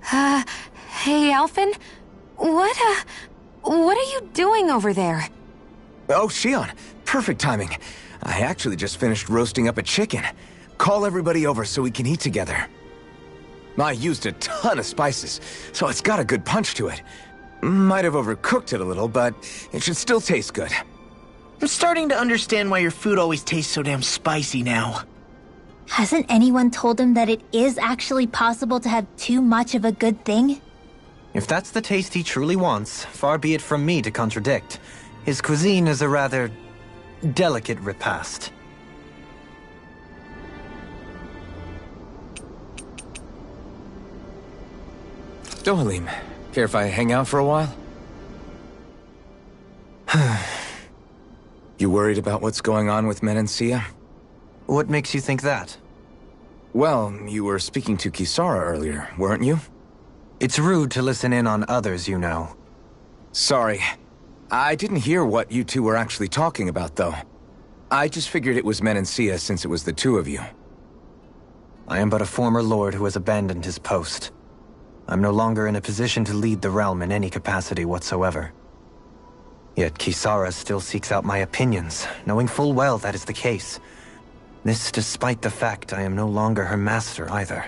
Hey, Alphen? What are you doing over there? Oh, Shion. Perfect timing. I actually just finished roasting up a chicken. Call everybody over so we can eat together. I used a ton of spices, so it's got a good punch to it. Might have overcooked it a little, but it should still taste good. I'm starting to understand why your food always tastes so damn spicy now. Hasn't anyone told him that it is actually possible to have too much of a good thing? If that's the taste he truly wants, far be it from me to contradict. His cuisine is a rather delicate repast. Dohalim, care if I hang out for a while? You worried about what's going on with Menancia? What makes you think that? Well, you were speaking to Kisara earlier, weren't you? It's rude to listen in on others, you know. Sorry. I didn't hear what you two were actually talking about, though. I just figured it was Menancia since it was the two of you. I am but a former lord who has abandoned his post. I'm no longer in a position to lead the realm in any capacity whatsoever. Yet Kisara still seeks out my opinions, knowing full well that is the case. This despite the fact I am no longer her master either.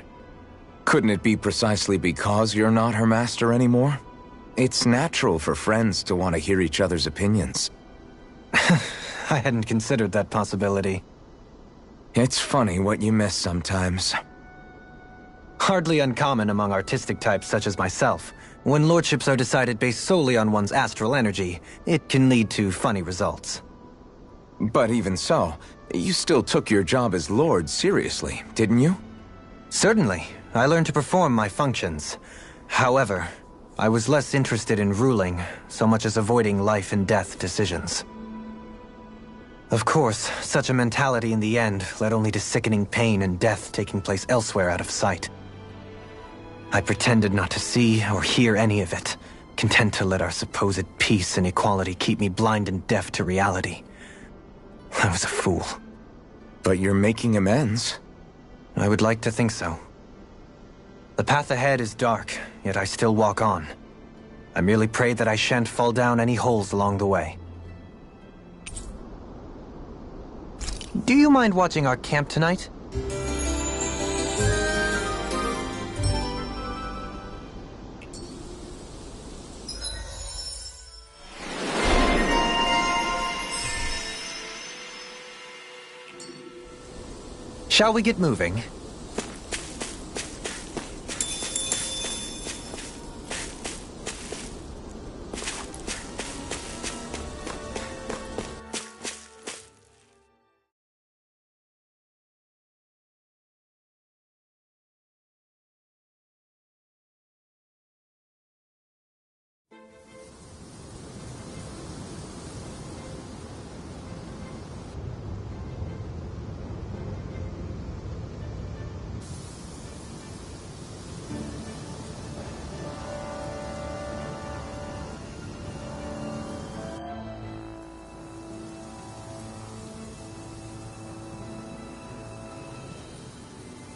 Couldn't it be precisely because you're not her master anymore? It's natural for friends to want to hear each other's opinions. I hadn't considered that possibility. It's funny what you miss sometimes. Hardly uncommon among artistic types such as myself. When lordships are decided based solely on one's astral energy, it can lead to funny results. But even so, you still took your job as Lord seriously, didn't you? Certainly. I learned to perform my functions. However, I was less interested in ruling, so much as avoiding life and death decisions. Of course, such a mentality in the end led only to sickening pain and death taking place elsewhere out of sight. I pretended not to see or hear any of it, content to let our supposed peace and equality keep me blind and deaf to reality. I was a fool. But you're making amends. I would like to think so. The path ahead is dark, yet I still walk on. I merely pray that I shan't fall down any holes along the way. Do you mind watching our camp tonight? Shall we get moving?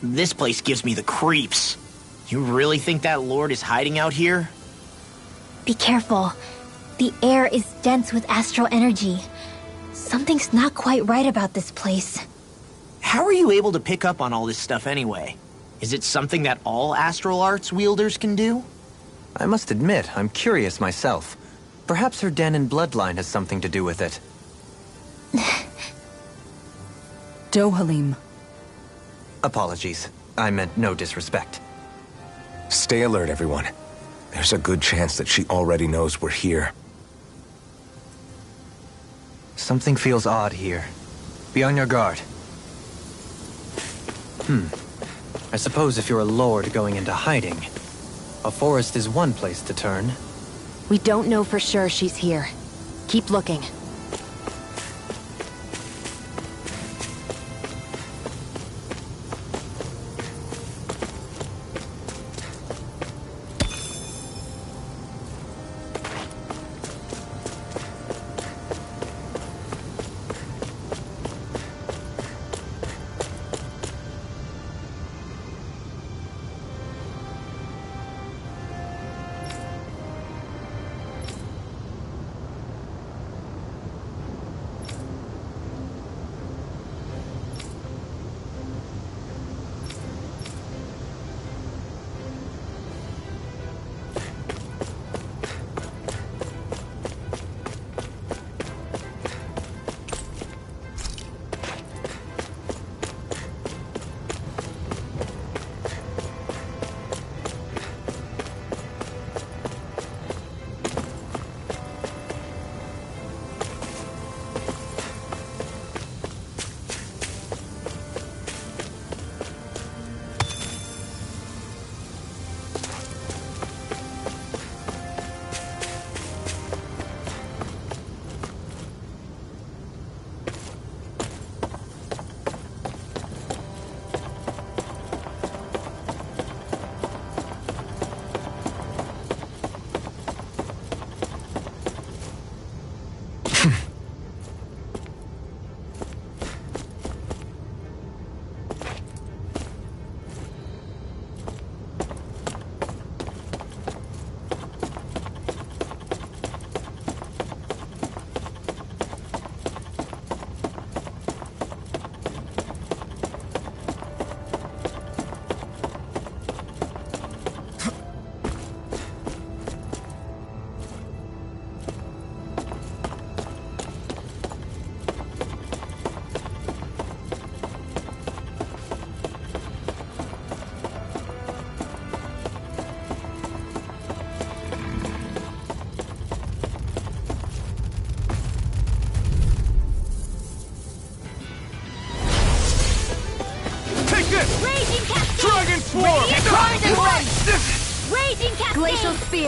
This place gives me the creeps. You really think that Lord is hiding out here? Be careful. The air is dense with astral energy. Something's not quite right about this place. How are you able to pick up on all this stuff anyway? Is it something that all astral arts wielders can do? I must admit, I'm curious myself. Perhaps her Dahnan bloodline has something to do with it. Dohalim. Apologies. I meant no disrespect. Stay alert, everyone. There's a good chance that she already knows we're here. Something feels odd here. Be on your guard. I suppose if you're a lord going into hiding, a forest is one place to turn. We don't know for sure she's here. Keep looking.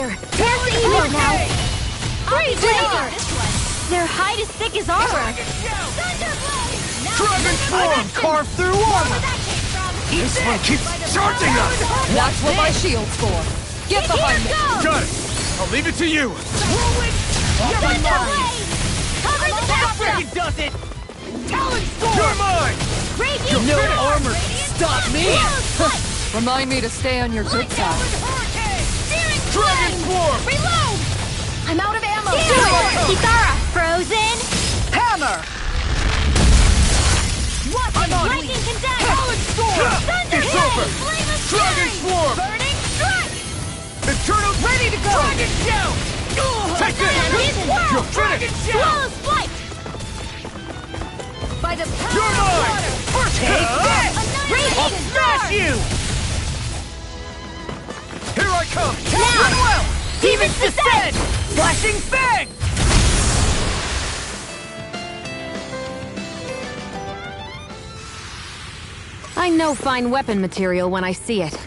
here! Here's the evil now! Freeze laser! Their hide is thick as armor! Dragon Swarm! Carve through armor! This one keeps charging us! That's what my shield's for. Get behind me! Got it! I'll leave it to you! Cover the Castra! He does it! Talon Storm! You're mine! Raging No Storm! armor can stop me! Remind me to stay on your good side. Dragon Swarm! Reload! I'm out of ammo! Do it! Kitara! Frozen! Hammer! What? Lightning condense! Talon Storm! Thunder It's Blade! over! Flame of Dragon Fury! Swarm! Burning Strike! Eternal ready to go! Dragon Shell! Take this! You're Dragon finished! Shell! Swallow's Flight! By the power You're of mine! water! First take this! Annihilate I'll smash Storm! you! Here I come! Now! Demons descend! Flashing Fang! I know fine weapon material when I see it.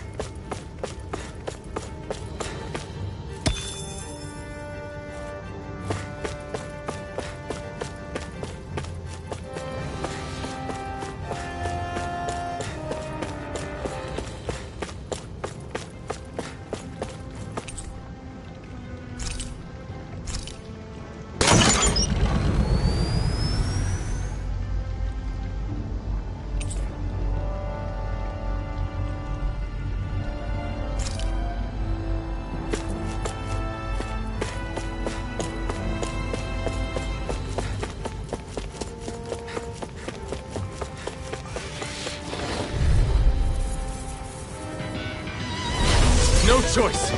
No choice!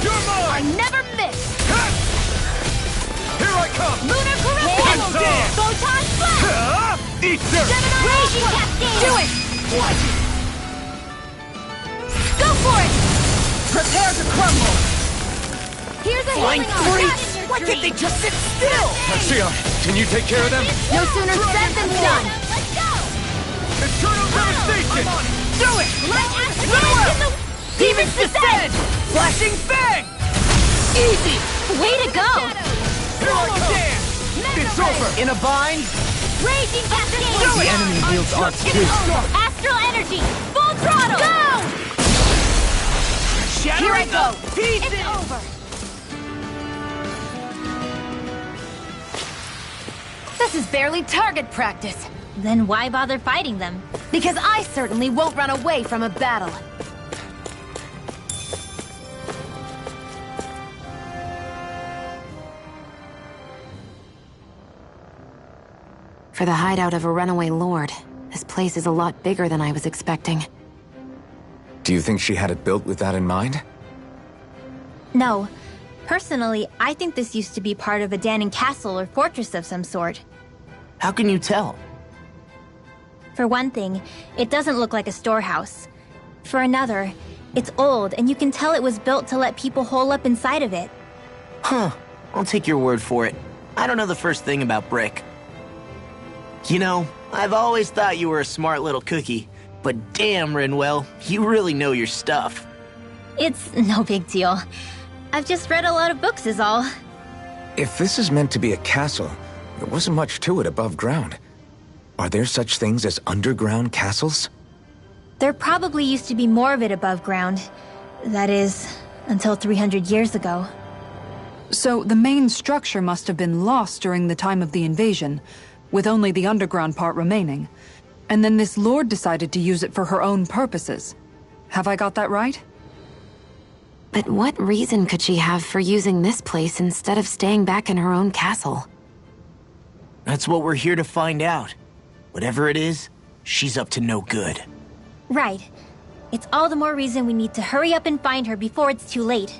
You're I mine! never miss! Here I come! Lunar Charisma! Hands off! Photon Blast! Eat dirt! Raging Cascade! Do it! What? Go for it! Prepare to crumble! Here's a Flying healing freaks! arm! Why can't they just sit still? Xion, can you take care of them? No sooner said than done! Let's go! Eternal devastation! Do it! Let Astral Demons descend! Flashing Fang! Easy! Way to go! Here I come! It's over! In a bind? Raging Cascade! Do it! The enemy wields arts too. Astral Energy! Full throttle! Go! Shattering Here I go! the pieces! It's over! This is barely target practice. Then why bother fighting them? Because I certainly won't run away from a battle. For the hideout of a runaway lord, this place is a lot bigger than I was expecting. Do you think she had it built with that in mind? No. Personally, I think this used to be part of a Dahnan castle or fortress of some sort. How can you tell? For one thing, it doesn't look like a storehouse. For another, it's old and you can tell it was built to let people hole up inside of it. Huh. I'll take your word for it. I don't know the first thing about brick. You know, I've always thought you were a smart little cookie, but damn, Rinwell, you really know your stuff. It's no big deal. I've just read a lot of books is all. If this is meant to be a castle, there wasn't much to it above ground. Are there such things as underground castles? There probably used to be more of it above ground. That is, until 300 years ago. So the main structure must have been lost during the time of the invasion, with only the underground part remaining. And then this lord decided to use it for her own purposes. Have I got that right? But what reason could she have for using this place instead of staying back in her own castle? That's what we're here to find out. Whatever it is, she's up to no good. Right. It's all the more reason we need to hurry up and find her before it's too late.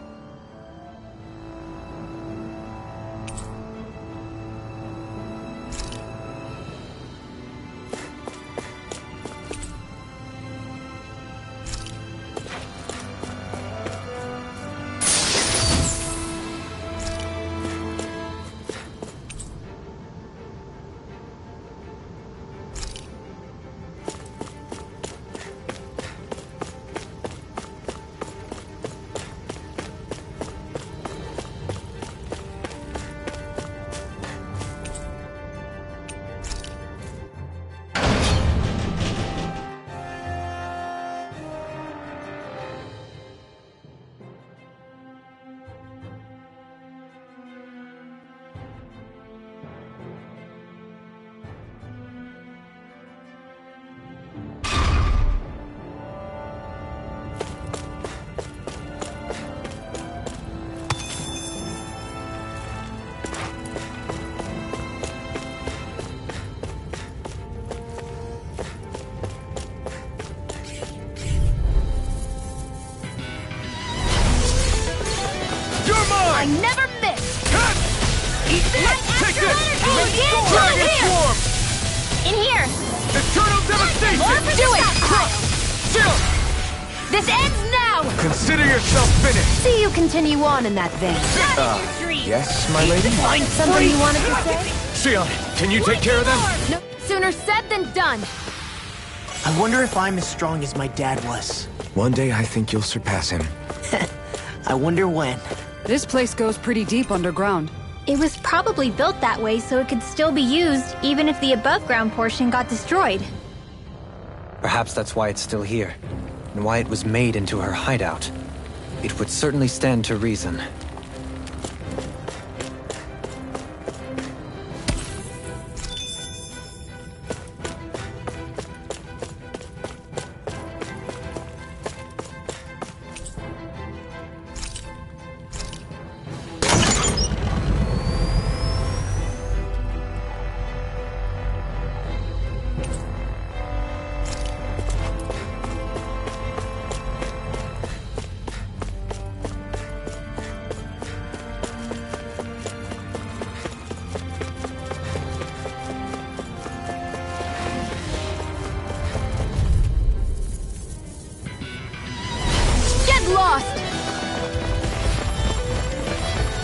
You're I mine! never miss! Eat this! Take this! Dragon Swarm! In here! Eternal Devastation! Do it! Crush! Chill! This ends now! Consider yourself finished. See you continue on in that vein. Not in your dreams! Yes, my lady? Something you wanted to say? Xion, can you take care of them? No, sooner said than done. I wonder if I'm as strong as my dad was. One day I think you'll surpass him. I wonder when. This place goes pretty deep underground. It was probably built that way so it could still be used, even if the above-ground portion got destroyed. Perhaps that's why it's still here, and why it was made into her hideout. It would certainly stand to reason. Lost!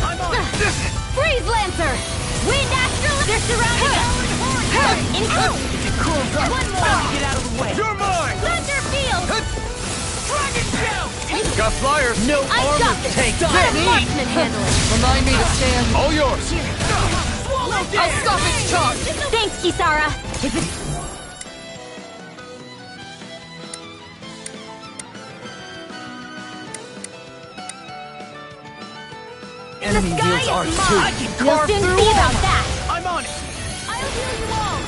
I'm on! Freeze Lancer! Wind Astral! They're surrounding us! Include! One more! Get out of the way! You're mine! Thunder Field! Dragon Shout! Got flyers. No I've armor got this! tank! Let a marksman handle it! Remind me to stand. All yours. Swallow I'll stop its charge! Thanks, Kisara! If it's Enemy the sky yields is are mine! too. You'll soon see about that! I'm on it! I'll heal you all!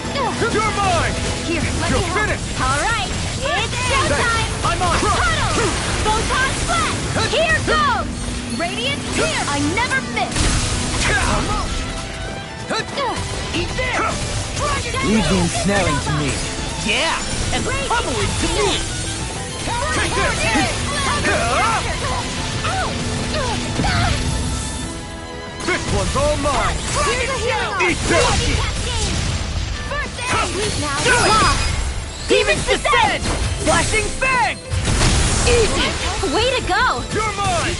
You're mine! Here, let You're me help. finished. All right, it's showtime! I'm on! Puddle! Photon Splash! Here goes! Radiant Spear! I never miss! Eat this! Leave the ensnaring to me. Yeah! And pummel it to me! Take This one's all mine! Here's a hero! Eat this! First aid! Now, Demon's Descent! Flashing Fang! easy! Way to go! You're mine!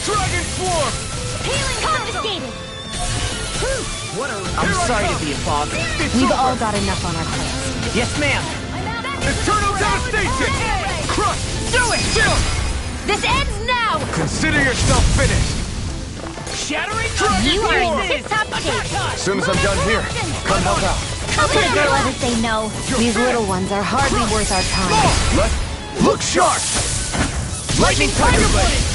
Dragon Swarm! Healing confiscated! I'm sorry to be a bother. We've all got enough on our plates. Yes, ma'am. Eternal Devastation! Crush! Do it! Chill! This ends now! Consider yourself finished. Shattering You are in Dragon tip-top shape! As soon as I'm done here, come help out. How could a girl ever say no? These little ones are hardly worth our time. Look sharp. Lightning Tiger Blade.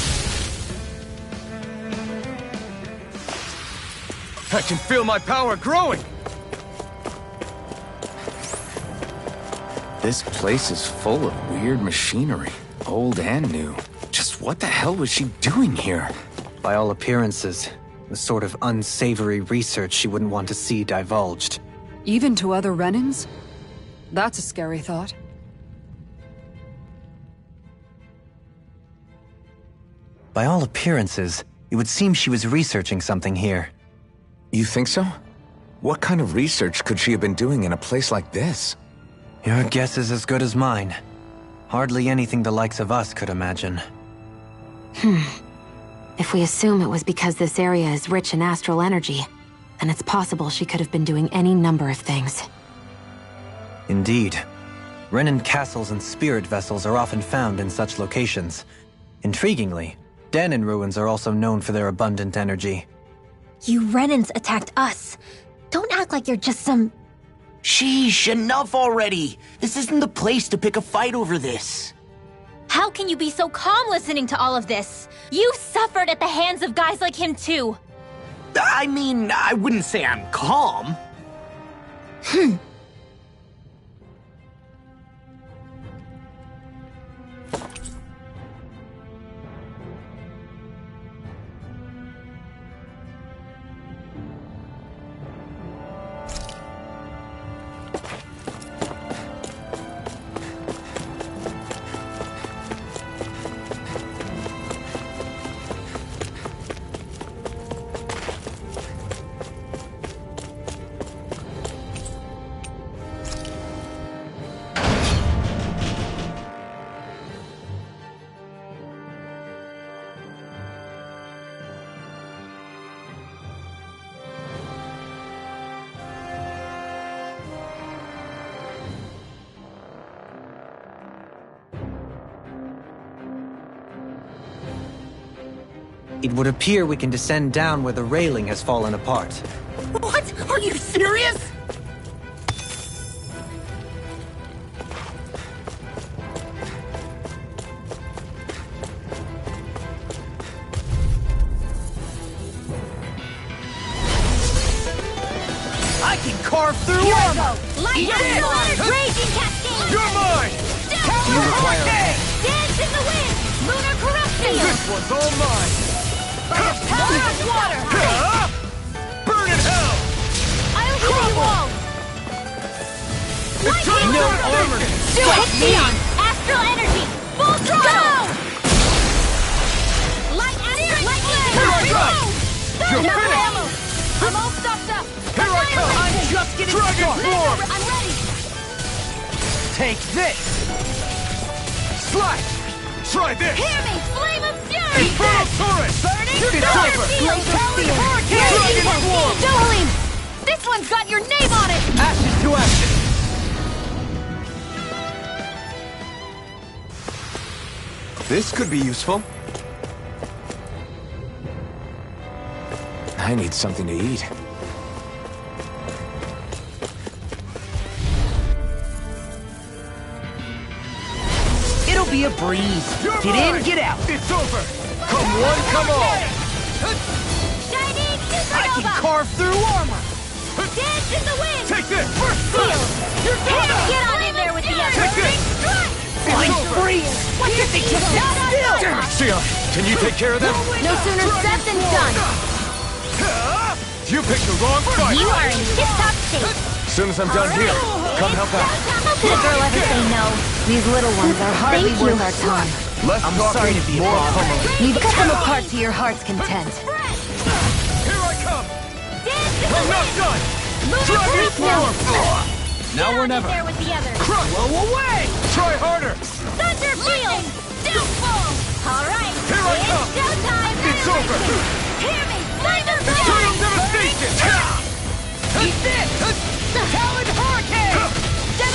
I can feel my power growing. This place is full of weird machinery, old and new. Just what the hell was she doing here? By all appearances, the sort of unsavory research she wouldn't want to see divulged. Even to other Renins? That's a scary thought. By all appearances, it would seem she was researching something here. You think so? What kind of research could she have been doing in a place like this? Your guess is as good as mine. Hardly anything the likes of us could imagine. If we assume it was because this area is rich in astral energy, then it's possible she could have been doing any number of things. Indeed. Renin castles and spirit vessels are often found in such locations. Intriguingly, Dahnan ruins are also known for their abundant energy. You Renins attacked us. Don't act like you're just some... Sheesh, enough already. This isn't the place to pick a fight over this. How can you be so calm listening to all of this? You suffered at the hands of guys like him too. I mean, I wouldn't say I'm calm. It would appear we can descend down where the railing has fallen apart. What? Are you serious? I can carve through armor! Lightning Lord! Raging Cascade! You're mine! Downward Hurricane! Dance in the wind! Lunar Corruption! This one's all mine! Power of water! Burn in hell! I'll heal you all! Lightning No Lord! armor! Do it! Neon! Astral Energy! Full throttle! Light Astral Lightning! Here I go! You're No finished! ammo! I'm all stocked up! Here I come! I'm just getting Dragon started! Form! I'm ready! Take this! Slash! Try this! Hear me! Flame of Fury! Infernal Turret! Burning It's Solar over! Field! Talon Hurricane! Raging Dragon Form! Cascade! Dohalim! This one's got your name on it! Ashes to ashes! This could be useful. I need something to eat. It'll be a breeze. You're Get mine! in, get out. It's over! Come one, come all! Shining I can Supernova! carve through armor. Dance in the wind! Take this! Steel! You're done! Get on in there with the others! Take this! Flying freeze. What did they just sit still? Damn it, Sion! Can you take care of them? No sooner said than done! You picked the wrong fight! You are in tip-top shape! As soon as I'm done here, come help out. How could a girl ever say no? These little ones are hardly Thank you. worth our time. Less I'm talking, sorry to be a more bother. pummeling. You've cut them apart to your heart's content. Here I come! Dance in the I'm not wind! done! Lunar Dragon Corruption! Form! Now or Get on in never. there with the others! Blow away! Try harder! Thunder Field! Downfall! Alright! Here I it's come. showtime! It's over! Hear me! Thunder Total Field! devastation! Eat this. Talon Hurricane.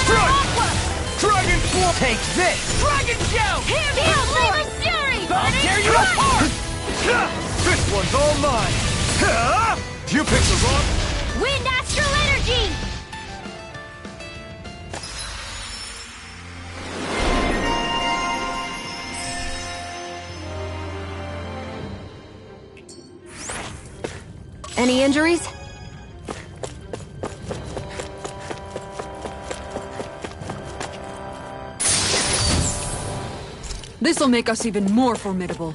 Strike! Aqua! Dragon Form! Take this. Dragon Shout. Hear me! Flavor Fury! I'll tear you apart. This one's all mine! You picked the wrong... Wind Astral Energy! Any injuries? This'll make us even more formidable.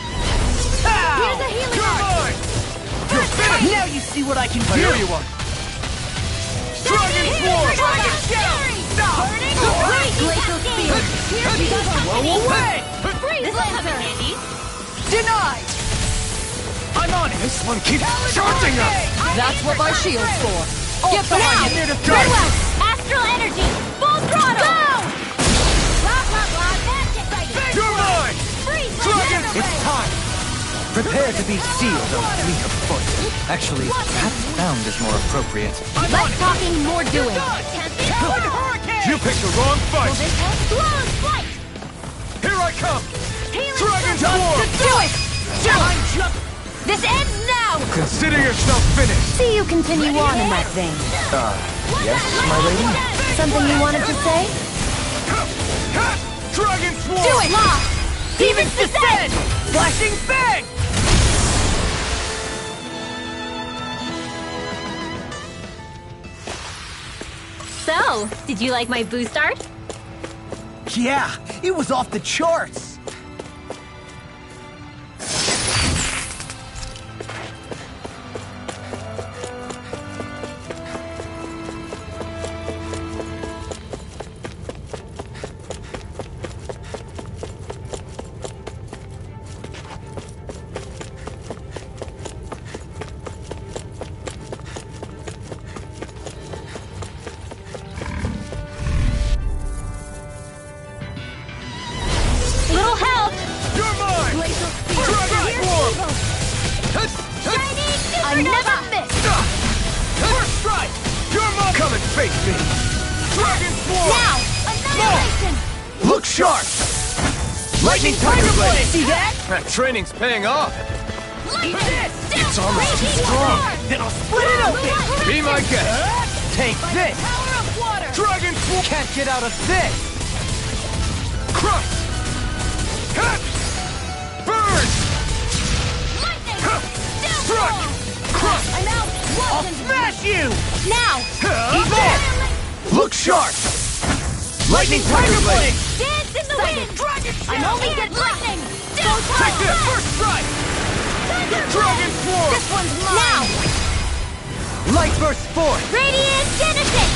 Here's a healing You're arc! mine! You're finished! Now you see what I can do. Here you are! Dragon Form! Dragon Fury! Burning Glacial Field! Here we go! Blow away. Freeze Lancer! Denied. I'm on it. This one keeps charging us! That's what my shield's for. Get behind you. Redwell! Astral Energy! Full throttle! Go! Blah, blah, blah, that's exciting! You're mine! Freeze Dragon! Lancer! It's time. Prepare to be sealed, O fleet of foot. Actually, perhaps bound is more appropriate. Less talking, more doing! Talon Hurricane. You picked the wrong fight! Flawless flight! Here I come! Healing Dragon Circle! Form! Do it! I'm just. This ends now! Consider yourself finished! See you continue on in that vein. Yes, my lady? Something you wanted to say? Dragon Swarm! Do it! Law! Demons descend! Flashing bang. So, did you like my boost art? Yeah, it was off the charts. sharp! Lightning Tiger Blade! See that? That training's paying off! It's almost too strong. Then I'll split it open! Be my guest! Take this! Power of water! Dragon Force! Can't get out of this! Crush! Hit! Burn! Lightning! Struck! Storm! Crush! I'm out! I'll Once and smash you! now! Keep it! Look sharp! Lightning Tiger Blade! Dance in the wind! Dragon I'm only get lightning! Go Take this! First strike! Dragon Force! This one's mine! Now! Light burst forth! Radiant Genesis!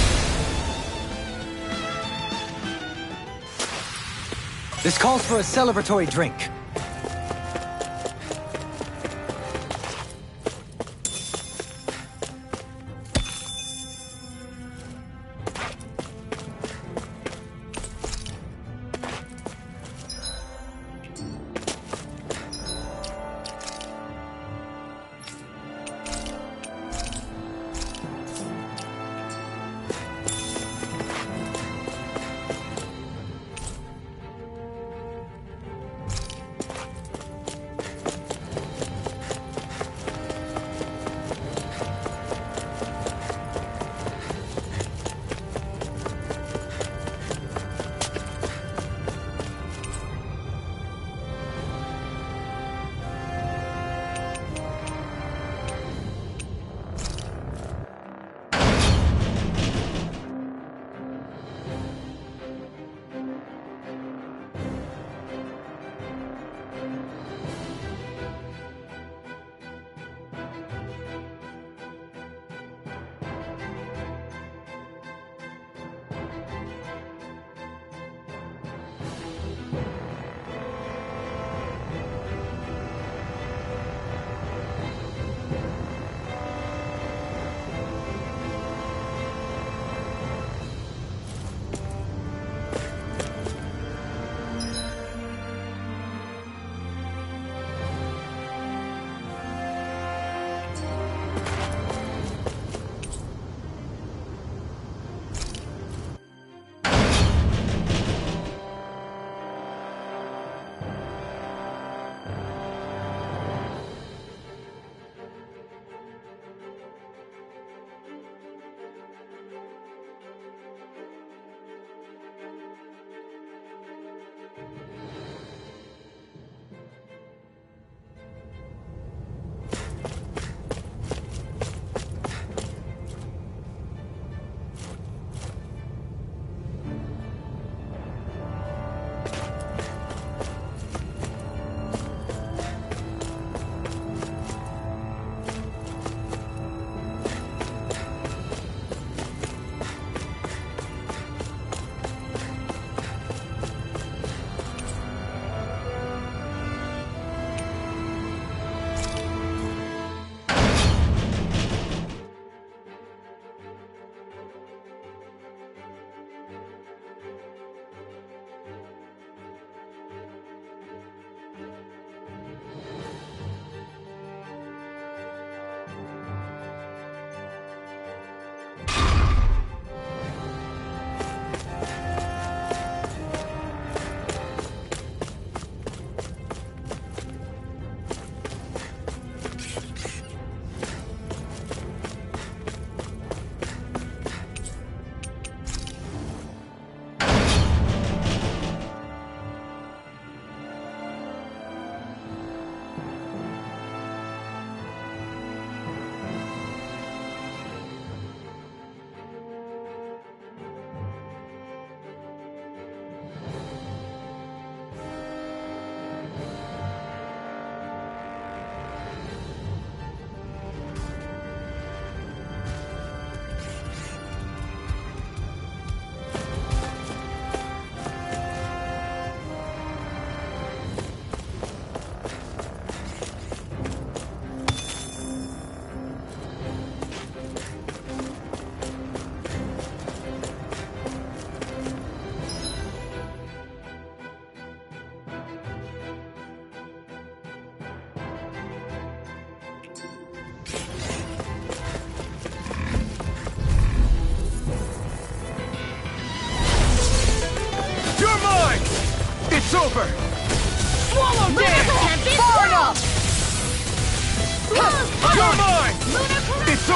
This calls for a celebratory drink.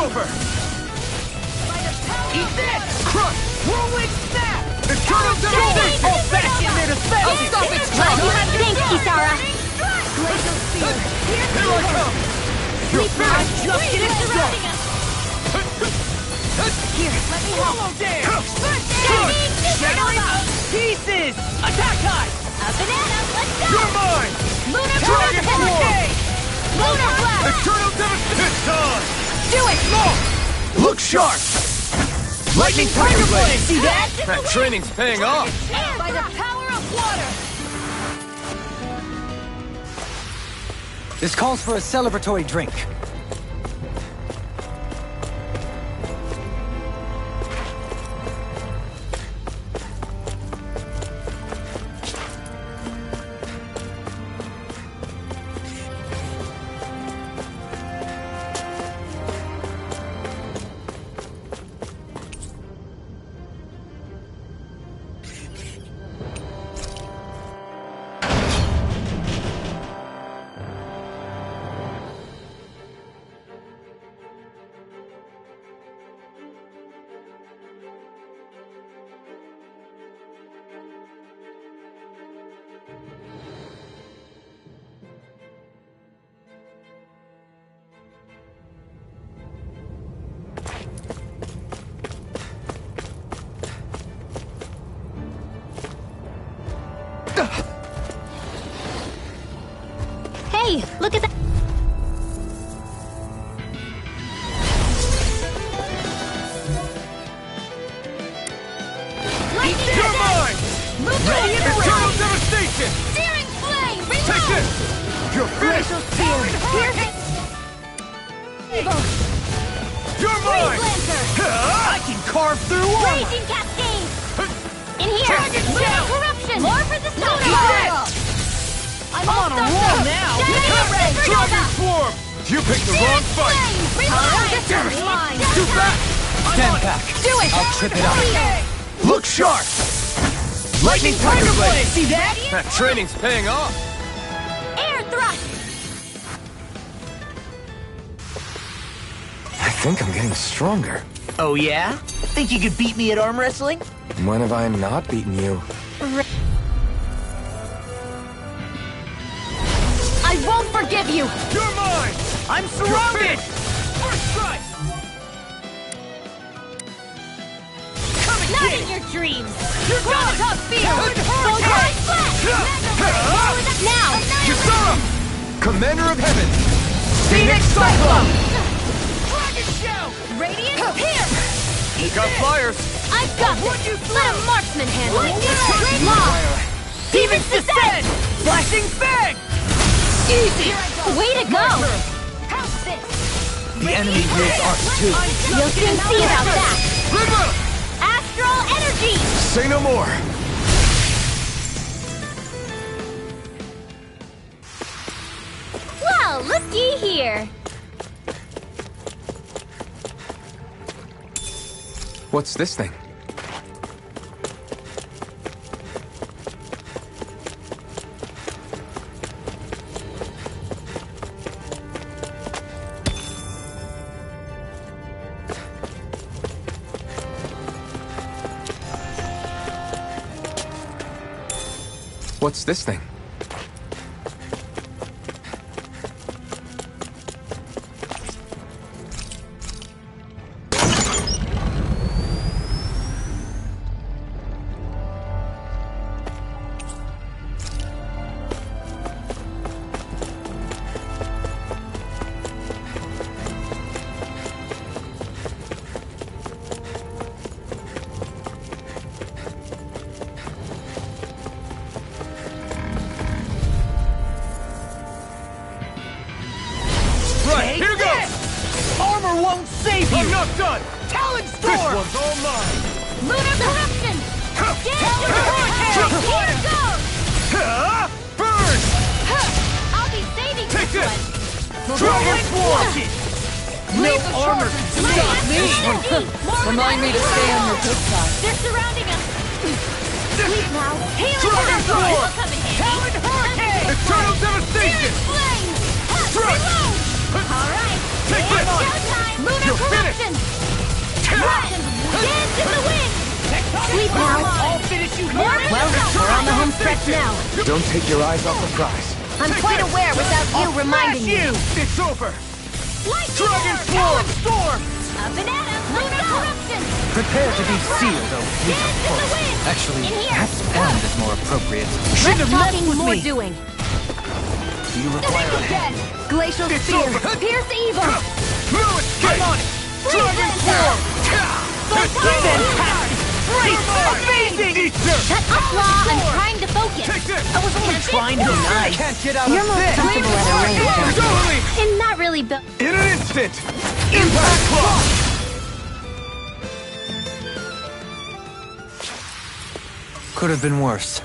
over! Eat this! Crush! Whirlwind snap! Eternal devastation! All back in there to fail! I'll stop its track! Thanks, Kisara! Here I come! Sleep now! just getting surrounding us! Here, let me help! Hollow dance! Shattering! Shattering pieces! Attack time! A banana, let's go! You're mine! Lunar Dragon Blast! Form! Lunar Blast! Eternal devastation! It's time! Do it! Look sharp! Lightning Tiger Tiger Blade! Blade! See that? That training's paying off! By the power of water! This calls for a celebratory drink. Hey, look at that! You're mine! Ready and Eternal ready! devastation! Searing flame! Take Reload! this! You're finished! Spear! Piercing! Evil! You're mine! Freeze Lancer! I can carve through armor! Raging Cascade! In here! Dragon Lunar Shell! Corruption! More for the sun! I'm on a roll now! Dragon Form! You picked the wrong fight! Damn it! Too fast! Stand back. Do it! I'll trip it up. Look sharp! Lightning Tiger Blade! See that? That training's paying off! Air thrust! I think I'm getting stronger. Oh yeah? Think you could beat me at arm wrestling? When have I not beaten you? I won't forgive you! You're mine! I'm surrounded! First strike! Not in your dreams! You're done! Top field! Voltaic Flash! Now! Kisara! Commander of Heaven! Phoenix Cyclone! Dragon Shell! Radiant Pierce! You got flyers! I've got this! Let a marksman handle it! Great Law! Demon's Descent! Flashing Fang! Easy! Way to go! How's this? The enemy wields arcs too. You'll soon see about that! River! Astral Energy! Say no more! Well, looky here! What's this thing? What's this thing? Right, here goes! Armor won't save you! I'm not done! Talon This Storm! one's all mine! Lunar Corruption! Talon Hurricane! Here goes! Burn! I'll be saving Take this this! one! Dragon Form! No armor can stop me! Remind me to stay on your good side. They're surrounding us! Sleep now! Healing Dragon Energy! Form! Will come in handy! Talon Hurricane! Eternal devastation! Flames! Thrust! Reload! Alright! Take It's this! showtime! Lunar Lunar corruption! Dance in the wind! Sleep now! I'll finish you here! Well, we're on the home stretch now. Don't take your eyes off the prize. I'm quite aware without you reminding me. It's over! Dragon Swarm! Storm! Up and at 'em! Lunar corruption! Prepare to be sealed, oh fleet of Dance in the foot. wind! Actually, In here! perhaps burned is more appropriate. Less talking, more doing. Do you require a hand? Glacial Spear! Pierce evil! No escape! I'm on it! Dragon Swarm! Fantastic! Great! Amazing! Shut up, Law! I'm trying to focus! I was only trying to be nice. Can't get out You're of most this! comfortable at a range, aren't you? Totally! And not really built. In an instant! Impact Claw! Could have been worse.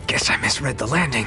Guess I misread the landing.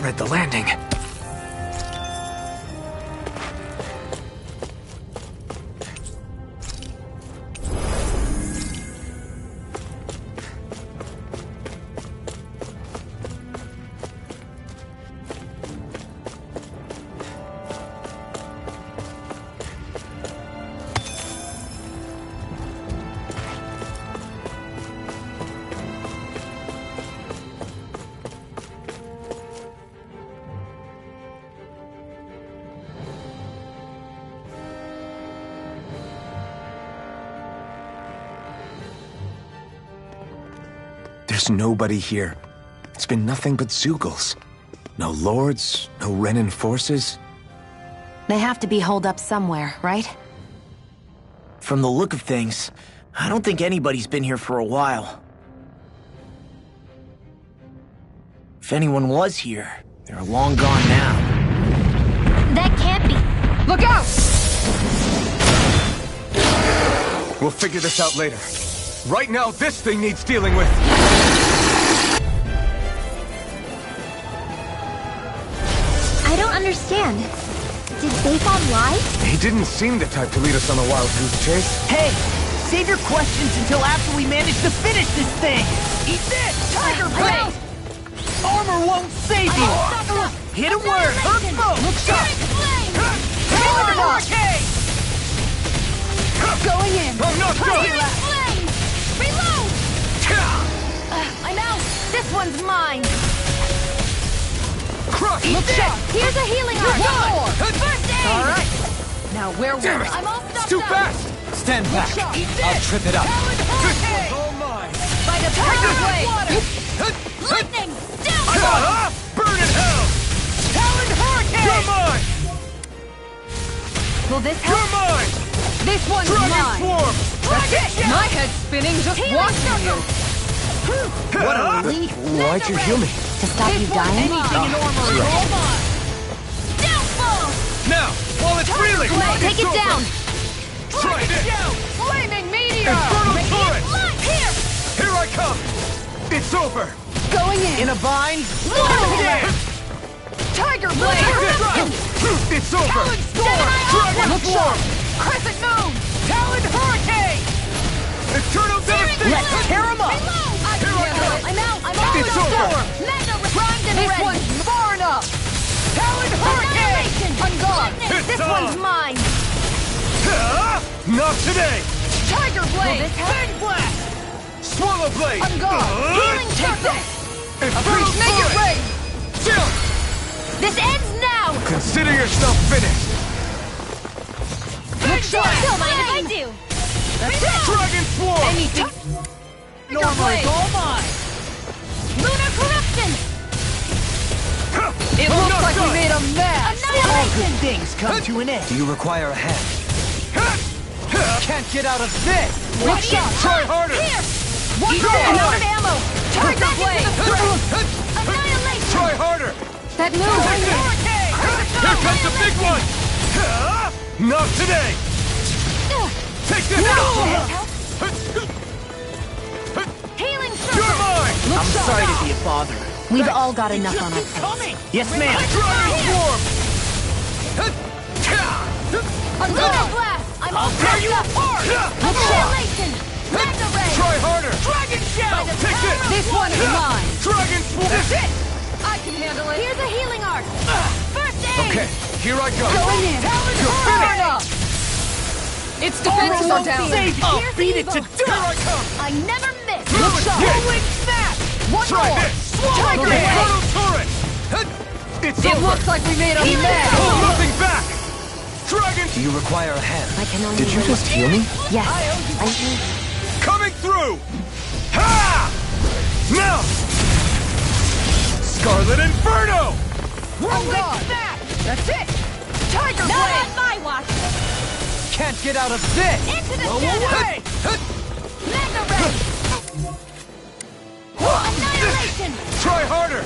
read the landing. There's nobody here. It's been nothing but Zeugles. No lords, no Renan forces. They have to be holed up somewhere, right? From the look of things, I don't think anybody's been here for a while. If anyone was here, they're long gone now. That can't be. Look out! We'll figure this out later. Right now, this thing needs dealing with. I don't understand. Did Bayfon lie? He didn't seem the type to lead us on a wild goose chase. Hey, save your questions until after we manage to finish this thing! Eat this! Tiger Blade! Armor won't save you! Hit a word! Hurt foe! Look sharp! Power Hurricane! Going in! I'm not done! Reload! I'm out! This one's mine! Crush! Look sharp! Here's a healing heart! First aid! Alright! Now where were Damn it! I'm all stuffed Too up! fast! Stand back. Eat this! I'll trip it up. This one's all mine! By the power of water! Lightning! Down! Burn in hell! Talon Hurricane! You're mine! Will this You're help? mine! This one's Dragon mine! Swarm! That's it! My head's spinning just watching you! What a relief! Why'd you heal me? To stop you dying? Anything in armor is all mine! Downfall! Now, while it's reeling! Take it down! Try this! Flaming meteor! Infernal turret! Here! Here I come! It's over! Going in! In a bind? Tiger Blade! It's over! Talon Storm! Dragon Look Swarm! sharp! Crescent Moon! Talon Hurricane! Eternal Devastation! Let's tear him up! I can handle it! I'm out! I'm all It's stuffed over. up! Mega primed and This ready! one's far enough! Talon Hurricane! Annihilation! I'm gone! It's This on. one's mine! Not today! Tiger Blade! Fang Blast! Swallow Blade! I'm gone! Healing circle! Infernal Make it Turret! rain! Jump! This ends now! Consider yourself finished! Look sharp! Don't mind if I do! That's it! Dragon Swarm! Anything! Normal Blade. is all mine! Lunar corruption! It looks like we made a mess! All Annihilation! good things come to an end. Do you require a hand? Can't get out of this! Look sharp! Try harder! Here! One You're more! mine. Out of ammo! Tiger Back Blade! into the throat! Annihilation! Try harder! That move! Hurricane! Here comes the big one! Not today! Take this! Healing You're circle! mine! I'm sorry to be a bother. We've all got enough on our plates. Coming! Yes, ma'am. Dragon Swarm! Lunar blast! I'm all Tear you stuffed up! apart! Annihilation! Mega ray! Try harder! Dragon Shell! Take this! This one's mine! Dragon Swarm! That's it! I can handle it! Here's a healing arc! First aid! Okay, here I go! Going in! You're Fair finished! enough! Its defenses are down! I'll Here's beat it to evil. Here I dust! come! I never miss! Look sharp! Rolling snap! One Try more! this! Tiger Blade! Infernal Turret! It's It over! looks like we made a Hold mess! nothing back! Dragon Do you require a hand? I can only Did you wait. just heal me? Yes. Coming through! Ha! Now! Scarlet Inferno! I'm gone! That's it! Tiger Not Blade! on my watch! Can't get out of this! Into the Go center! away! Mega ray! Annihilation! Try harder!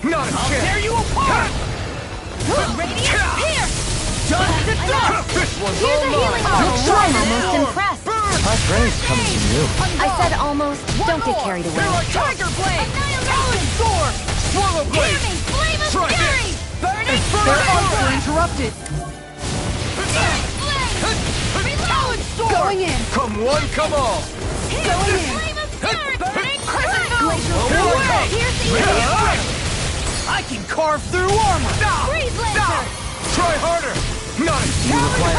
Not a I'll chance! tear you apart! Radiant pierce! Dust to dust! This one's Here's all a healing mine! arc! I'm almost impressed. My praise comes from you. I said almost. Don't get carried away. Here I come! Tiger Blade! Annihilation! Swallow Hear Blade! me! Flame of Try Fury! this! Burning Their arms Fire! were interrupted. Talon Storm! Going in. Come one, come all! Going in. Flame of Spirit! Burning Crescent Crystal! Moon. No way! Piercing I can carve through armor! Freeze Lancer! Try harder! Not You require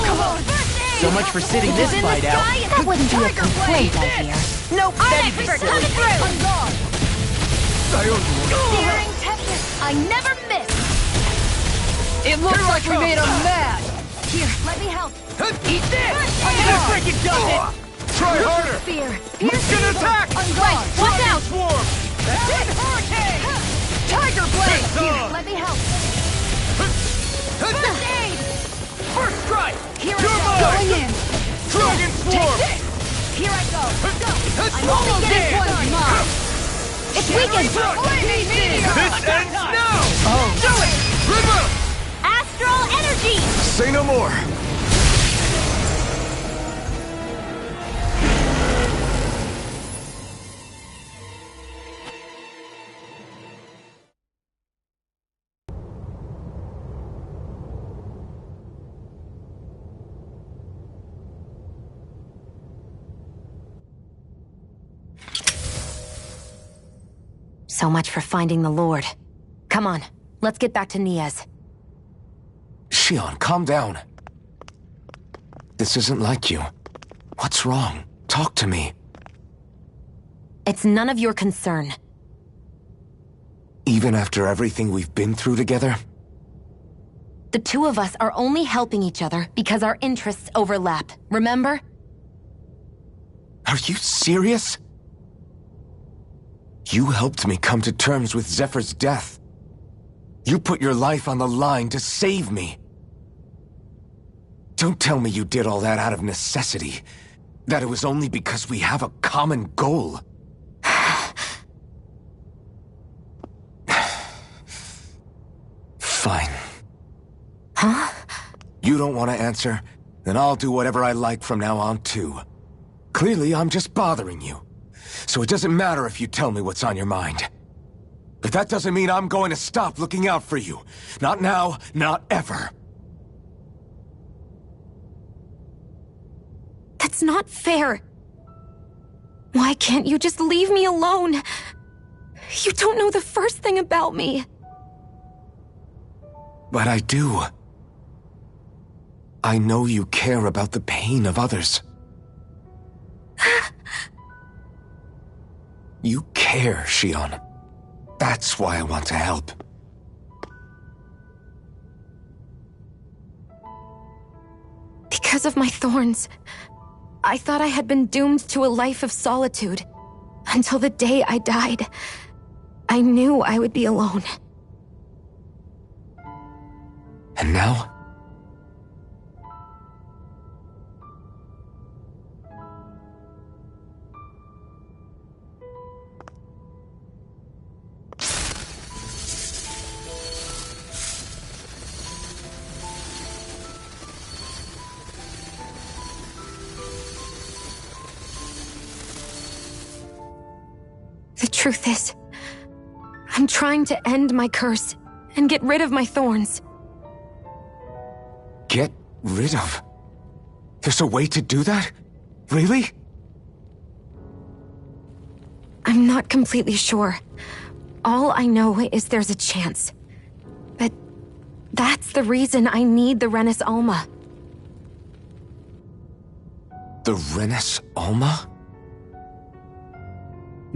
Come on! First aid! So much for sitting this In the fight out. sky, That wouldn't be a Tiger complaint Blade! idea. Nope, that'd be Expert silly. coming through! On guard! Diode. Searing Tempest! I never miss! It looks like we made them mad. Here, let me help! Eat this! On Gonna guard! freaking done it! Try harder! Spear! Get Piercing! attack! On guard! Watch out! Swarm! That's it! Hurricane! Tiger Blade! Piss Here, on! let me help! First aid! First strike! Here I You're go! mine! Going in. Dragon Swarm! Here I go! Go! I'm Almost only getting there. one mine! It's weakened! Flaming Meteor! This ends now! Do it! River! Astral Energy! Say no more! So much for finding the Lord. Come on, let's get back to Niaz. Shion, calm down. This isn't like you. What's wrong? Talk to me. It's none of your concern. Even after everything we've been through together? The two of us are only helping each other because our interests overlap, remember? Are you serious? You helped me come to terms with Zephyr's death. You put your life on the line to save me. Don't tell me you did all that out of necessity. That it was only because we have a common goal. Fine. Huh? You don't want to answer? Then I'll do whatever I like from now on, too. Clearly, I'm just bothering you. So it doesn't matter if you tell me what's on your mind. But that doesn't mean I'm going to stop looking out for you. Not now, not ever. That's not fair. Why can't you just leave me alone? You don't know the first thing about me. But I do. I know you care about the pain of others. You care, Shion. That's why I want to help. Because of my thorns, I thought I had been doomed to a life of solitude. Until the day I died, I knew I would be alone. And now? The truth is, I'm trying to end my curse and get rid of my thorns. Get rid of? There's a way to do that? Really? I'm not completely sure. All I know is there's a chance. But that's the reason I need the Renis Alma. The Renis Alma?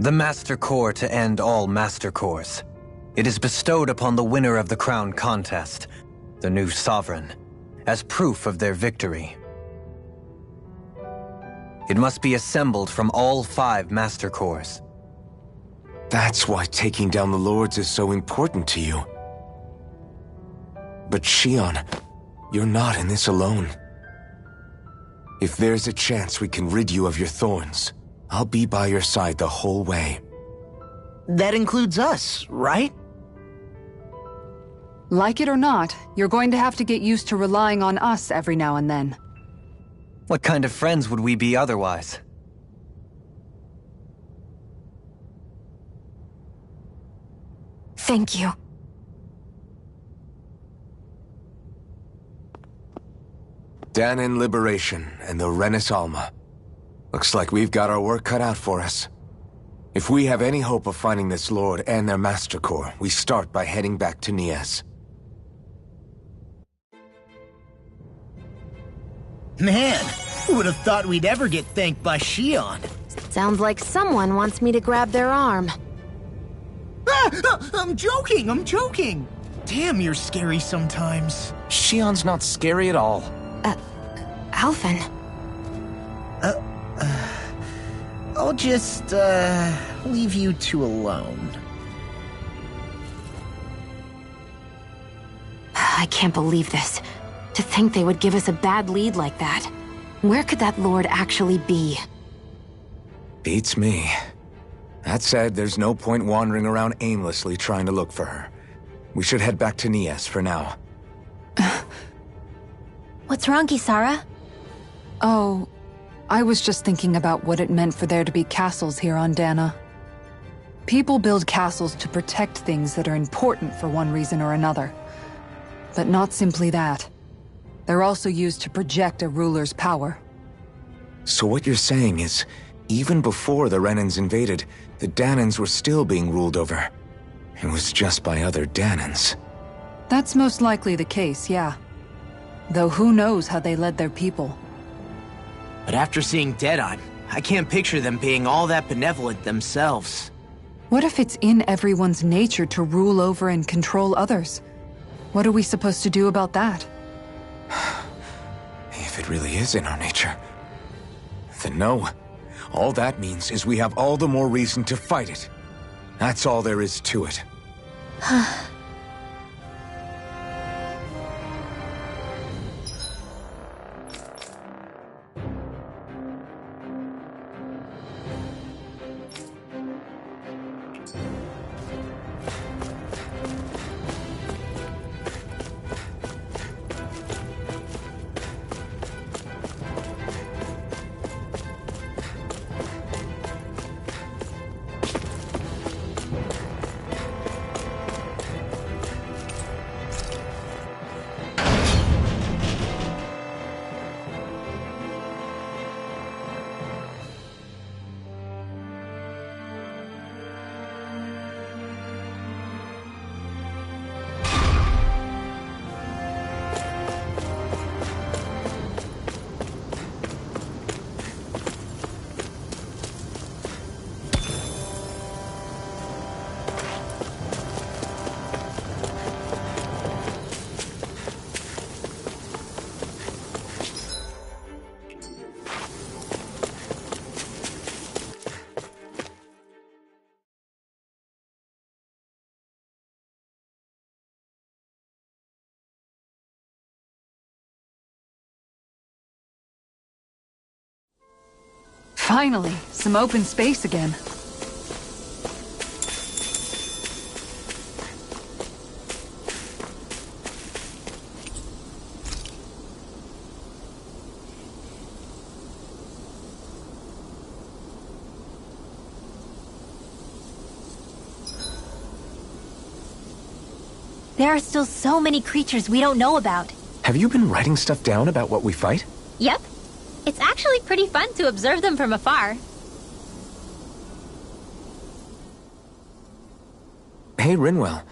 The Master Core to end all Master Cores. It is bestowed upon the winner of the Crown Contest, the new Sovereign, as proof of their victory. It must be assembled from all 5 Master Cores. That's why taking down the Lords is so important to you. But Shion, you're not in this alone. If there's a chance we can rid you of your thorns, I'll be by your side the whole way. That includes us, right? Like it or not, you're going to have to get used to relying on us every now and then. What kind of friends would we be otherwise? Thank you. Dahnan liberation and the Renis Alma. Looks like we've got our work cut out for us. If we have any hope of finding this Lord and their Master Core, we start by heading back to Nias. Man, who would have thought we'd ever get thanked by Shion? Sounds like someone wants me to grab their arm. I'm joking! Damn, you're scary sometimes. Shion's not scary at all. Alphen. I'll just, leave you two alone. I can't believe this. To think they would give us a bad lead like that. Where could that Lord actually be? Beats me. That said, there's no point wandering around aimlessly trying to look for her. We should head back to Nias for now. What's wrong, Kisara? Oh, I was just thinking about what it meant for there to be castles here on Dahna. People build castles to protect things that are important for one reason or another. But not simply that. They're also used to project a ruler's power. So what you're saying is, even before the Renans invaded, the Dahnans were still being ruled over. It was just by other Dahnans. That's most likely the case, yeah. Though who knows how they led their people. But after seeing Deadeye, I can't picture them being all that benevolent themselves. What if it's in everyone's nature to rule over and control others? What are we supposed to do about that? If it really is in our nature, then no. All that means is we have all the more reason to fight it. That's all there is to it. Finally, some open space again. There are still so many creatures we don't know about. Have you been writing stuff down about what we fight? Yep. It's actually pretty fun to observe them from afar. Hey, Rinwell.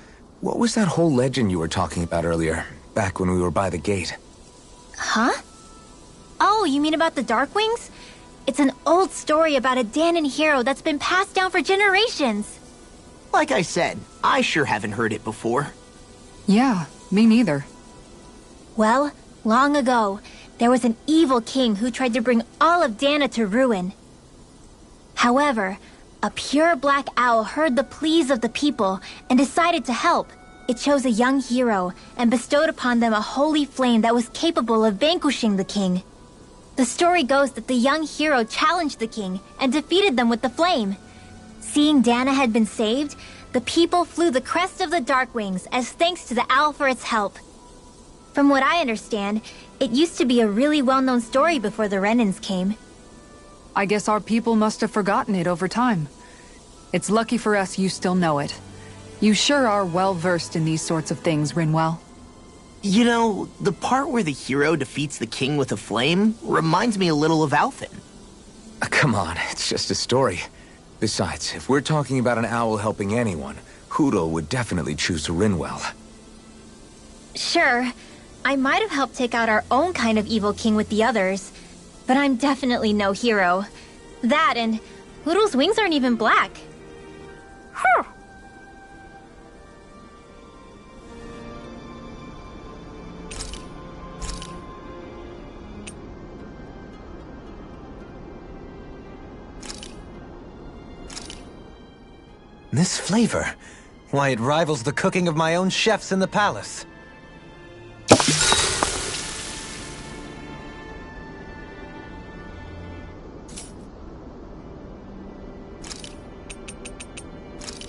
What was that whole legend you were talking about earlier, back when we were by the gate? Huh? Oh, you mean about the Darkwings? It's an old story about a Dahnan hero that's been passed down for generations. Like I said, I sure haven't heard it before. Yeah, me neither. Well, long ago, there was an evil king who tried to bring all of Dahna to ruin. However, a pure black owl heard the pleas of the people and decided to help. It chose a young hero and bestowed upon them a holy flame that was capable of vanquishing the king. The story goes that the young hero challenged the king and defeated them with the flame. Seeing Dahna had been saved, the people flew the crest of the Darkwings as thanks to the owl for its help. From what I understand, it used to be a really well-known story before the Renans came. I guess our people must have forgotten it over time. It's lucky for us you still know it. You sure are well-versed in these sorts of things, Rinwell. You know, the part where the hero defeats the king with a flame reminds me a little of Alphen. Come on, it's just a story. Besides, if we're talking about an owl helping anyone, Hootle would definitely choose Rinwell. Sure, I might have helped take out our own kind of evil king with the others, but I'm definitely no hero. That and Hootle's wings aren't even black. Huh. This flavor, why, it rivals the cooking of my own chefs in the palace.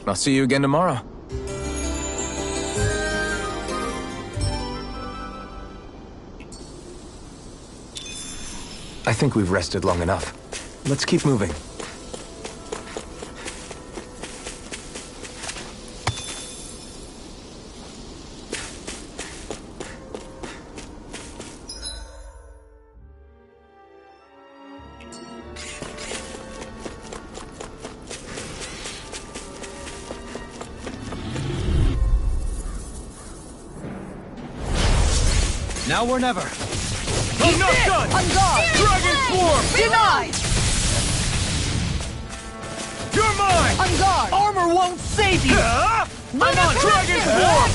I'll see you again tomorrow. I think we've rested long enough. Let's keep moving. Now or never. I'm not done! On guard! Dragon Swarm! Denied! You're mine! On guard! Armor won't save you! I'm on Dragon Swarm!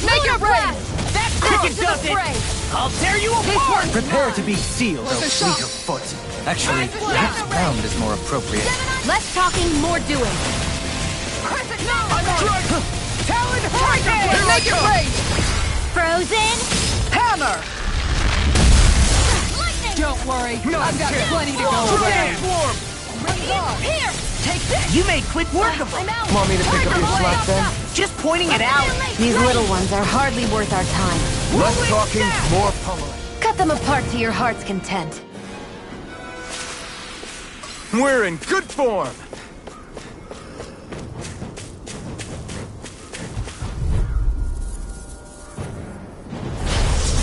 Make it rain! That cricket does it! I'll tear you apart! Prepare to be sealed, O fleet of foot. Actually, perhaps bound is more appropriate. Less talking, more doing. Dragon! Talon Tiger! Make it rain! Frozen? Hammer! Lightning! Don't worry, I've got plenty to go Dragon around. Swarm! Here! Take this! You made quick work of them. I'm out! Want me to pick up your slack then? Just pointing it out. These little ones are hardly worth our time. Less talking, more pummeling. Cut them apart to your heart's content. We're in good form!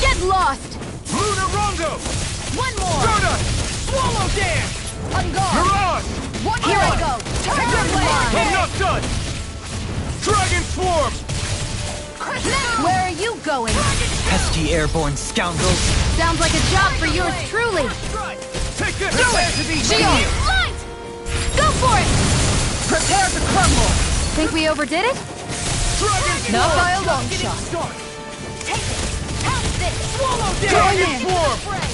Get lost! Lunar Rondo! One more! Stardust! Swallow Dance! On guard! Mirage! One Here I more! go! Take Turn your line! I'm not done! Dragon Swarm! Where are you going? Pesky airborne scoundrels. Sounds like a job for yours truly. Take this! Shield! Light! Go for it! Prepare to crumble! Think we overdid it? Dragon Not Swarm! by a long shot. Take it! Pounce it! Swallow Going Dragon in. Swarm! Fray!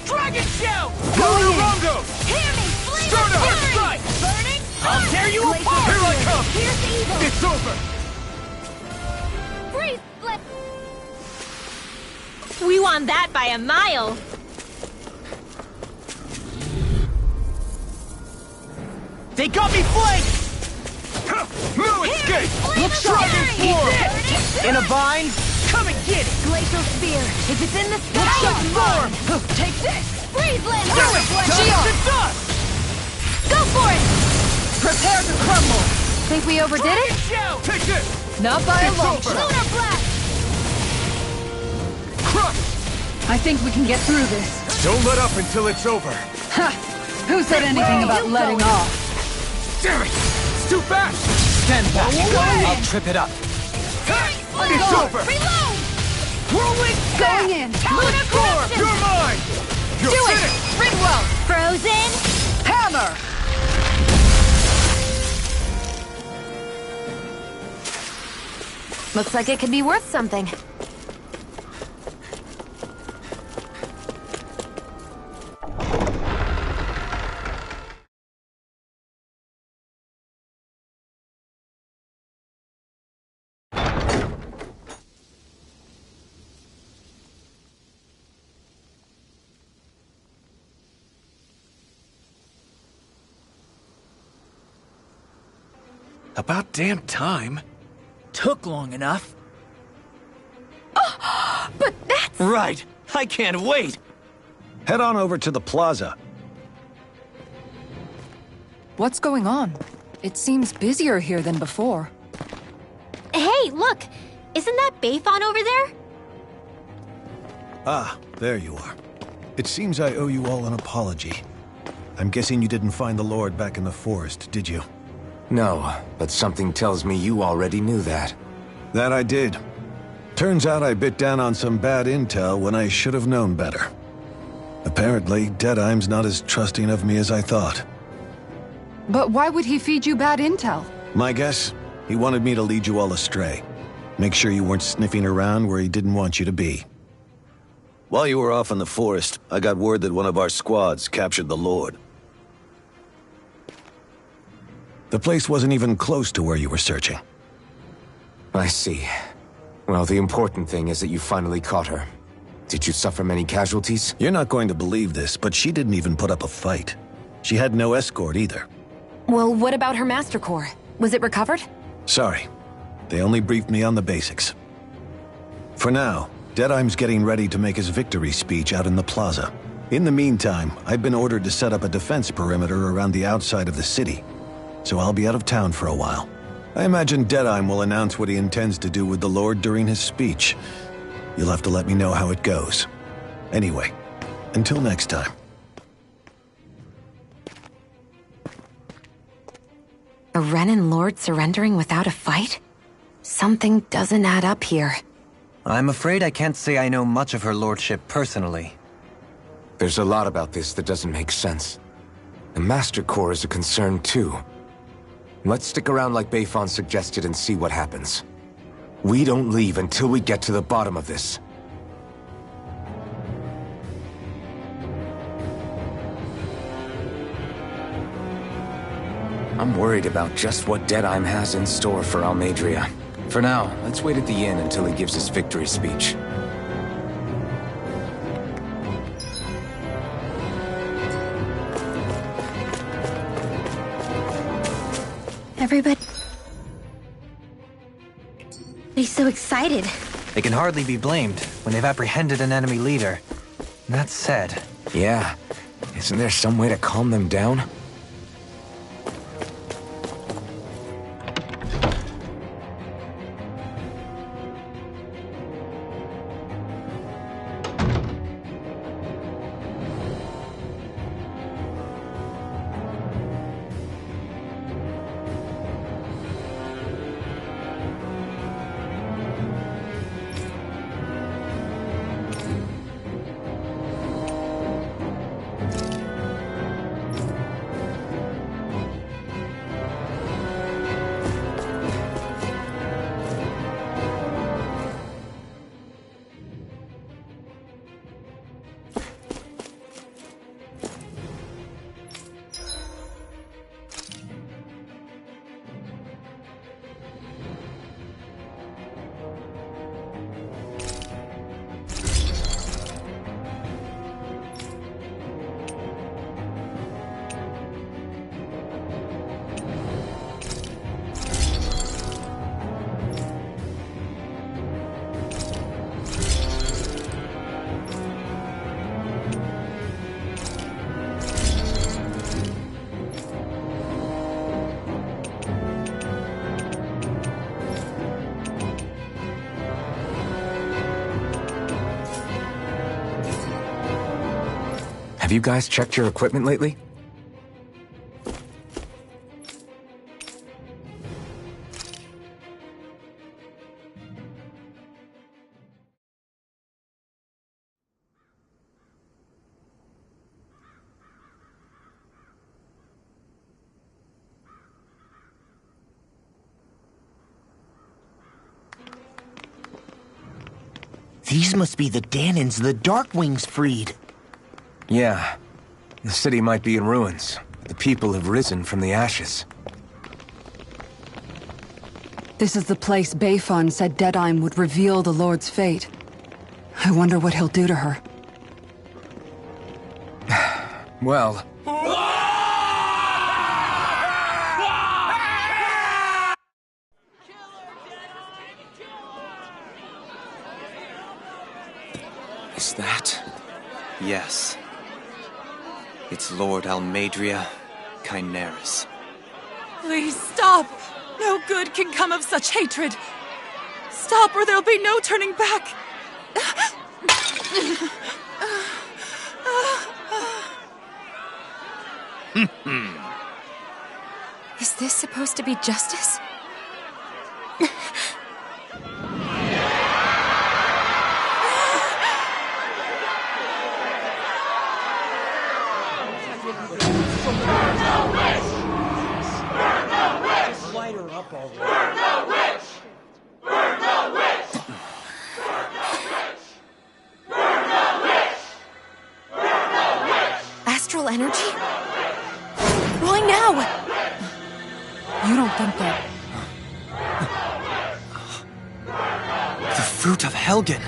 Dragon Shout! Going Lunar in. Rondo! Hear me! Flame Start of up! fury! Strike! Burning! I'll tear you Glacial apart! Here I Fury. come! Here's the evil! It's over! Freeze! Let... We won that by a mile. They got me flanked! No escape! Flame of Dragon fury! Swarm! In a bind? Come and get it! Glacial Spear! If it's in the sky, Shot it's Storm! mine! Take this! Freeze Land! Do it! Shield! It's dust! Go for it! Prepare to crumble! Think we overdid Dragon it? Shout! Take this! Not by a It's long over. shot. Lunar Blast! Crush! I think we can get through this. Don't let up until it's over. Ha! Who said anything about letting off? Damn it! It's too fast! Stand back. away! I'll trip it up. It's over! Reload! Whirling Going in! Lunar Corruption! You're mine! You're Do it! finished! Ringwell! Frozen! Hammer! Looks like it could be worth something. About damn time. Took long enough. But that's... Right. I can't wait. Head on over to the plaza. What's going on? It seems busier here than before. Hey, look! Isn't that Bayfon over there? Ah, there you are. It seems I owe you all an apology. I'm guessing you didn't find the Lord back in the forest, did you? No, but something tells me you already knew that. That I did. Turns out I bit down on some bad intel when I should have known better. Apparently, Deadeye's not as trusting of me as I thought. But why would he feed you bad intel? My guess? He wanted me to lead you all astray. Make sure you weren't sniffing around where he didn't want you to be. While you were off in the forest, I got word that one of our squads captured the Lord. The place wasn't even close to where you were searching. I see. Well, the important thing is that you finally caught her. Did you suffer many casualties? You're not going to believe this, but she didn't even put up a fight. She had no escort either. Well, what about her Master Core? Was it recovered? Sorry. They only briefed me on the basics. For now, Deadeye's getting ready to make his victory speech out in the plaza. In the meantime, I've been ordered to set up a defense perimeter around the outside of the city, so I'll be out of town for a while. I imagine Deadeye will announce what he intends to do with the Lord during his speech. You'll have to let me know how it goes. Anyway, until next time. A Renan Lord surrendering without a fight? Something doesn't add up here. I'm afraid I can't say I know much of her lordship personally. There's a lot about this that doesn't make sense. The Master Core is a concern too. Let's stick around like Bayfon suggested and see what happens. We don't leave until we get to the bottom of this. I'm worried about just what Deadeye has in store for Almeidrea. For now, let's wait at the inn until he gives his victory speech. Everybody... He's so excited. They can hardly be blamed when they've apprehended an enemy leader. That said... Yeah. Isn't there some way to calm them down? Have you guys checked your equipment lately? These must be the Dahnans the Darkwings freed. Yeah. The city might be in ruins, but the people have risen from the ashes. This is the place Bayfon said Deadeye would reveal the Lord's fate. I wonder what he'll do to her. Well... Is that... Yes. It's Lord Almeidrea Kynaris. Please stop! No good can come of such hatred! stop or there'll be no turning back. Is this supposed to be justice? Astral energy? Why now? You don't think that... The fruit of Helgen.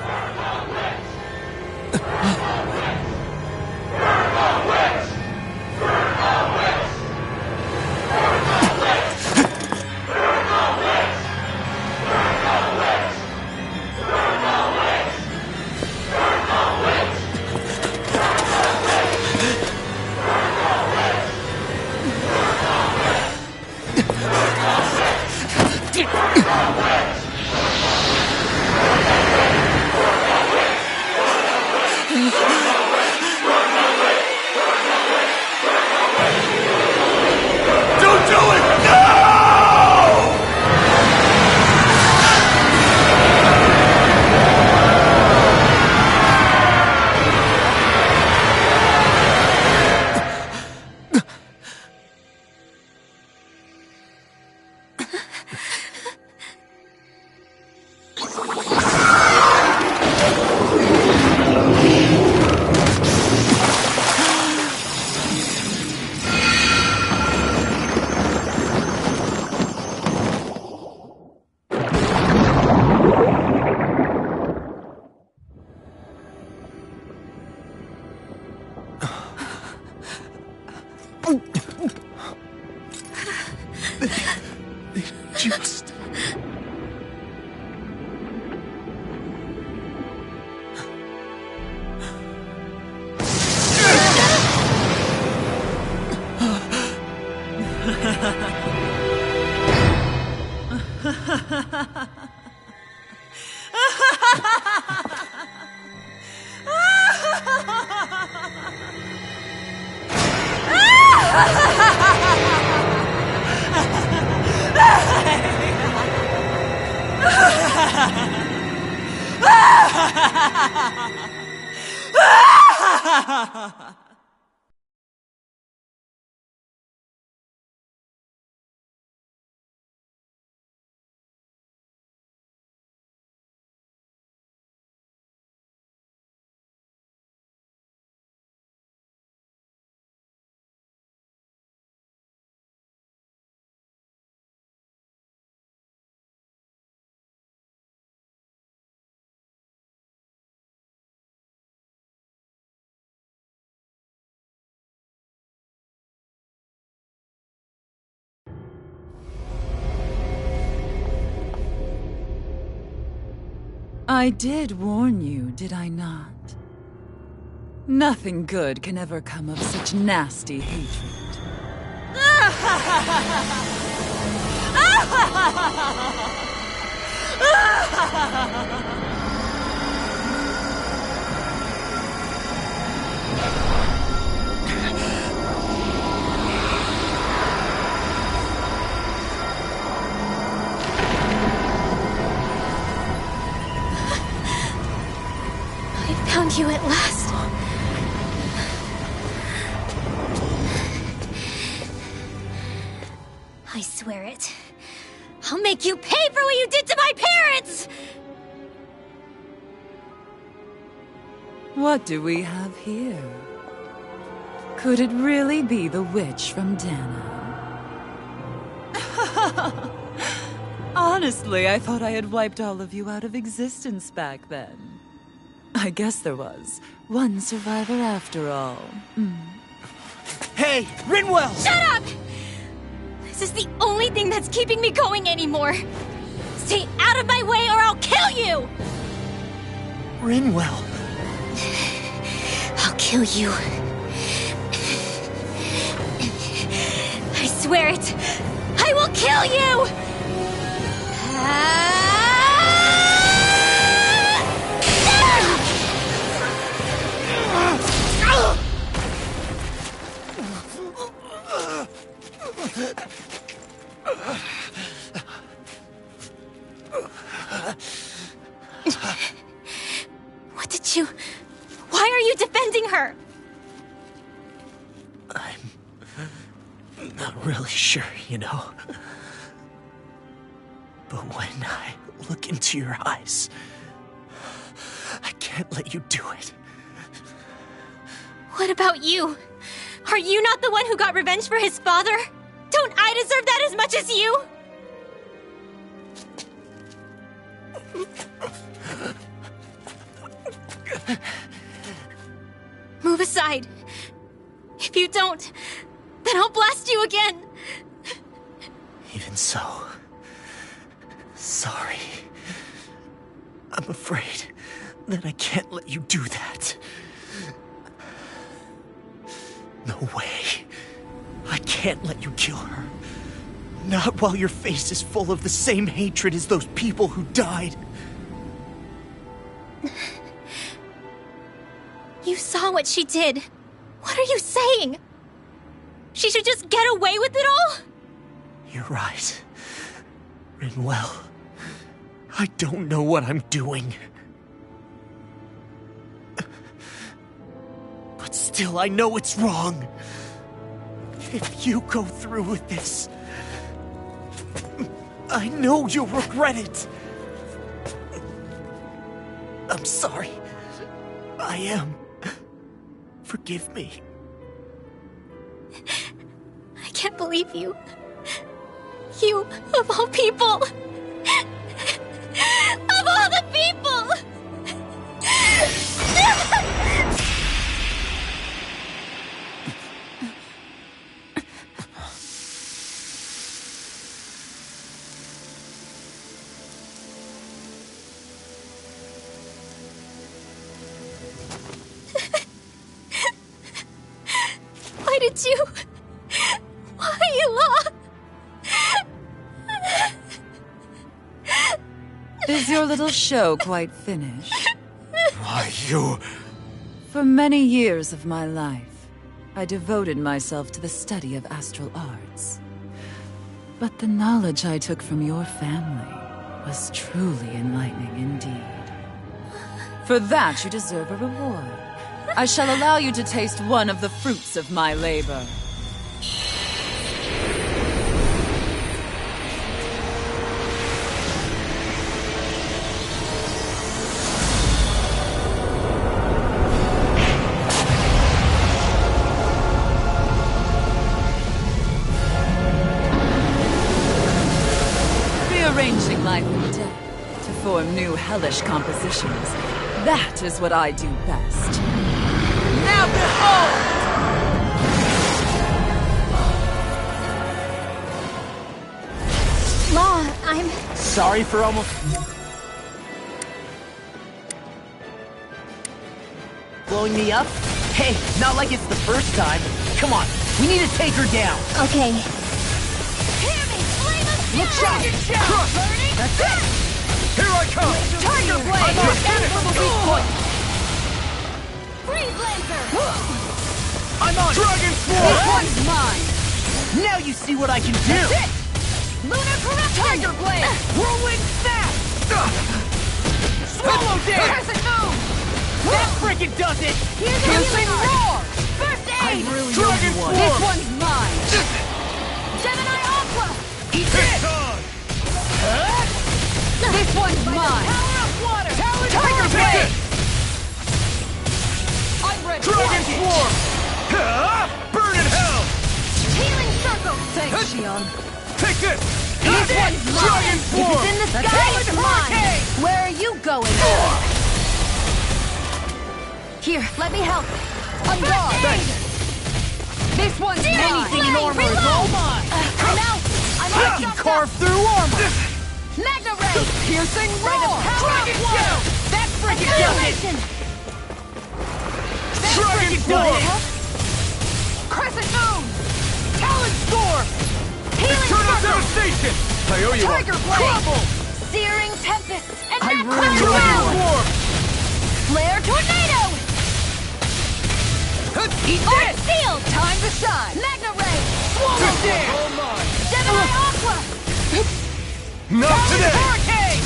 I did warn you, did I not? Nothing good can ever come of such nasty hatred. Found you at last. I swear it. I'll make you pay for what you did to my parents! What do we have here? Could it really be the witch from Dana? Honestly, I thought I had wiped all of you out of existence back then. I guess there was one survivor after all. Hey, Rinwell! Shut up! This is the only thing that's keeping me going anymore. Stay out of my way or I'll kill you! Rinwell. I'll kill you. I swear it. I will kill you! What did you... Why are you defending her? I'm not really sure, you know. But when I look into your eyes, I can't let you do it. What about you? Are you not the one who got revenge for his father? Don't I deserve that as much as you? Move aside. If you don't, then I'll blast you again. Even so, sorry. I'm afraid that I can't let you do that. No way. I can't let you kill her. Not while your face is full of the same hatred as those people who died. You saw what she did. What are you saying? She should just get away with it all? You're right. Rinwell. I don't know what I'm doing. But still, I know it's wrong. If you go through with this, I know you'll regret it. I'm sorry. I am. Forgive me. I can't believe you. You, of all people. Of all the people! Why did you... Why, Law? Is your little show quite finished? Why, you... For many years of my life, I devoted myself to the study of astral arts. But the knowledge I took from your family was truly enlightening indeed. For that, you deserve a reward. I shall allow you to taste one of the fruits of my labor. Rearranging life and death to form new hellish compositions. That is what I do best. Now behold! Law, I'm... Sorry for almost... blowing me up? Hey, not like it's the first time. Come on, we need to take her down. Okay. Look out! That's it! Here I come! Tiger Blade! I'm Weak point! Freeze Lancer! I'm on! Dragon Swarm! This one's mine! Now you see what I can do! That's it! Lunar Corruption! Tiger Blade! Whirlwind Snap! Swallow Dance! Crescent Moon! That frickin' does it! Here's a healing roar! First I aid! really Dragon know you Swarm! This one's mine! Gemini Aqua! Eat It's it! on! This one's mine! Power of water! Tiger Blade! I'm ready! Dragon Swarm! Burn in hell! Healing Circle! Thanks, Shion. Take this! This one's mine! Dragon If Swarm! it's in the sky, it's mine! Where are you going? Here, let me help. On guard! This one's mine! Anything in armor is all mine! I'm out! I'm I all can stuffed carve up. through armor! Magna Ray! Piercing roar! Dragon Shout! That frickin' does it! Annihilation! Dragon Swarm! Crescent Moon! Talon Storm! Healing Eternal Circle! Devastation! I owe you one. Tiger Blade! Crumble! Searing Tempest! And I that really Cloud know Round! you. Flare Tornado! Eat Arc this! Shield! Time to shine! Magna Ray! Swallow Dance! All mine. Gemini Aqua! Not today! Hurricane!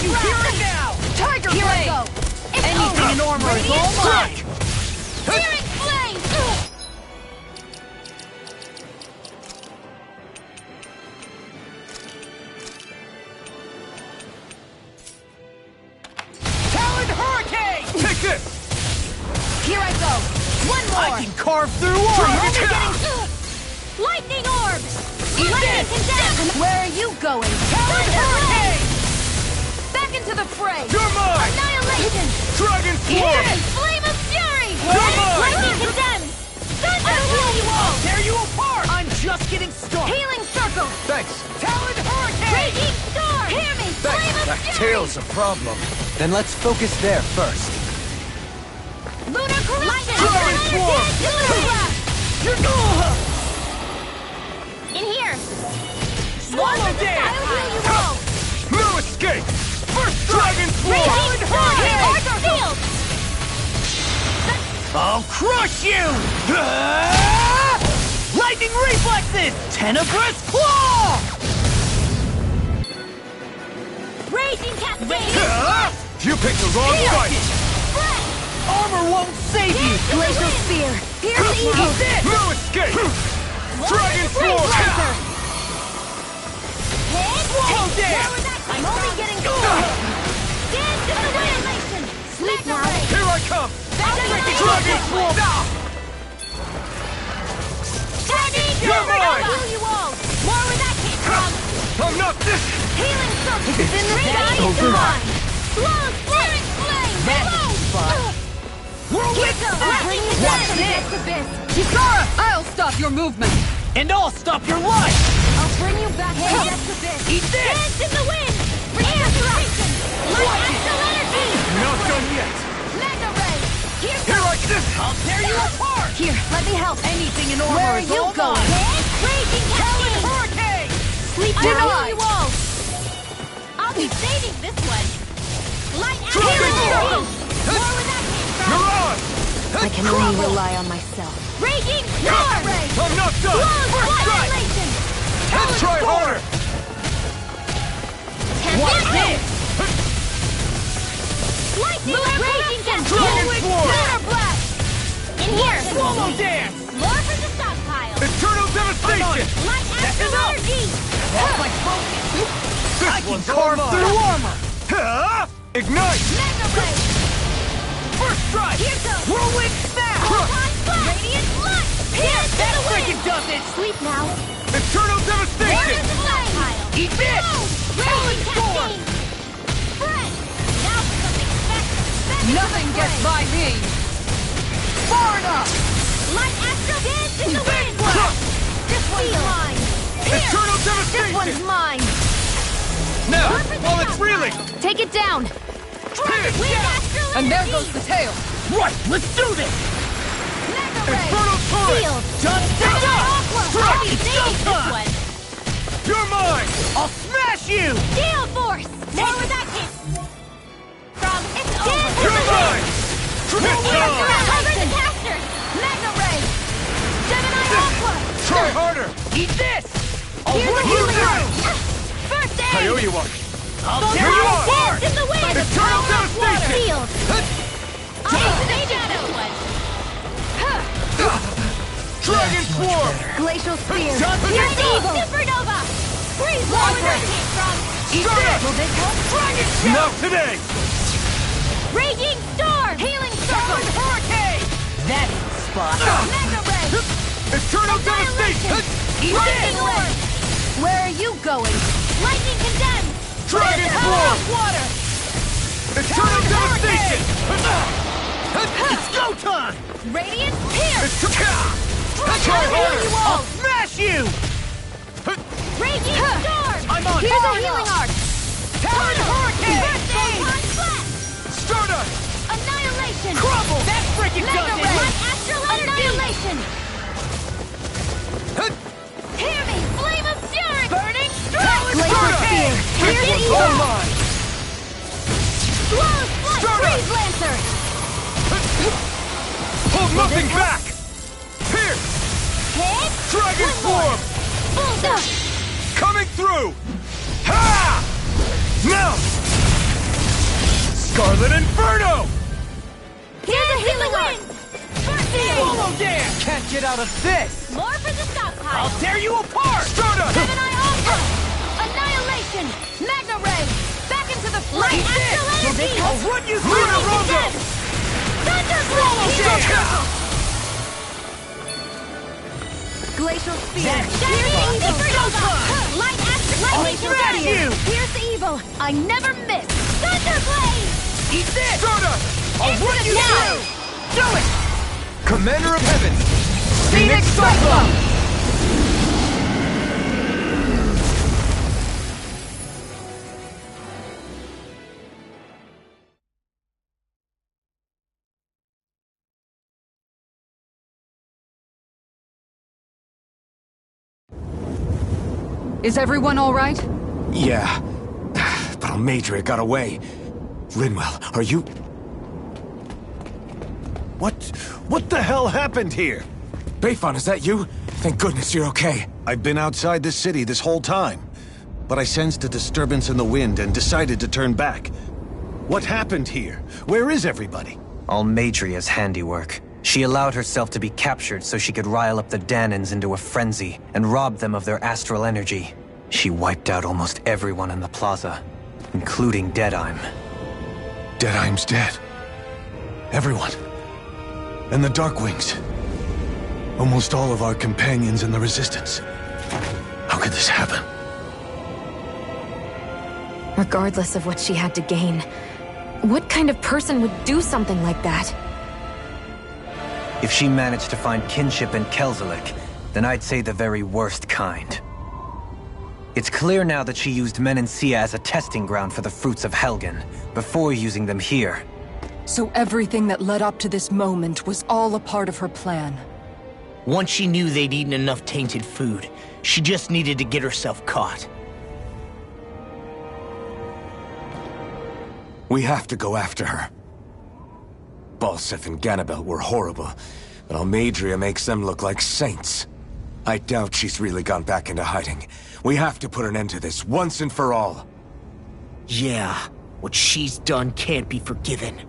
you hear it now? Tiger Here I Blade! go! It's Anything over. in armor is all mine! Searing flame! Talon Hurricane! Take this! Here I go! One more! I can carve through armor! Lightning orb! Eat Lightning this! condemned! Where are you going? Talon Hurricane! Back into the fray! You're mine! Annihilation! Dragon Here! Swarm! Flame of fury! You're mine! Lightning condemned! Thunder! I'll heal you all! Tear you apart! I'm just getting started! Healing circle! Thanks. Talon Hurricane! Raging storm! Hear me! Flame of That fury! tail's a problem. Then let's focus there first. Lunar corruption! Dragon Swarm! In here! Swallow dance! I'll heal you all! No escape! First Dragon Swarm! Raging storm! Arthur field! I'll crush you! Lightning reflexes! Tenebrous claw! Raging cascade! You picked the wrong fight! Armor won't save you! Glacial spear! Here's evil! No escape! Dragon Swarm! Swallow dance! I'm only getting started! Dance in the annihilation! Sleep now! Here I come! Dragon Swarm! You're mine! I'll heal you all! More where that came from! I'm not this! Healing circle! It's in the sky! Over. Blow! Flaring flame! That's fun! Whirlwind Watch this! Kisara! I'll stop your movement! And I'll stop your life! I'll bring you back to Death's Abyss! Eat this! Dance in the wind! Restoration! Light astral energy! Not done yet! Mega ray! Here I come! I'll tear you apart! Here, let me help! Anything in armor Where are is you all going? mine! Raging Talon cascade! Hurricane! Sleep Denied. I'll heal you all! I'll be saving this one! Light Dragon astral Swarm! energy! More where that came from! You're on! I can only rely on myself. Raging storm! I'm not done! Blow! First strike! Annihilation! Let's try harder! Watch this! Lightning raging Dragon Swarm! Lunar blast! In here! Swallow dance! More for the stockpile! Eternal devastation! Light astral enough. energy! That's my focus! This I can one's carve all through mine. armor! Huh? Ignite! Mega ray! First strike! Here goes! Whirlwind snap! Photon blast! Radiant light! Dance in That the freaking wind! does it! Sleep now! Eternal More devastation! to the stockpile! Eat this! Raging Storm! cascade! Spread! Now for something special! Nothing gets by me! Far enough! Light astral dance in the wind! This one's mine! Eternal This devastation! one's mine! Now, while it's reeling! Take it down! Wind astral And there energy! goes the tail! Right, let's do this! Mega ray! Infernal turret! Field! Done! I'll be It's saving this showtime! one! You're mine! I'll smash you! Gale force! More where that came from! It's over! You're mine! Cover the casters! Mega ray! Gemini Aqua! Try harder! Eat this! I'll Here's work a you healing through! art! First aid! I owe you one! I'll Go tear Here you you are! apart! Dance in the wind! Eternal devastation! Field! I'll be saving this one! Dragon Swarm! Glacial spear. Here's evil! Supernova! Freeze where that came from! Eat this! Will this help? Dragon Not shout! today! Raging storm! Healing circle! Talon Hurricane! That's the spot! Mega ray! Eternal devastation! Eat Lightning this! orb! Where are you going? Lightning condemned! Dragon Power Swarm! of water! Eternal devastation! It's go time! Radiant pierce! Try harder! I'll smash you! Raging storm! I'm on Here's a fire! healing art! Talon Hurricane! Photon blast! Stardust! Annihilation! Crumble! That freaking Mega does ray! it! Astral annihilation! Hear me! Flame of fury! Burning strike! Glacial spear! Here's This evil! one's all mine! Slow flight! Stardust! Freeze lancer! Hold nothing back! Pierce! Hit! Dragon Swarm! Bullseye! Coming through! Ha! Now! Scarlet Inferno! Here's a healing wind! Swallow dance! Can't get out of this! More for the stockpile! I'll tear you apart! Stardust! Gemini Ultra! Annihilation! Magna Ray! Back into the light astral energy! I'll run you through the Rosa! Thunderblade! Glacial Spear! Light astral lightning! Here's the evil! I never miss! Thunderblade! Eat this! Stardust! I'll run you now! through! Do it! Commander of Heavens! Phoenix Cyclone! Is everyone all right? Yeah, but Almeidrea got away. Rinwell, are you... What the hell happened here? Bayfon, is that you? Thank goodness you're okay. I've been outside the city this whole time, but I sensed a disturbance in the wind and decided to turn back. What happened here? Where is everybody? Almeidria's handiwork. She allowed herself to be captured so she could rile up the Dahnans into a frenzy and rob them of their astral energy. She wiped out almost everyone in the plaza, including Deadheim. Deadheim's dead. Everyone. And the Darkwings. Almost all of our companions in the Resistance. How could this happen? Regardless of what she had to gain, what kind of person would do something like that? If she managed to find kinship in Kelzelik, then I'd say the very worst kind. It's clear now that she used Menancia as a testing ground for the fruits of Helgen, before using them here. So everything that led up to this moment was all a part of her plan. Once she knew they'd eaten enough tainted food, she just needed to get herself caught. We have to go after her. Balseph and Ganabel were horrible, but Almeidrea makes them look like saints. I doubt she's really gone back into hiding. We have to put an end to this, once and for all. Yeah, what she's done can't be forgiven.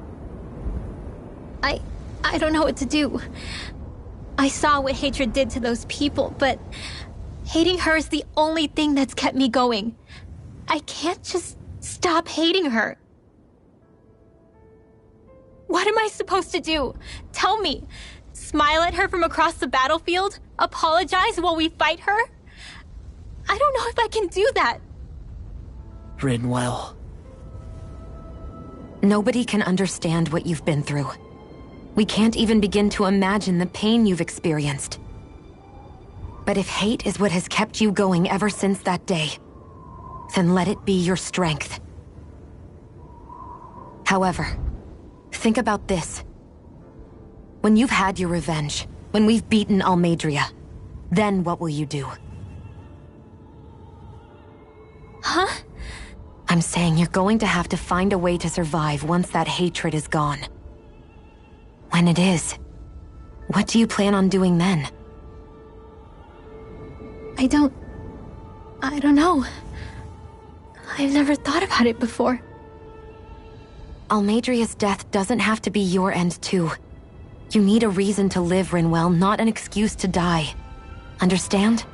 I don't know what to do. I saw what hatred did to those people, but hating her is the only thing that's kept me going. I can't just stop hating her. What am I supposed to do? Tell me. Smile at her from across the battlefield? Apologize while we fight her? I don't know if I can do that. Rinwell. Nobody can understand what you've been through. We can't even begin to imagine the pain you've experienced. But if hate is what has kept you going ever since that day, then let it be your strength. However, think about this. When you've had your revenge, when we've beaten Almeidrea, then what will you do? Huh? I'm saying you're going to have to find a way to survive once that hatred is gone. When it is, what do you plan on doing then? I don't know. I've never thought about it before. Almeidrea's death doesn't have to be your end too. You need a reason to live, Rinwell, not an excuse to die. Understand?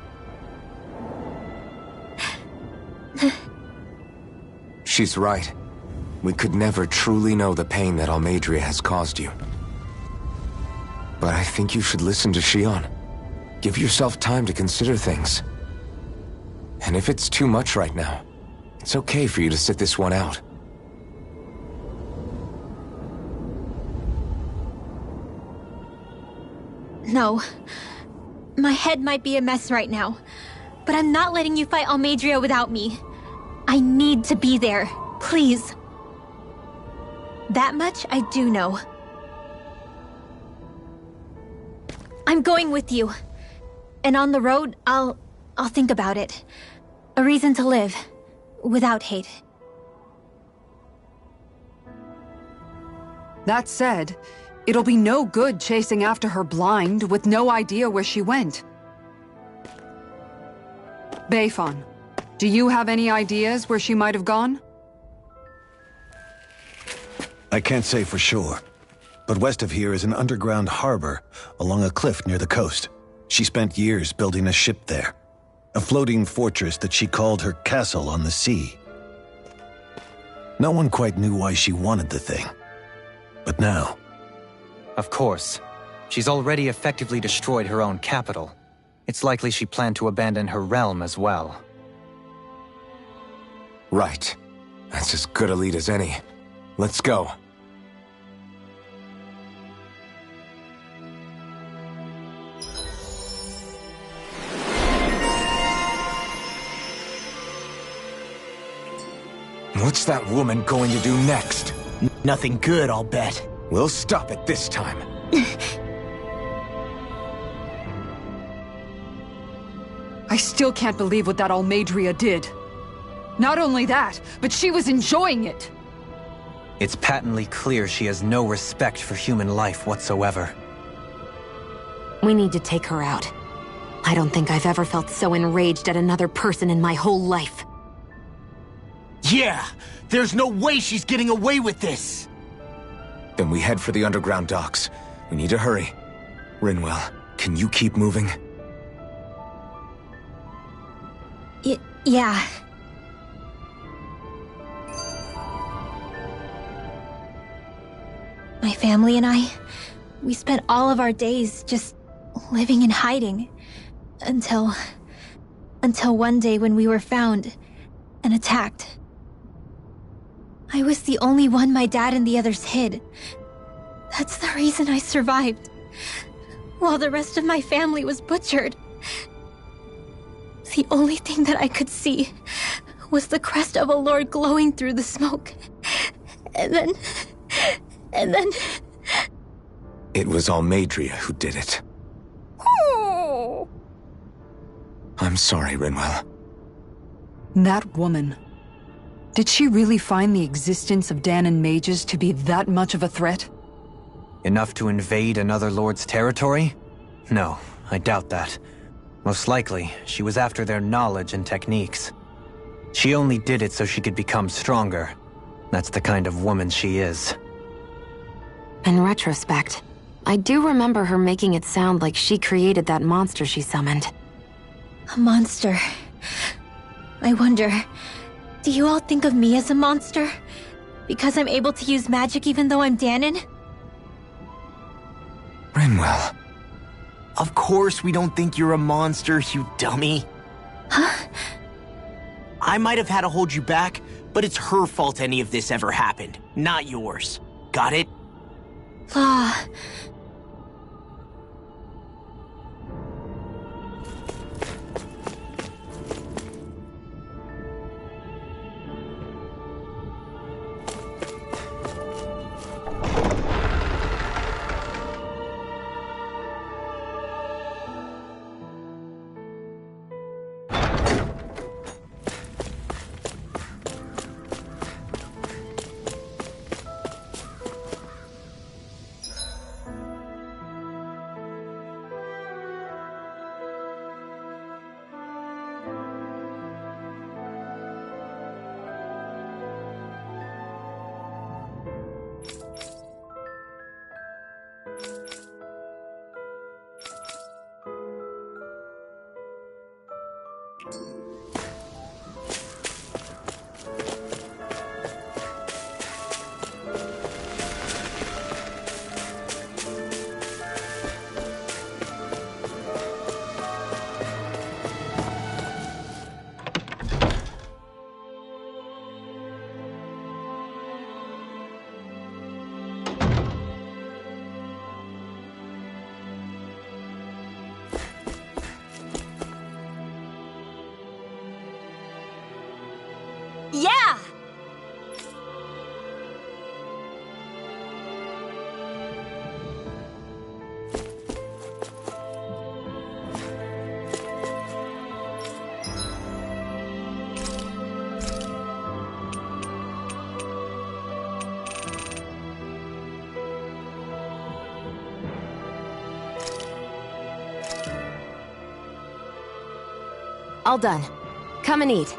She's right. We could never truly know the pain that Almeidrea has caused you. But I think you should listen to Shionne. Give yourself time to consider things. And if it's too much right now, it's okay for you to sit this one out. No. My head might be a mess right now, but I'm not letting you fight Almeidrea without me. I need to be there, please. That much I do know. I'm going with you. And on the road, I'll think about it. A reason to live, without hate. That said, it'll be no good chasing after her blind with no idea where she went. Bayfon, do you have any ideas where she might have gone? I can't say for sure, but west of here is an underground harbor along a cliff near the coast. She spent years building a ship there, a floating fortress that she called her castle on the sea. No one quite knew why she wanted the thing, but now... Of course. She's already effectively destroyed her own capital. It's likely she planned to abandon her realm as well. Right. That's as good a lead as any. Let's go. What's that woman going to do next? Nothing good, I'll bet. We'll stop it this time. I still can't believe what that Almeidrea did. Not only that, but she was enjoying it. It's patently clear she has no respect for human life whatsoever. We need to take her out. I don't think I've ever felt so enraged at another person in my whole life. Yeah! There's no way she's getting away with this! Then we head for the underground docks. We need to hurry. Rinwell, can you keep moving? Yeah. My family and I, we spent all of our days just living in hiding. Until one day when we were found and attacked. I was the only one my dad and the others hid. That's the reason I survived. While the rest of my family was butchered. The only thing that I could see was the crest of a lord glowing through the smoke. And then... It was Almeidrea who did it. Oh. I'm sorry, Rinwell. That woman. Did she really find the existence of Dahnan mages to be that much of a threat? Enough to invade another lord's territory? No, I doubt that. Most likely, she was after their knowledge and techniques. She only did it so she could become stronger. That's the kind of woman she is. In retrospect, I do remember her making it sound like she created that monster she summoned. A monster. I wonder, do you all think of me as a monster? Because I'm able to use magic even though I'm Dahnan? Rinwell. Of course we don't think you're a monster, you dummy. Huh? I might have had to hold you back, but it's her fault any of this ever happened, not yours. Got it? Law. Yeah! All done. Come and eat.